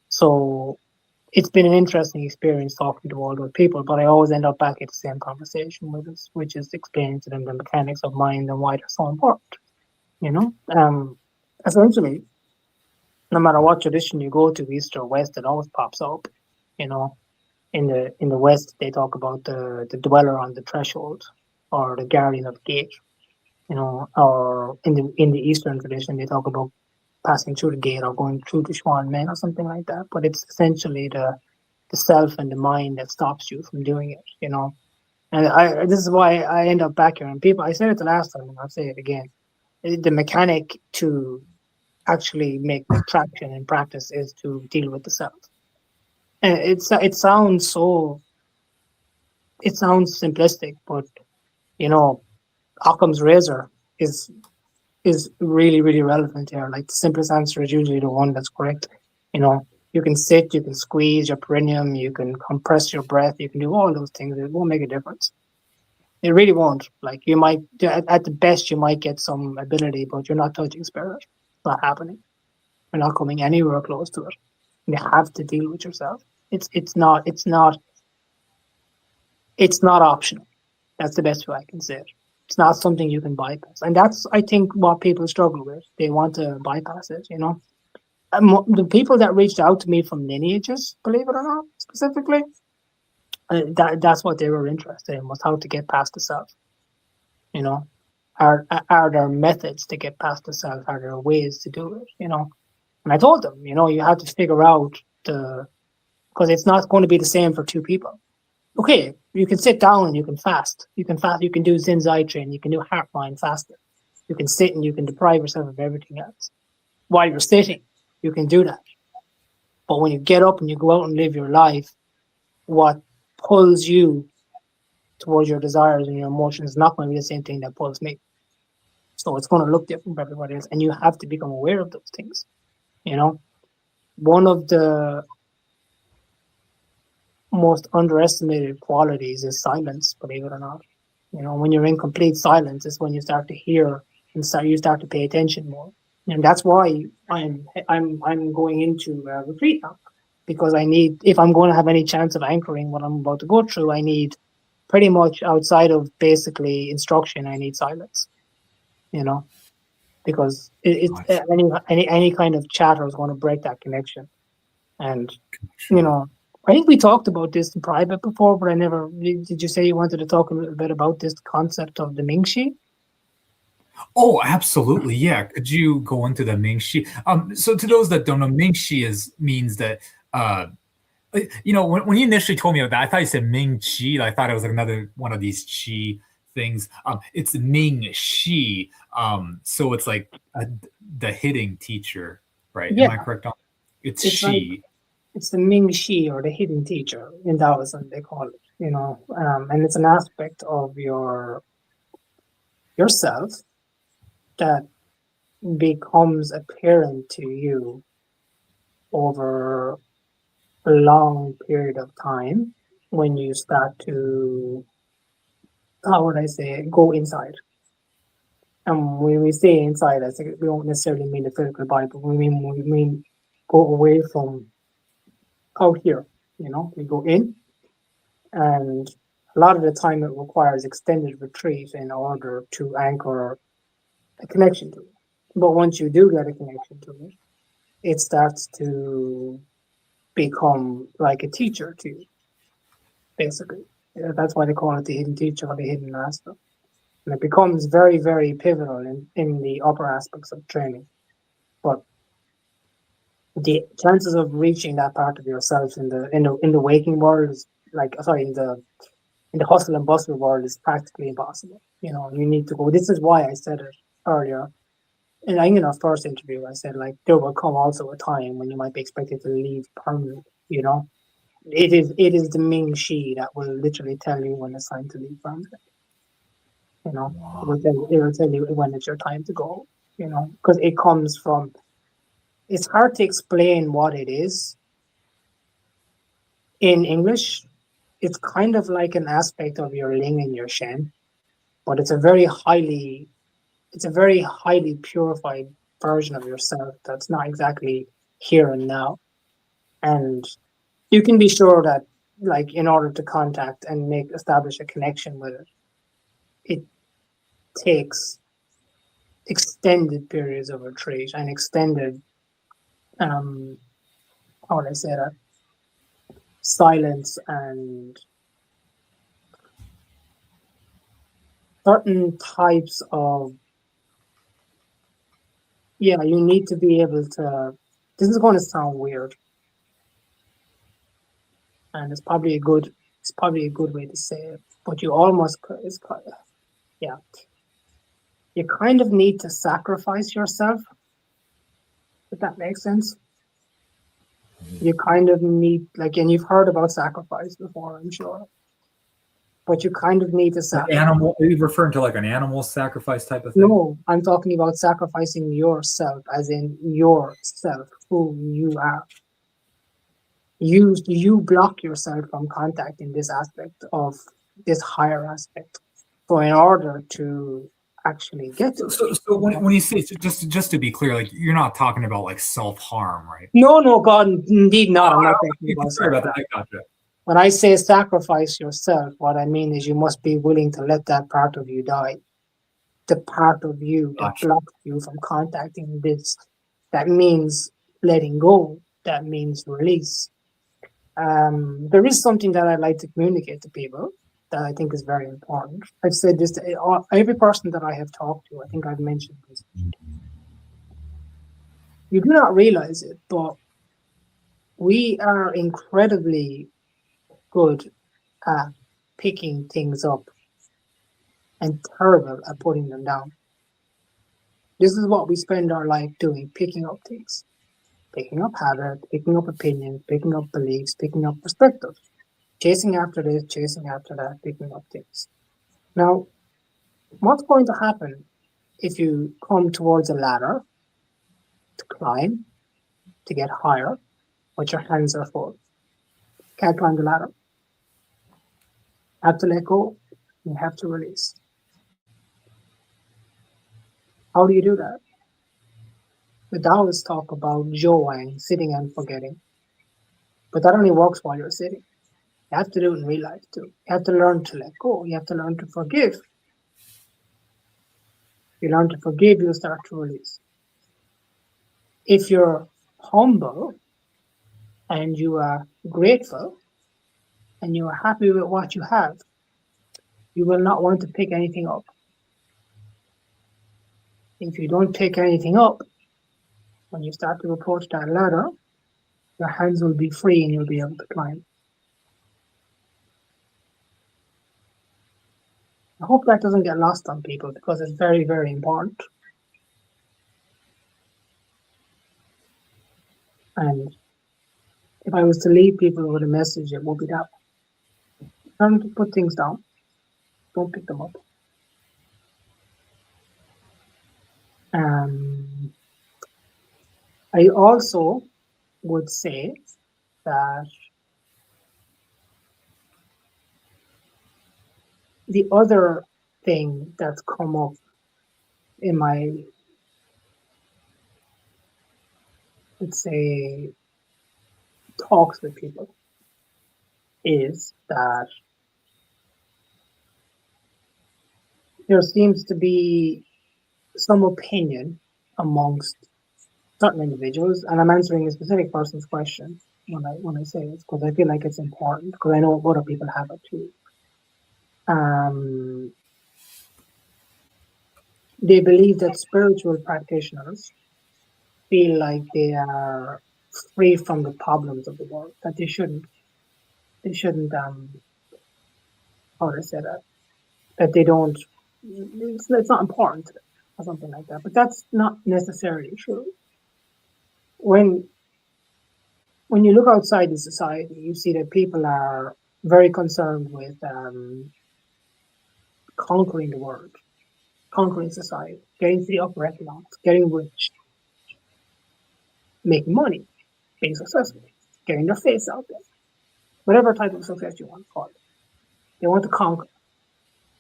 So it's been an interesting experience talking to all those people, but I always end up back at the same conversation with us, which is explaining to them the mechanics of mind and why they're so important. Essentially, no matter what tradition you go to, East or West, it always pops up. In the West, they talk about the dweller on the threshold, or the guardian of the gate. Or in the Eastern tradition, they talk about passing through the gate or going through the Swan Men or something like that. But it's essentially the self and the mind that stops you from doing it, And this is why I end up back here. And people, I said it the last time, and I'll say it again. The mechanic to actually make traction in practice is to deal with the self. And it sounds simplistic, but Occam's razor is really, really relevant here. Like, the simplest answer is usually the one that's correct. You can sit, you can squeeze your perineum, you can compress your breath, you can do all those things. It won't make a difference. It really won't. Like, you might, at the best, you might get some ability, but you're not touching spirit. It's not happening. You're not coming anywhere close to it. You have to deal with yourself. It's not optional. That's the best way I can say it. It's not something you can bypass. And that's, I think, what people struggle with. They want to bypass it, The people that reached out to me from lineages, believe it or not, specifically, that's what they were interested in, was how to get past the self. Are there methods to get past the self? Are there ways to do it? And I told them, you have to figure out because it's not going to be the same for two people. Okay, you can sit down and you can fast. You can do Zen Zai train. You can do heart mind fasting. You can sit and you can deprive yourself of everything else. While you're sitting, you can do that. But when you get up and you go out and live your life, what pulls you towards your desires and your emotions is not going to be the same thing that pulls me. So it's going to look different for everybody else. And you have to become aware of those things. One of the most underestimated qualities is silence, believe it or not. When you're in complete silence is when you start to hear and you start to pay attention more. And that's why I'm going into a retreat now, because I need, if I'm going to have any chance of anchoring what I'm about to go through, I need pretty much outside of basically instruction, I need silence, you know, because any kind of chatter is going to break that connection. And you know, I think we talked about this in private before, but I never did. You say you wanted to talk a little bit about this concept of the Mingxi? Oh, absolutely. Yeah. Could you go into the Mingxi? So to those that don't know, Mingxi means that when you initially told me about that, I thought you said Ming Qi. I thought it was like another one of these Qi things. It's Ming Shi. So it's like the hidden teacher, right? Am Yeah, I correct on? It's it's like Shi. it's the Mingxi or the hidden teacher in Taoism, they call it. And it's an aspect of yourself that becomes apparent to you over a long period of time when you start to, how would I say, go inside. And when we say inside, I think we don't necessarily mean the physical body, but we mean go away from out here. We go in, and a lot of the time it requires extended retreat in order to anchor a connection to it. But once you do get a connection to it, it starts to become like a teacher to you, basically. That's why they call it the hidden teacher or the hidden master. And it becomes very, very pivotal in the upper aspects of training. But the chances of reaching that part of yourself in the waking world is in the hustle and bustle world is practically impossible. You need to go. This is why I said it earlier. And in our first interview, I said there will come also a time when you might be expected to leave permanently. It is the Ming Shi that will literally tell you when it's time to leave permanently. It will tell you when it's your time to go. Because it comes from. It's hard to explain what it is in English. It's kind of like an aspect of your Ling and your Shen, but it's a very highly purified version of yourself that's not exactly here and now. And you can be sure that, in order to contact and establish a connection with it, it takes extended periods of retreat and extended, how would I say that, silence and certain types of, you need to be able to, this is going to sound weird, and it's probably a good way to say it, but you almost, yeah, you kind of need to sacrifice yourself, if that makes sense. You kind of need, and you've heard about sacrifice before, I'm sure, but you kind of need to sacrifice. Animal? Are you referring to like an animal sacrifice type of thing? No, I'm talking about sacrificing yourself, as in yourself, who you are. You block yourself from contacting this aspect of this higher aspect. So in order to actually get to So when you say, just to be clear, like you're not talking about like self-harm, right? No, God, indeed not. I'm not talking about Sorry about that. I gotcha. When I say sacrifice yourself, what I mean is you must be willing to let that part of you die. The part of you that Gotcha. blocks you from contacting this. That means letting go. That means release. There is something that I'd like to communicate to people that I think is very important. I've said this to every person that I have talked to. I think I've mentioned this. You do not realize it, but we are incredibly good at picking things up and terrible at putting them down. This is what we spend our life doing, picking up things, picking up habits, picking up opinions, picking up beliefs, picking up perspectives, chasing after this, chasing after that, picking up things. Now, what's going to happen if you come towards a ladder to climb, to get higher, but your hands are full? Can't climb the ladder. Have to let go, you have to release. How do you do that? The Taoists talk about zhouang, sitting and forgetting. But that only works while you're sitting. You have to do it in real life too. You have to learn to let go. You have to learn to forgive. You learn to forgive, you start to release. If you're humble and you are grateful and you are happy with what you have, you will not want to pick anything up. If you don't pick anything up, when you start to approach that ladder, your hands will be free and you'll be able to climb. I hope that doesn't get lost on people because it's very, very important. And if I was to leave people with a message, it would be that. Learn to put things down. Don't pick them up. I also would say that the other thing that's come up in my, let's say, talks with people is that there seems to be some opinion amongst certain individuals, and I'm answering a specific person's question when I say this because I feel like it's important because I know other people have it too. They believe that spiritual practitioners feel like they are free from the problems of the world, that they shouldn't how do I say that they don't, it's not important to them or something like that. But that's not necessarily true. When you look outside the society, you see that people are very concerned with conquering the world, conquering society, getting to the upper echelons, getting rich, making money, being successful, getting their face out there, whatever type of success you want to call it. They want to conquer.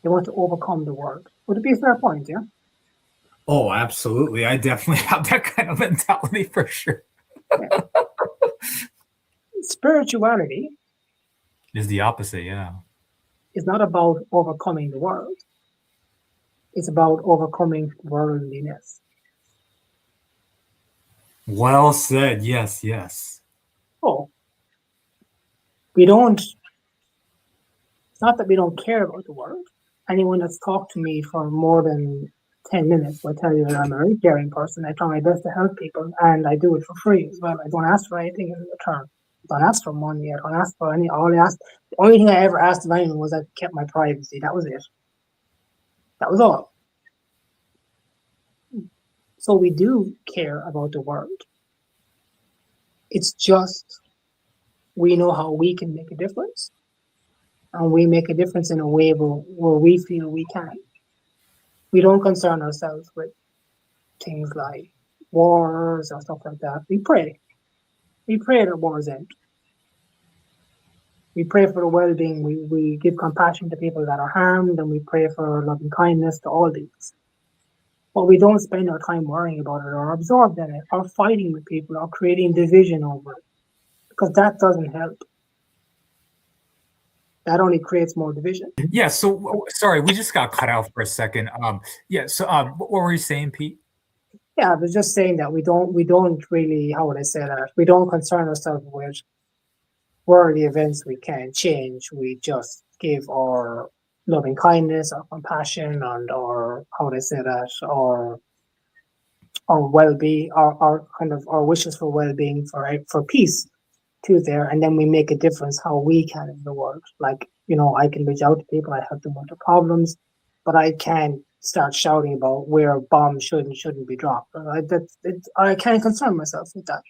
They want to overcome the world. Would it be a fair point, yeah? Oh, absolutely. I definitely have that kind of mentality for sure. Yeah. Spirituality is the opposite, yeah. It's not about overcoming the world. It's about overcoming worldliness. Well said. Yes, yes. Oh, we don't, it's not that we don't care about the world. Anyone that's talked to me for more than 10 minutes will tell you that I'm a very caring person. I try my best to help people and I do it for free as well. I don't ask for anything in return. I don't ask for money. I don't ask for any, the only thing I ever asked of anyone was I kept my privacy. That was it. That was all. So we do care about the world. It's just we know how we can make a difference. And we make a difference in a way where we feel we can. We don't concern ourselves with things like wars or stuff like that. We pray. We pray that wars end. We pray for the well-being. We give compassion to people that are harmed, and we pray for loving kindness to all these. But we don't spend our time worrying about it or absorbed in it or fighting with people or creating division over it, because that doesn't help. That only creates more division. Yeah. So sorry, we just got cut out for a second. Yeah. So what were you saying, Pete? Yeah, I was just saying that we don't really, how would I say that? We don't concern ourselves with worldly events we can't change. We just give our loving kindness, our compassion, and our, how would I say that, our well-being, our kind of our wishes for well-being, for peace to there, and then we make a difference how we can in the world. Like, I can reach out to people, I help them with their problems, but I can't start shouting about where bombs shouldn't be dropped. I can't concern myself with that.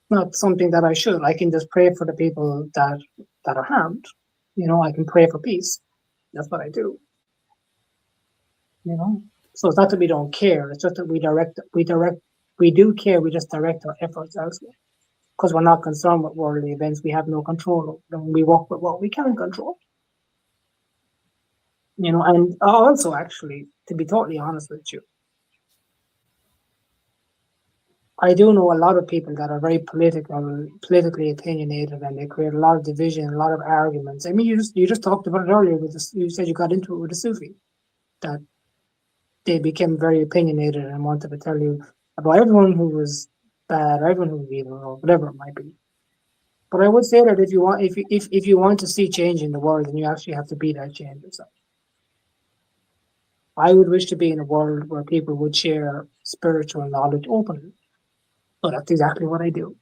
Not something that I should. I can just pray for the people that are harmed. I can pray for peace. That's what I do. So it's not that we don't care. It's just that we do care. We just direct our efforts elsewhere because we're not concerned with worldly events. We have no control over them. We work with what we can control. And also, actually, to be totally honest with you, I do know a lot of people that are very politically opinionated, and they create a lot of division, a lot of arguments. I mean, you just talked about it earlier with this. You said you got into it with a Sufi, that they became very opinionated and wanted to tell you about everyone who was bad, or everyone who was evil, or whatever it might be. But I would say that if you want to see change in the world, then you actually have to be that change yourself. I would wish to be in a world where people would share spiritual knowledge openly. So that's exactly what I do.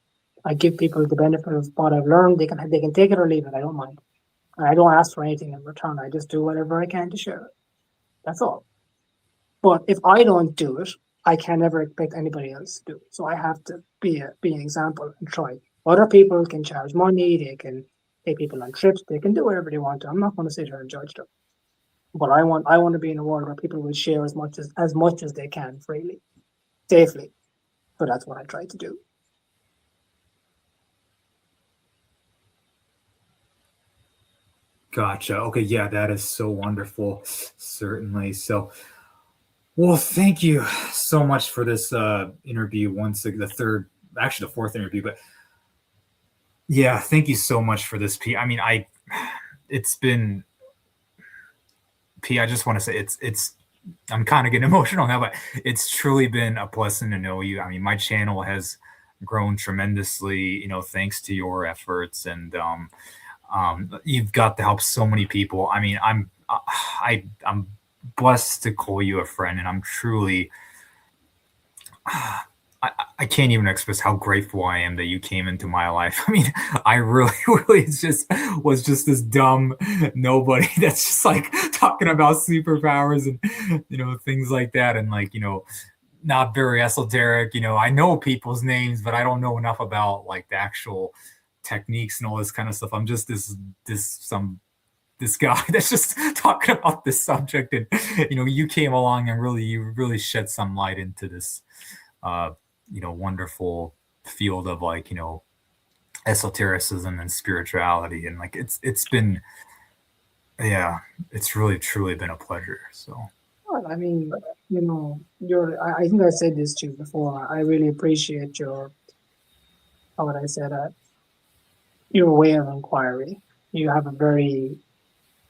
I give people the benefit of what I've learned. They can take it or leave it. I don't mind. And I don't ask for anything in return. I just do whatever I can to share it. That's all. But if I don't do it, I can never expect anybody else to do it. So I have to be an example and try. Other people can charge money. They can take people on trips. They can do whatever they want to. I'm not going to sit here and judge them. But I want to be in a world where people will share as much as they can freely, safely. So that's what I try to do. Gotcha. Okay, yeah, that is so wonderful. Certainly. So, well, thank you so much for this interview. The fourth interview, but yeah, thank you so much for this, P. I mean, it's been, P. I just want to say it's. I'm kind of getting emotional now, but it's truly been a blessing to know you. I mean, my channel has grown tremendously, thanks to your efforts, and you've got to help so many people. I mean, I'm blessed to call you a friend, and I'm truly, I can't even express how grateful I am that you came into my life. I mean, I really, really was just this dumb nobody that's just like talking about superpowers and, things like that. And like, not very esoteric, I know people's names, but I don't know enough about like the actual techniques and all this kind of stuff. I'm just this guy that's just talking about this subject. And, you came along and you really shed some light into this, wonderful field of like, esotericism and spirituality. And like, it's been, yeah, it's really, truly been a pleasure. So, well, I mean, I think I said this to you before. I really appreciate how would I say that? Your way of inquiry. You have a very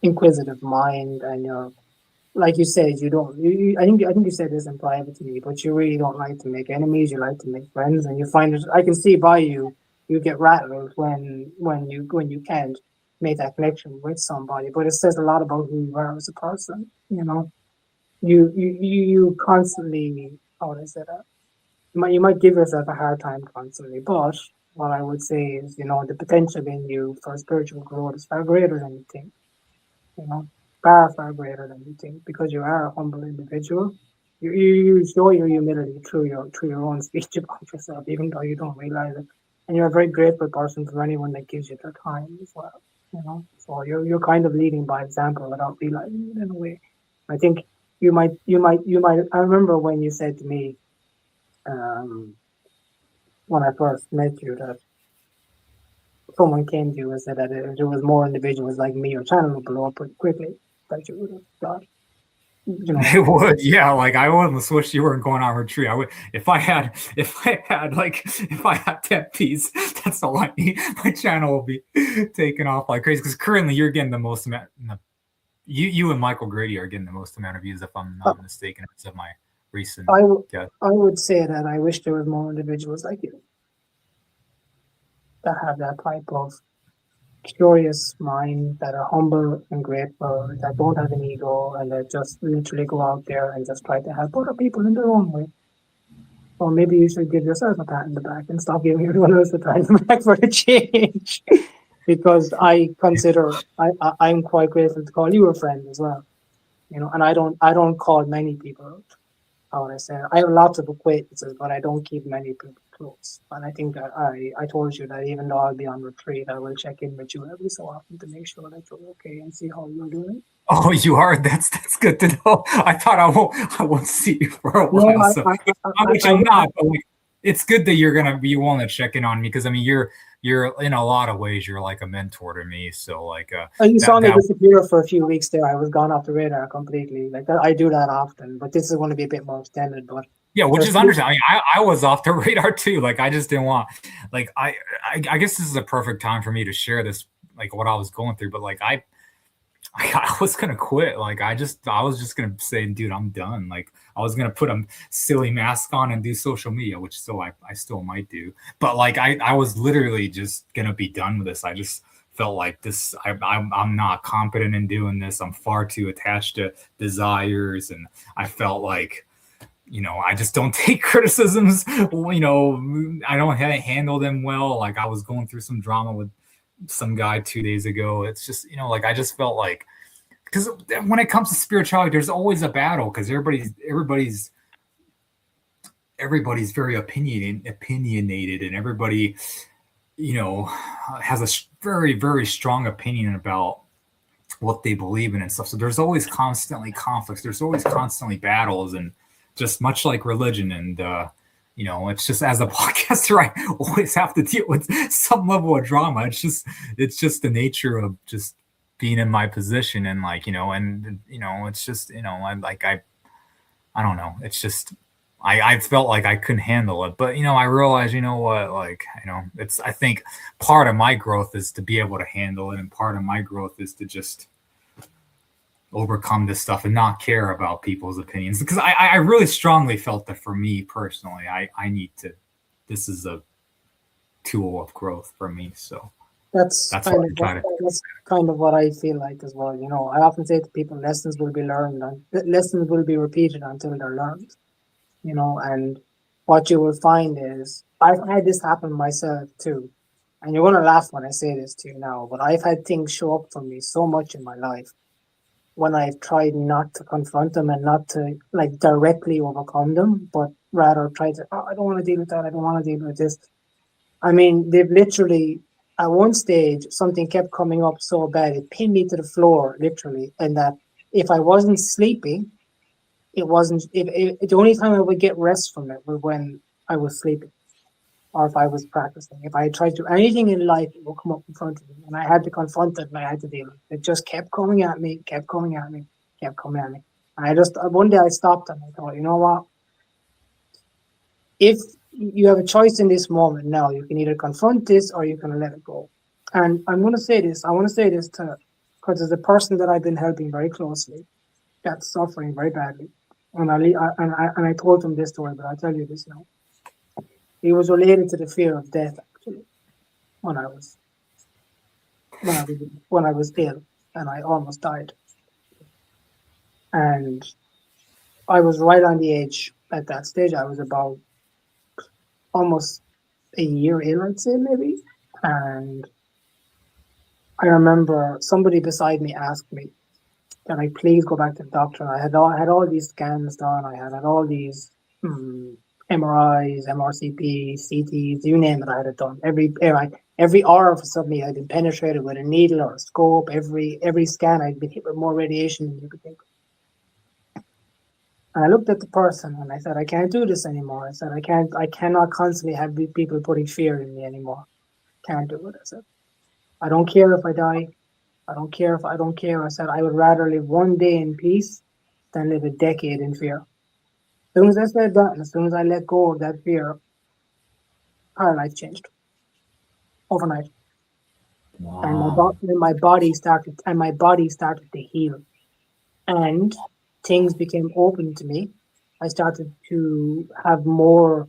inquisitive mind, and you're, like you said, you don't. I think you said this in private to me, but you really don't like to make enemies. You like to make friends, and you find it. I can see by you get rattled when you can't make that connection with somebody. But it says a lot about who you are as a person. You constantly. How would I say that? You might give yourself a hard time constantly, but what I would say is, the potential in you for spiritual growth is far greater than you think. Far greater than you think, because you are a humble individual. You show your humility through your own speech about yourself, even though you don't realize it. And you're a very grateful person for anyone that gives you their time as well. So you're kind of leading by example without realizing it in a way. I think you might. I remember when you said to me, when I first met you, that someone came to you and said that if there was more individuals like me, your channel would blow up pretty quickly. That you would have got. It would, yeah. Like I wouldn't wish you weren't going on retreat. I would, if I had 10 P's, that's all I need. My channel will be taken off like crazy. Because currently you're getting the most amount. You and Michael Grady are getting the most amount of views, if I'm not mistaken, of my recent. I would say that I wish there was more individuals like you that have that type of curious mind, that are humble and grateful, that don't have an ego, and that just literally go out there and just try to help other people in their own way. Or maybe you should give yourself a pat in the back and stop giving everyone else a pat in the back for a change. Because I consider I'm quite grateful to call you a friend as well. And I don't call many people. How would I say? I have lots of acquaintances, but I don't keep many people close. And I think that I told you that even though I'll be on retreat, I will check in with you every so often to make sure that you're okay and see how you're doing. Oh, you are. That's good to know. I thought I won't see you for a while. No, So I'm not. But like, it's good that you're gonna be willing to check in on me, because I mean you're in a lot of ways you're like a mentor to me. So like you saw me disappear for a few weeks there. I was gone off the radar completely. Like that, I do that often, but this is going to be a bit more extended. But Yeah, which There's is understandable. I mean, I was off the radar too. Like, I just didn't want, like, I guess this is a perfect time for me to share this, like, what I was going through. But like, I was gonna quit. Like, I was just gonna say, dude, I'm done. Like, I was gonna put a silly mask on and do social media, which still I still might do. But like, I was literally just gonna be done with this. I just felt like this. I'm not competent in doing this. I'm far too attached to desires, and I felt like, you know, I just don't take criticisms. You know, I don't handle them well. Like, I was going through some drama with some guy 2 days ago. It's just, you know, like, I just felt like, because when it comes to spirituality, there's always a battle, because everybody's very opinionated, and everybody, you know, has a very, very strong opinion about what they believe in and stuff. So there's always constantly conflicts. There's always constantly battles, and just much like religion. And you know, it's just, as a podcaster, I always have to deal with some level of drama. It's just the nature of just being in my position, and like, you know, and you know, it's just, you know, I don't know. It's just, I felt like I couldn't handle it. But, you know, I realized, you know what, like, you know, I think part of my growth is to be able to handle it, and part of my growth is to just overcome this stuff and not care about people's opinions. Because I really strongly felt that for me personally, I need to, this is a tool of growth for me. So That's that's kind what of I'm trying to. that's kind of what I feel like as well. You know, I often say to people, lessons will be learned, and lessons will be repeated until they're learned. You know, and what you will find is, I've had this happen myself too, and you're gonna laugh when I say this to you now, but I've had things show up for me so much in my life when I've tried not to confront them and not to like directly overcome them, but rather try to, oh, I don't want to deal with that. I don't want to deal with this. I mean, they've literally, at one stage, something kept coming up so bad, it pinned me to the floor, literally. And that if I wasn't sleeping, it wasn't, the only time I would get rest from it was when I was sleeping, or if I was practicing. If I tried to do anything in life, it would come up in front of me. And I had to confront it, and I had to deal with it. It just kept coming at me, kept coming at me, kept coming at me. And I just, one day I stopped and I thought, you know what? If you have a choice in this moment now, you can either confront this or you can let it go. And I'm going to say this, I want to say this to, because there's a person that I've been helping very closely that's suffering very badly. And I told him this story, but I'll tell you this now. It was related to the fear of death, actually, when I was when I was ill and I almost died. And I was right on the edge at that stage. I was about almost a year ill, I'd say, maybe. And I remember somebody beside me asked me, can I please go back to the doctor? I had all these scans done. I had all these MRIs, MRCP, CTs, you name it, I had it done. Every orifice of me had been penetrated with a needle or a scope. Every scan, I'd been hit with more radiation than you could think. And I looked at the person and I said, I can't do this anymore. I said, I cannot constantly have people putting fear in me anymore. Can't do it. I said, I don't care if I die. I don't care if I don't care. I said, I would rather live one day in peace than live a decade in fear. As soon as I said that, and as soon as I let go of that fear, our life changed overnight. And Wow. my body started to heal. And things became open to me. I started to have a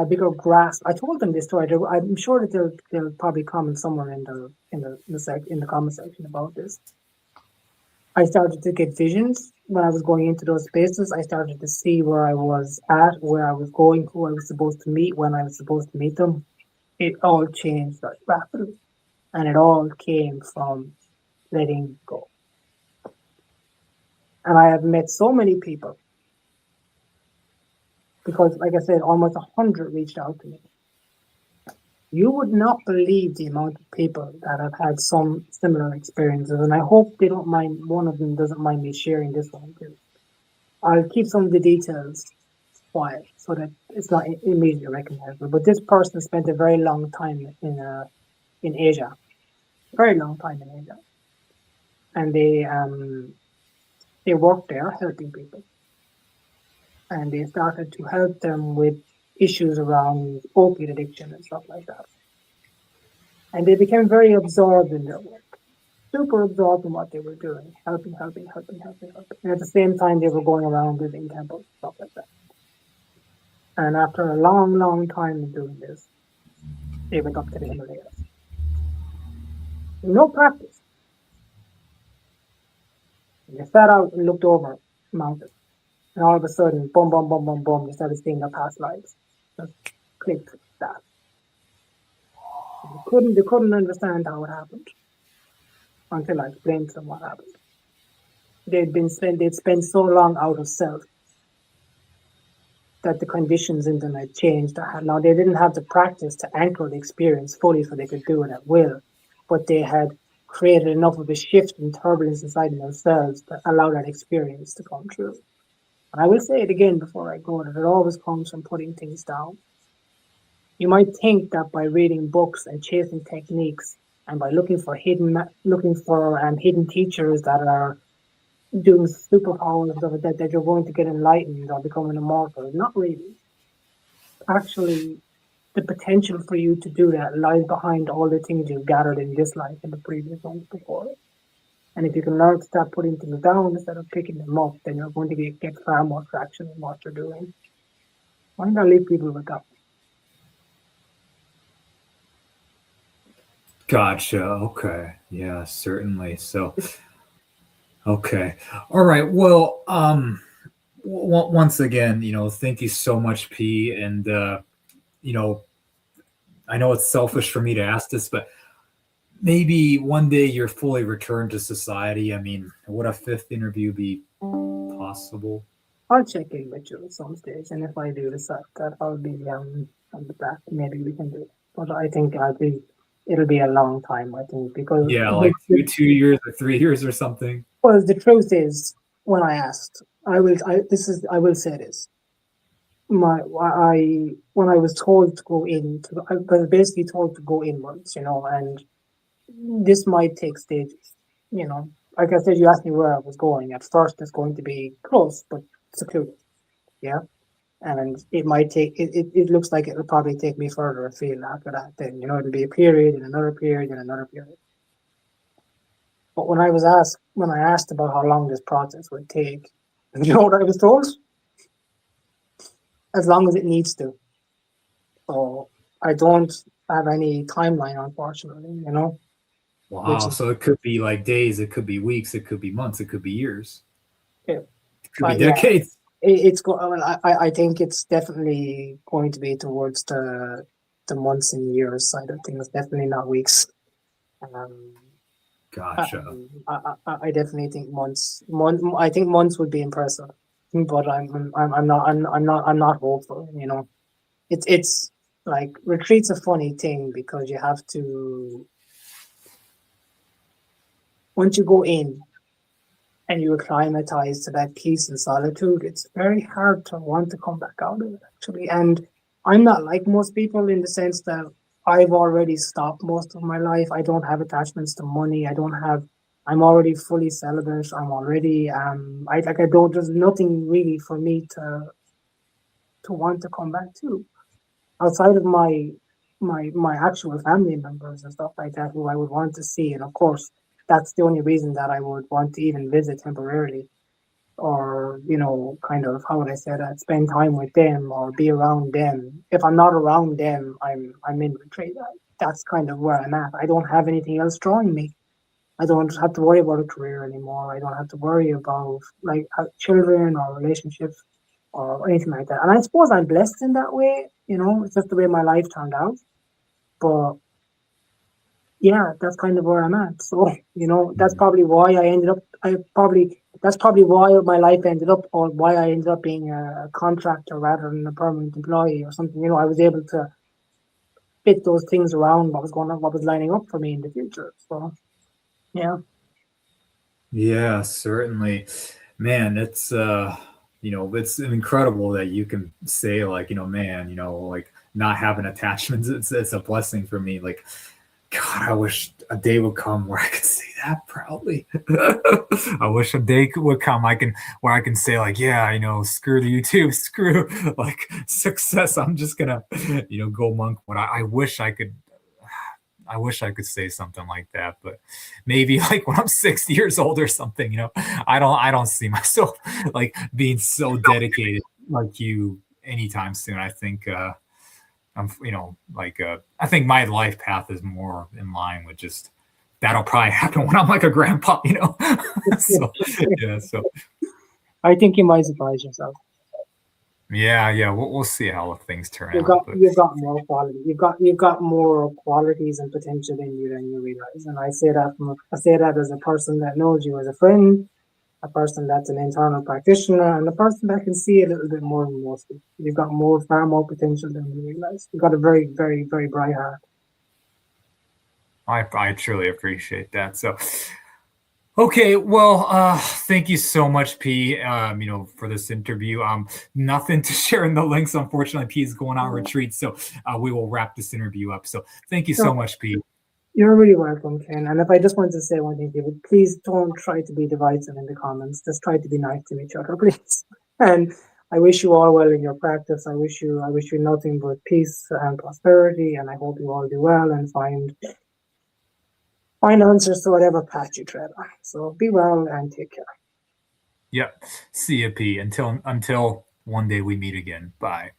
bigger grasp. I told them this story. I'm sure that they'll probably comment somewhere in the comment section about this. I started to get visions when I was going into those spaces. I started to see where I was at, where I was going, who I was supposed to meet, when I was supposed to meet them. It all changed like rapidly, and it all came from letting go. And I have met so many people because, like I said, almost 100 reached out to me. You would not believe the amount of people that have had some similar experiences, and I hope they don't mind. One of them doesn't mind me sharing this one too. I'll keep some of the details quiet so that it's not immediately recognizable. But this person spent a very long time in Asia, very long time in Asia, and they worked there helping people. and they started to help them with issues around opiate addiction and stuff like that. And they became very absorbed in their work, super absorbed in what they were doing, helping. And at the same time, they were going around building temples, stuff like that. And after a long, long time of doing this, they went up to the Himalayas. No practice. And they sat out and looked over the mountain. And all of a sudden, boom, boom, boom, boom, boom, they started seeing their past lives. Just clicked that. They couldn't understand how it happened until I explained to them what happened. They'd spent so long out of self that the conditions in them had changed. Now they didn't have the practice to anchor the experience fully so they could do it at will, but they had created enough of a shift and turbulence inside themselves that allowed that experience to come true. And I will say it again before I go, that it always comes from putting things down. You might think that by reading books and chasing techniques and by looking for hidden teachers that are doing superpowers and stuff like that you're going to get enlightened or become an immortal. Not really. Actually, the potential for you to do that lies behind all the things you've gathered in this life and the previous ones before. And if you can learn to start putting things down instead of picking them up, then you're going to get far more traction in what you're doing. Why not leave people with that? Gotcha. Okay. Yeah, certainly. So, okay. All right. Well, once again, thank you so much, P. And, I know it's selfish for me to ask this, but maybe one day you're fully returned to society. I mean, would a fifth interview be possible? I'll check in with you at some stage, and if I do decide that I'll be on the back, maybe we can do it. But I think it'll be a long time, I think, because like 2 years or 3 years or something. Well, the truth is, when I asked, I will say this. When I was told to go in, I was basically told to go inwards, and this might take stages, Like I said, you asked me where I was going. At first, it's going to be close but secluded, yeah. And it might take. It looks like it'll probably take me further afield after that. Then it'll be a period and another period and another period. But when I asked about how long this process would take, you know what I was told? As long as it needs to. So I don't have any timeline, unfortunately, Wow. So it could be like days, it could be weeks, it could be months, it could be years. Yeah. It could be decades. I think it's definitely going to be towards the months and years side of things, definitely not weeks. Gotcha. I definitely think months. I think months would be impressive, but I'm not hopeful. It's like retreat's a funny thing because you have to, once you go in and you acclimatize to that peace and solitude, it's very hard to want to come back out of it, actually. And I'm not like most people in the sense that I've already stopped most of my life. I don't have attachments to money. I'm already fully celibate. I'm already, there's nothing really for me to want to come back to outside of my actual family members and stuff like that who I would want to see. And of course, that's the only reason that I would want to even visit temporarily, or kind of, how would I say that, spend time with them or be around them. If I'm not around them, I'm in retreat. That's kind of where I'm at. I don't have anything else drawing me. I don't have to worry about a career anymore. I don't have to worry about children or relationships or anything like that. And I suppose I'm blessed in that way. It's just the way my life turned out. But yeah, that's kind of where I'm at. So, that's probably why that's probably why my life ended up, or why I ended up being a contractor rather than a permanent employee or something. I was able to fit those things around what was going on, what was lining up for me in the future. So, yeah. Yeah, certainly. Man, it's it's incredible that you can say not having attachments, it's a blessing for me. Like, God, I wish a day would come where I could say that proudly. I wish a day would come where I can say like, yeah, you know, screw the YouTube, screw like success. I'm just gonna, you know, go monk. But I wish I could. I wish I could say something like that, but maybe like when I'm 60 years old or something, you know, I don't see myself like being so dedicated like you anytime soon. I think I'm, you know, like I think my life path is more in line with just that'll probably happen when I'm like a grandpa, you know. So yeah, so I think you might surprise yourself. yeah, we'll see how things turn You've out. got But you've got more quality. You've got more qualities and potential in you than you realize. And I say that as a person that knows you as a friend, a person that's an internal practitioner, and a person that can see a little bit more than most people. You've got far more potential than you realize. You've got a very, very, very bright heart. I truly appreciate that. So okay, well, thank you so much, P. You know, for this interview. Nothing to share in the links. Unfortunately, P is going on retreat, so we will wrap this interview up. So, thank you so much, P. You're really welcome, Ken. And if I just wanted to say one thing to you, please don't try to be divisive in the comments. Just try to be nice to each other, please. And I wish you all well in your practice. I wish you nothing but peace and prosperity. And I hope you all do well and find answers to whatever path you tread on. So be well and take care. Yep. See you, P. Until one day we meet again. Bye.